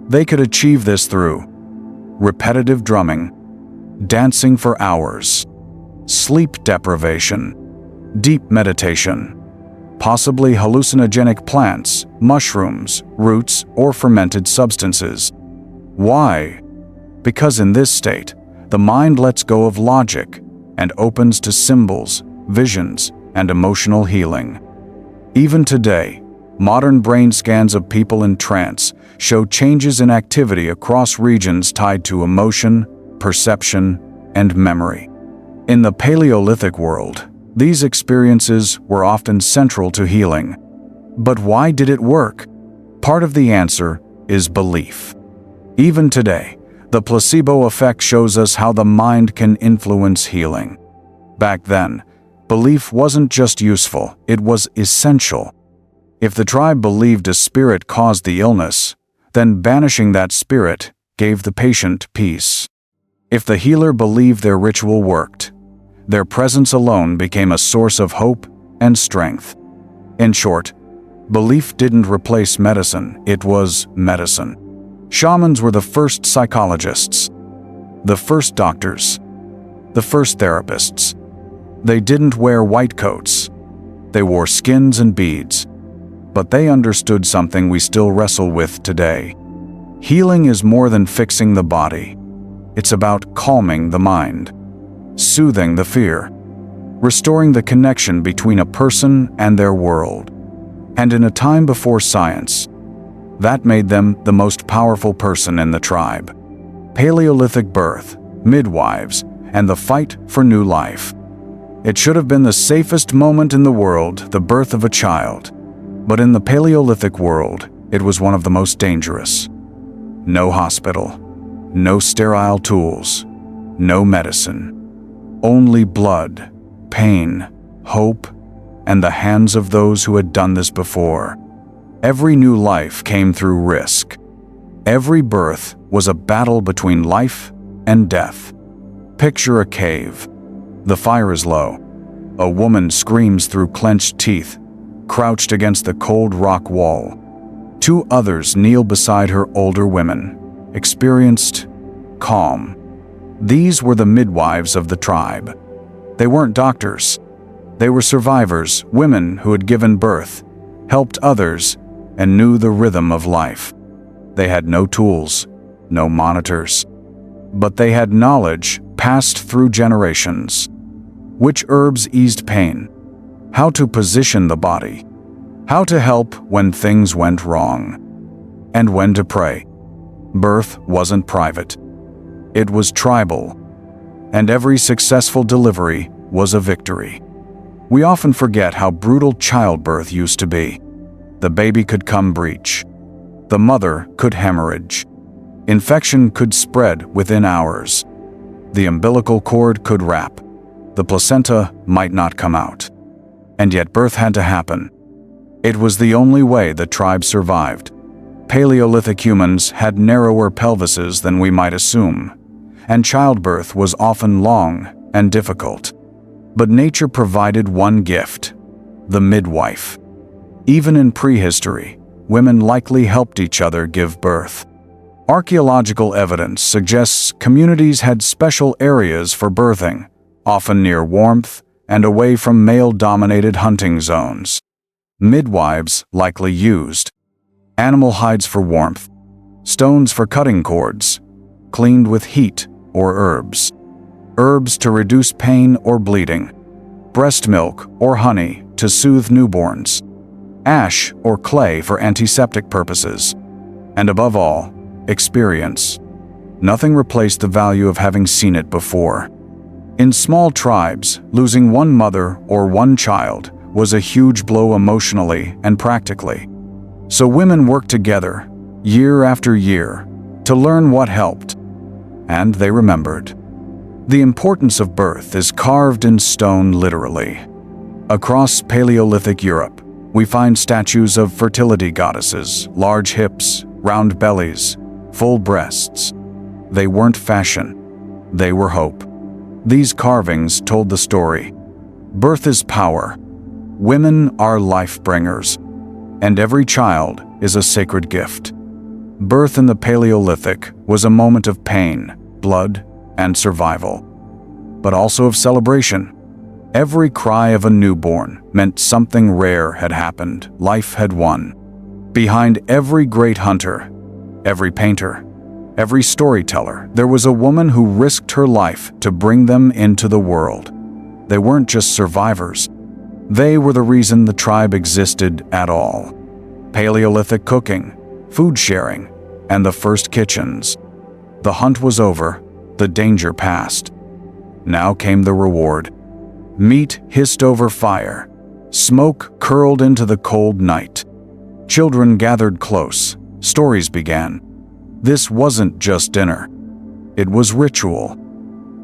They could achieve this through repetitive drumming, dancing for hours, sleep deprivation, deep meditation, possibly hallucinogenic plants, mushrooms, roots, or fermented substances. Why? Because in this state, the mind lets go of logic and opens to symbols, visions, and emotional healing. Even today, modern brain scans of people in trance show changes in activity across regions tied to emotion, perception, and memory. In the Paleolithic world, these experiences were often central to healing. But why did it work? Part of the answer is belief. Even today, the placebo effect shows us how the mind can influence healing. Back then, belief wasn't just useful, it was essential. If the tribe believed a spirit caused the illness, then banishing that spirit gave the patient peace. If the healer believed their ritual worked, their presence alone became a source of hope and strength. In short, belief didn't replace medicine, it was medicine. Shamans were the first psychologists, the first doctors, the first therapists. They didn't wear white coats. They wore skins and beads. But they understood something we still wrestle with today. Healing is more than fixing the body. It's about calming the mind, soothing the fear, restoring the connection between a person and their world. And in a time before science, that made them the most powerful person in the tribe. Paleolithic birth, midwives, and the fight for new life. It should have been the safest moment in the world, the birth of a child. But in the Paleolithic world, it was one of the most dangerous. No hospital, no sterile tools, no medicine. Only blood, pain, hope, and the hands of those who had done this before. Every new life came through risk. Every birth was a battle between life and death. Picture a cave. The fire is low. A woman screams through clenched teeth, crouched against the cold rock wall. Two others kneel beside her, older women, experienced, calm. These were the midwives of the tribe. They weren't doctors. They were survivors, women who had given birth, helped others, and knew the rhythm of life. They had no tools, no monitors. But they had knowledge passed through generations. Which herbs eased pain? How to position the body? How to help when things went wrong? And when to pray? Birth wasn't private. It was tribal. And every successful delivery was a victory. We often forget how brutal childbirth used to be. The baby could come breech. The mother could hemorrhage. Infection could spread within hours. The umbilical cord could wrap. The placenta might not come out. And yet birth had to happen. It was the only way the tribe survived. Paleolithic humans had narrower pelvises than we might assume, and childbirth was often long and difficult. But nature provided one gift: the midwife. Even in prehistory, women likely helped each other give birth. Archaeological evidence suggests communities had special areas for birthing, often near warmth and away from male-dominated hunting zones. Midwives likely used animal hides for warmth, stones for cutting cords, cleaned with heat or herbs, herbs to reduce pain or bleeding, breast milk or honey to soothe newborns, ash or clay for antiseptic purposes, and above all, experience. Nothing replaced the value of having seen it before. In small tribes, losing one mother or one child was a huge blow emotionally and practically. So women worked together, year after year, to learn what helped. And they remembered. The importance of birth is carved in stone literally. Across Paleolithic Europe, we find statues of fertility goddesses, large hips, round bellies, full breasts. They weren't fashion, they were hope. These carvings told the story. Birth is power. Women are life bringers. And every child is a sacred gift. Birth in the Paleolithic was a moment of pain, blood, and survival, but also of celebration. Every cry of a newborn meant something rare had happened, life had won. Behind every great hunter, every painter, every storyteller, there was a woman who risked her life to bring them into the world. They weren't just survivors. They were the reason the tribe existed at all. Paleolithic cooking, food sharing, and the first kitchens. The hunt was over, the danger passed. Now came the reward. Meat hissed over fire. Smoke curled into the cold night. Children gathered close. Stories began. This wasn't just dinner. It was ritual.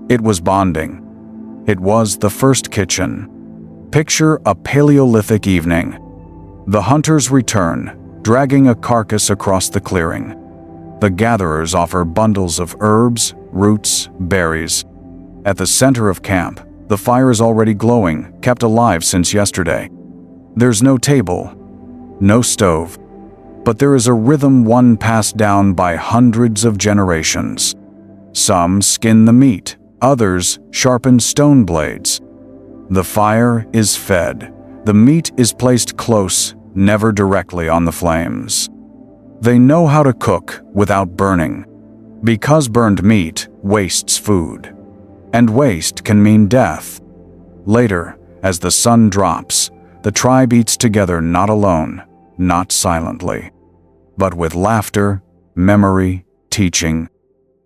It was bonding. It was the first kitchen. Picture a Paleolithic evening. The hunters return, dragging a carcass across the clearing. The gatherers offer bundles of herbs, roots, berries. At the center of camp, the fire is already glowing, kept alive since yesterday. There's no table, no stove, but there is a rhythm, one passed down by hundreds of generations. Some skin the meat, others sharpen stone blades. The fire is fed. The meat is placed close, never directly on the flames. They know how to cook without burning, because burned meat wastes food. And waste can mean death. Later, as the sun drops, the tribe eats together, not alone, not silently, but with laughter, memory, teaching.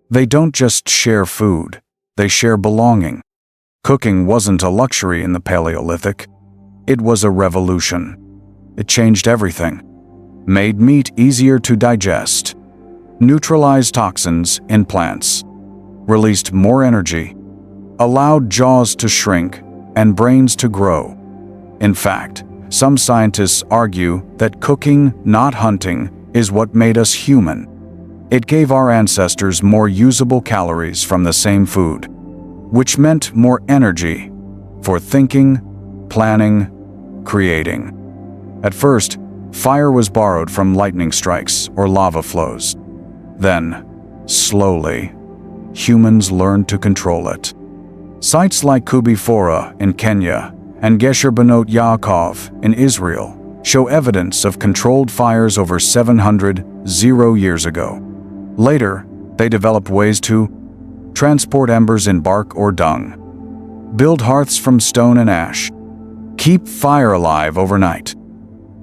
They don't just share food, they share belonging. Cooking wasn't a luxury in the Paleolithic. It was a revolution. It changed everything. Made meat easier to digest, neutralized toxins in plants, released more energy, allowed jaws to shrink and brains to grow. In fact, some scientists argue that cooking, not hunting, is what made us human. It gave our ancestors more usable calories from the same food, which meant more energy for thinking, planning, creating. At first, fire was borrowed from lightning strikes or lava flows. Then, slowly, humans learned to control it. Sites like Kubi Fora in Kenya and Gesher Benot Yaakov in Israel show evidence of controlled fires over 700 years ago. Later, they developed ways to transport embers in bark or dung, build hearths from stone and ash, keep fire alive overnight.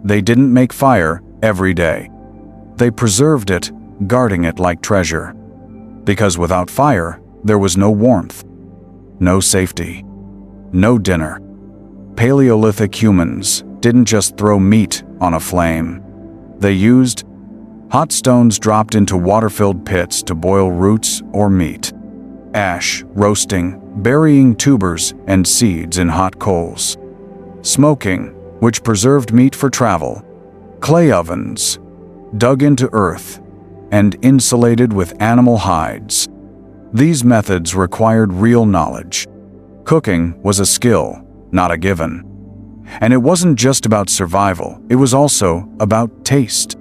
They didn't make fire every day. They preserved it, guarding it like treasure. Because without fire, there was no warmth, no safety, no dinner. Paleolithic humans didn't just throw meat on a flame. They used hot stones dropped into water-filled pits to boil roots or meat, ash roasting, burying tubers and seeds in hot coals, smoking, which preserved meat for travel, clay ovens, dug into earth, and insulated with animal hides. These methods required real knowledge. Cooking was a skill, not a given. And it wasn't just about survival, it was also about taste.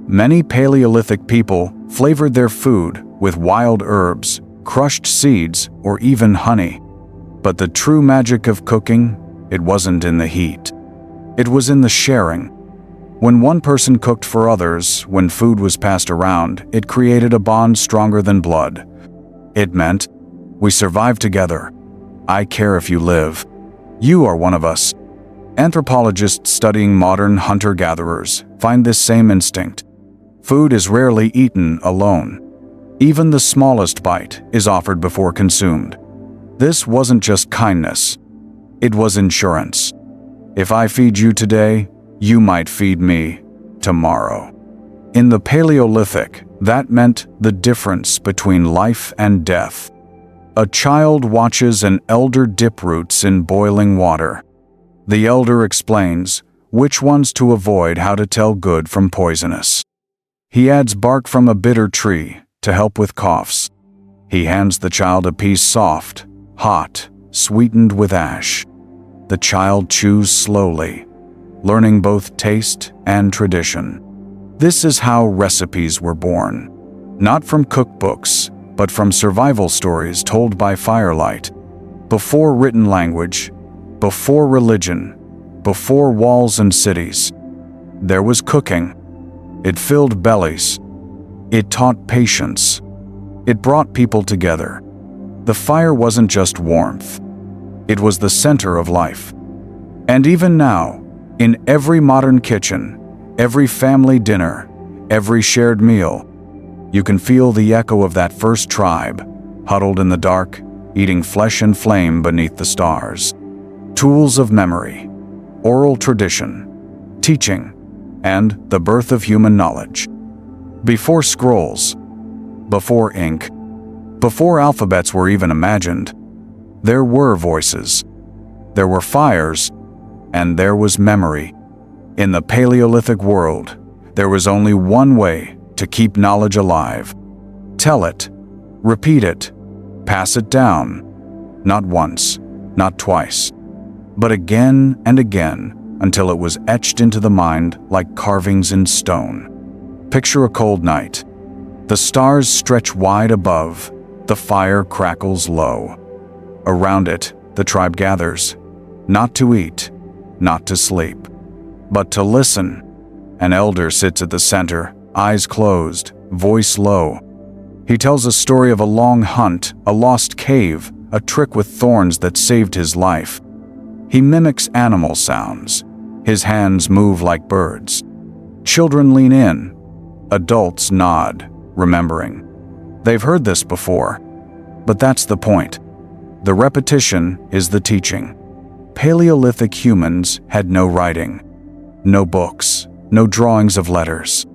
Many Paleolithic people flavored their food with wild herbs, crushed seeds, or even honey. But the true magic of cooking, it wasn't in the heat. It was in the sharing. When one person cooked for others, when food was passed around, it created a bond stronger than blood. It meant, we survive together. I care if you live. You are one of us. Anthropologists studying modern hunter-gatherers find this same instinct. Food is rarely eaten alone. Even the smallest bite is offered before consumed. This wasn't just kindness. It was insurance. If I feed you today, you might feed me tomorrow. In the Paleolithic, that meant the difference between life and death. A child watches an elder dip roots in boiling water. The elder explains which ones to avoid, how to tell good from poisonous. He adds bark from a bitter tree to help with coughs. He hands the child a piece soft, hot, sweetened with ash. The child chews slowly, learning both taste and tradition. This is how recipes were born, not from cookbooks, but from survival stories told by firelight. Before written language, Before religion, before walls and cities, there was cooking. It filled bellies. It taught patience. It brought people together. The fire wasn't just warmth. It was the center of life. And even now, in every modern kitchen, every family dinner, every shared meal, you can feel the echo of that first tribe, huddled in the dark, eating flesh and flame beneath the stars. Tools of memory, oral tradition, teaching, and the birth of human knowledge. Before scrolls, before ink, before alphabets were even imagined, there were voices, there were fires, and there was memory. In the Paleolithic world, there was only one way to keep knowledge alive. Tell it, repeat it, pass it down. Not once, not twice, but again and again until it was etched into the mind like carvings in stone. Picture a cold night. The stars stretch wide above, the fire crackles low. Around it, the tribe gathers, not to eat, not to sleep, but to listen. An elder sits at the center, eyes closed, voice low. He tells a story of a long hunt, a lost cave, a trick with thorns that saved his life. He mimics animal sounds. His hands move like birds. Children lean in. Adults nod, remembering. They've heard this before. But that's the point. The repetition is the teaching. Paleolithic humans had no writing, no books, no drawings of letters.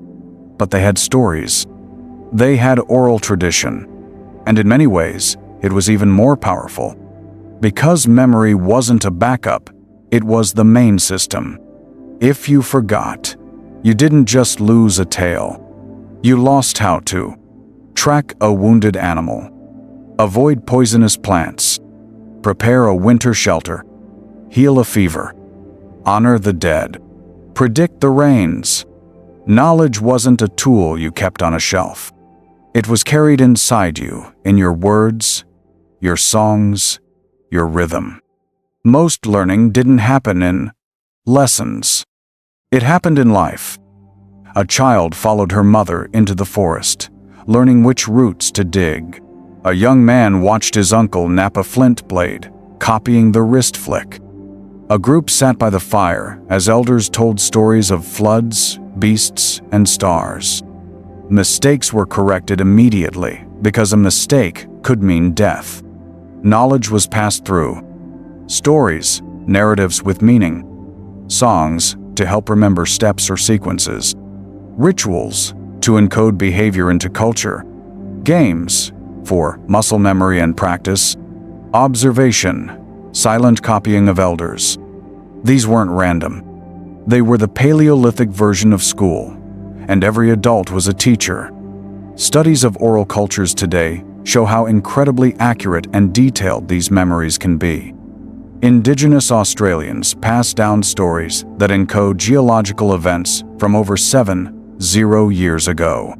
But they had stories. They had oral tradition. And in many ways, it was even more powerful. Because memory wasn't a backup, it was the main system. If you forgot, you didn't just lose a tale. You lost how to track a wounded animal, avoid poisonous plants, prepare a winter shelter, heal a fever, honor the dead, predict the rains. Knowledge wasn't a tool you kept on a shelf. It was carried inside you, in your words, your songs, your rhythm. Most learning didn't happen in lessons. It happened in life. A child followed her mother into the forest, learning which roots to dig. A young man watched his uncle nap a flint blade, copying the wrist flick. A group sat by the fire as elders told stories of floods, beasts, and stars. Mistakes were corrected immediately because a mistake could mean death. Knowledge was passed through. Stories, narratives with meaning. Songs to help remember steps or sequences. Rituals to encode behavior into culture. Games for muscle memory and practice. Observation, silent copying of elders. These weren't random. They were the Paleolithic version of school, and every adult was a teacher. Studies of oral cultures today show how incredibly accurate and detailed these memories can be. Indigenous Australians pass down stories that encode geological events from over 7,000 years ago.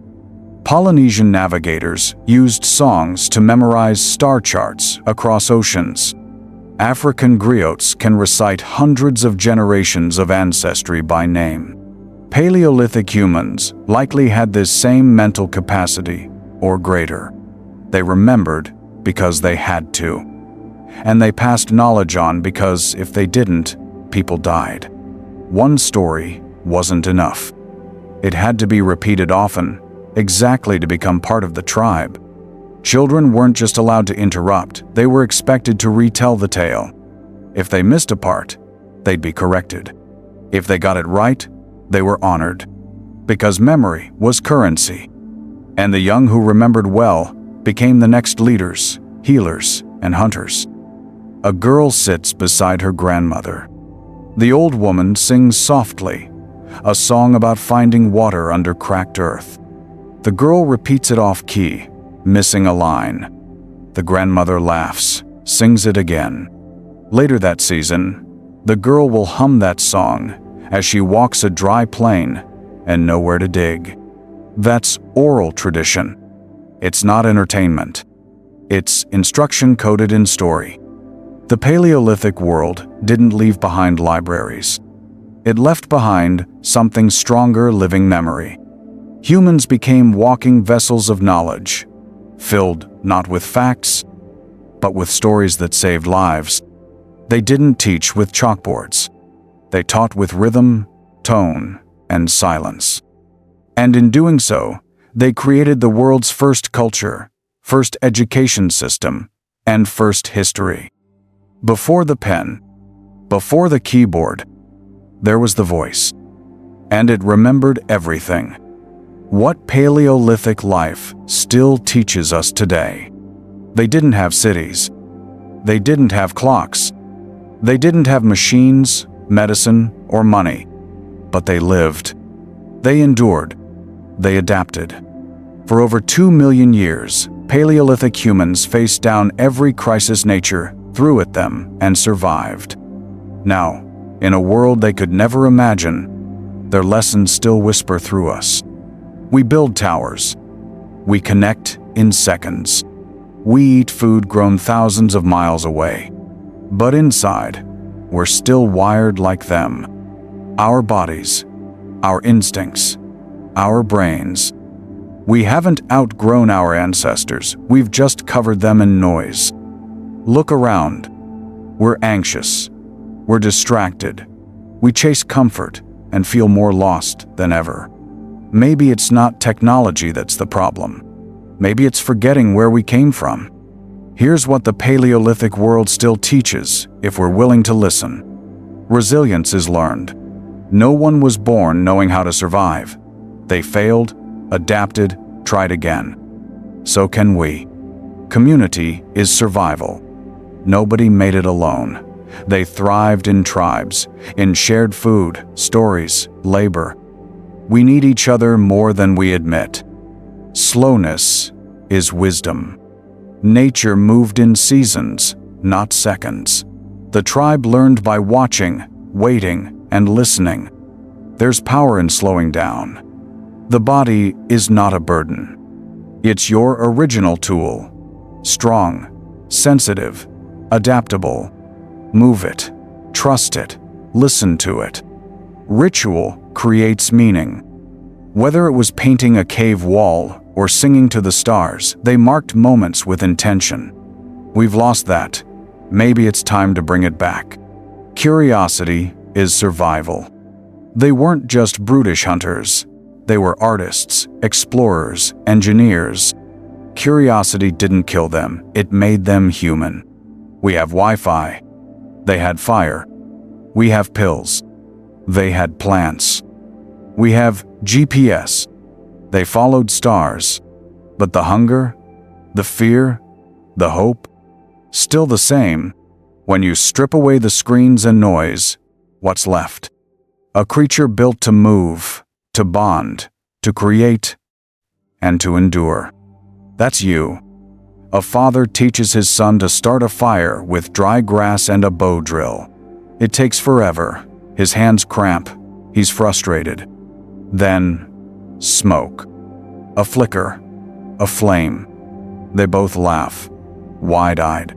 Polynesian navigators used songs to memorize star charts across oceans. African griots can recite hundreds of generations of ancestry by name. Paleolithic humans likely had this same mental capacity, or greater. They remembered because they had to. And they passed knowledge on because if they didn't, people died. One story wasn't enough. It had to be repeated often, exactly to become part of the tribe. Children weren't just allowed to interrupt, they were expected to retell the tale. If they missed a part, they'd be corrected. If they got it right, they were honored. Because memory was currency. And the young who remembered well became the next leaders, healers, and hunters. A girl sits beside her grandmother. The old woman sings softly, a song about finding water under cracked earth. The girl repeats it off-key, missing a line. The grandmother laughs, sings it again. Later that season, the girl will hum that song as she walks a dry plain and nowhere to dig. That's oral tradition. It's not entertainment. It's instruction coded in story. The Paleolithic world didn't leave behind libraries. It left behind something stronger: living memory. Humans became walking vessels of knowledge, filled not with facts, but with stories that saved lives. They didn't teach with chalkboards. They taught with rhythm, tone, and silence. And in doing so, they created the world's first culture, first education system, and first history. Before the pen, before the keyboard, there was the voice, and it remembered everything. What Paleolithic life still teaches us today. They didn't have cities. They didn't have clocks. They didn't have machines, medicine, or money. But they lived. They endured. They adapted. For over 2 million years, Paleolithic humans faced down every crisis nature threw at them and survived. Now, in a world they could never imagine, their lessons still whisper through us. We build towers. We connect in seconds. We eat food grown thousands of miles away. But inside, we're still wired like them. Our bodies, our instincts, our brains. We haven't outgrown our ancestors, we've just covered them in noise. Look around. We're anxious. We're distracted. We chase comfort and feel more lost than ever. Maybe it's not technology that's the problem. Maybe it's forgetting where we came from. Here's what the Paleolithic world still teaches if we're willing to listen. Resilience is learned. No one was born knowing how to survive. They failed, adapted, tried again. So can we. Community is survival. Nobody made it alone. They thrived in tribes, in shared food, stories, labor. We need each other more than we admit. Slowness is wisdom. Nature moved in seasons, not seconds. The tribe learned by watching, waiting, and listening. There's power in slowing down. The body is not a burden. It's your original tool. Strong, sensitive, adaptable. Move it, trust it, listen to it. Ritual creates meaning. Whether it was painting a cave wall or singing to the stars, they marked moments with intention. We've lost that. Maybe it's time to bring it back. Curiosity is survival. They weren't just brutish hunters. They were artists, explorers, engineers. Curiosity didn't kill them, it made them human. We have Wi-Fi. They had fire. We have pills. They had plants. We have GPS. They followed stars. But the hunger, the fear, the hope, still the same. When you strip away the screens and noise, what's left? A creature built to move, to bond, to create, and to endure. That's you. A father teaches his son to start a fire with dry grass and a bow drill. It takes forever. His hands cramp. He's frustrated. Then, smoke. A flicker. A flame. They both laugh, wide-eyed.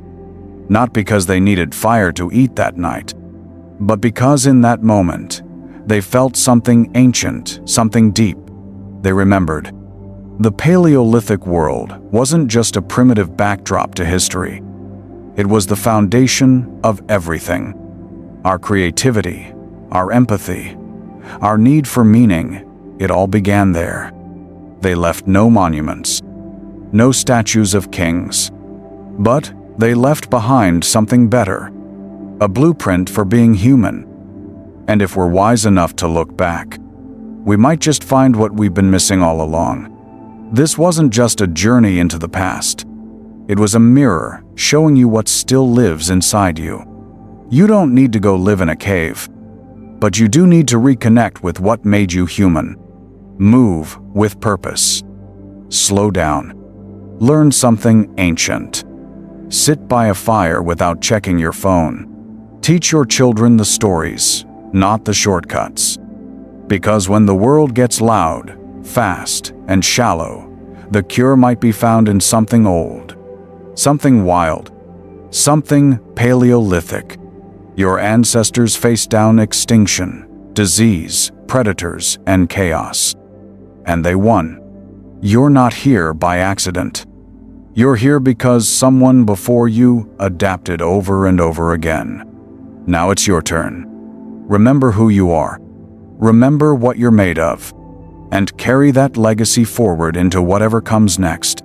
Not because they needed fire to eat that night, but because in that moment, they felt something ancient, something deep. They remembered. The Paleolithic world wasn't just a primitive backdrop to history. It was the foundation of everything. Our creativity, our empathy, our need for meaning, it all began there. They left no monuments, no statues of kings, but they left behind something better, a blueprint for being human. And if we're wise enough to look back, we might just find what we've been missing all along. This wasn't just a journey into the past. It was a mirror showing you what still lives inside you. You don't need to go live in a cave, but you do need to reconnect with what made you human. Move with purpose. Slow down. Learn something ancient. Sit by a fire without checking your phone. Teach your children the stories, not the shortcuts. Because when the world gets loud, fast, and shallow, the cure might be found in something old, something wild, Something Paleolithic. Your ancestors faced down extinction, disease, predators, and chaos. And they won. You're not here by accident. You're here because someone before you adapted over and over again. Now it's your turn. Remember who you are. Remember what you're made of. And carry that legacy forward into whatever comes next.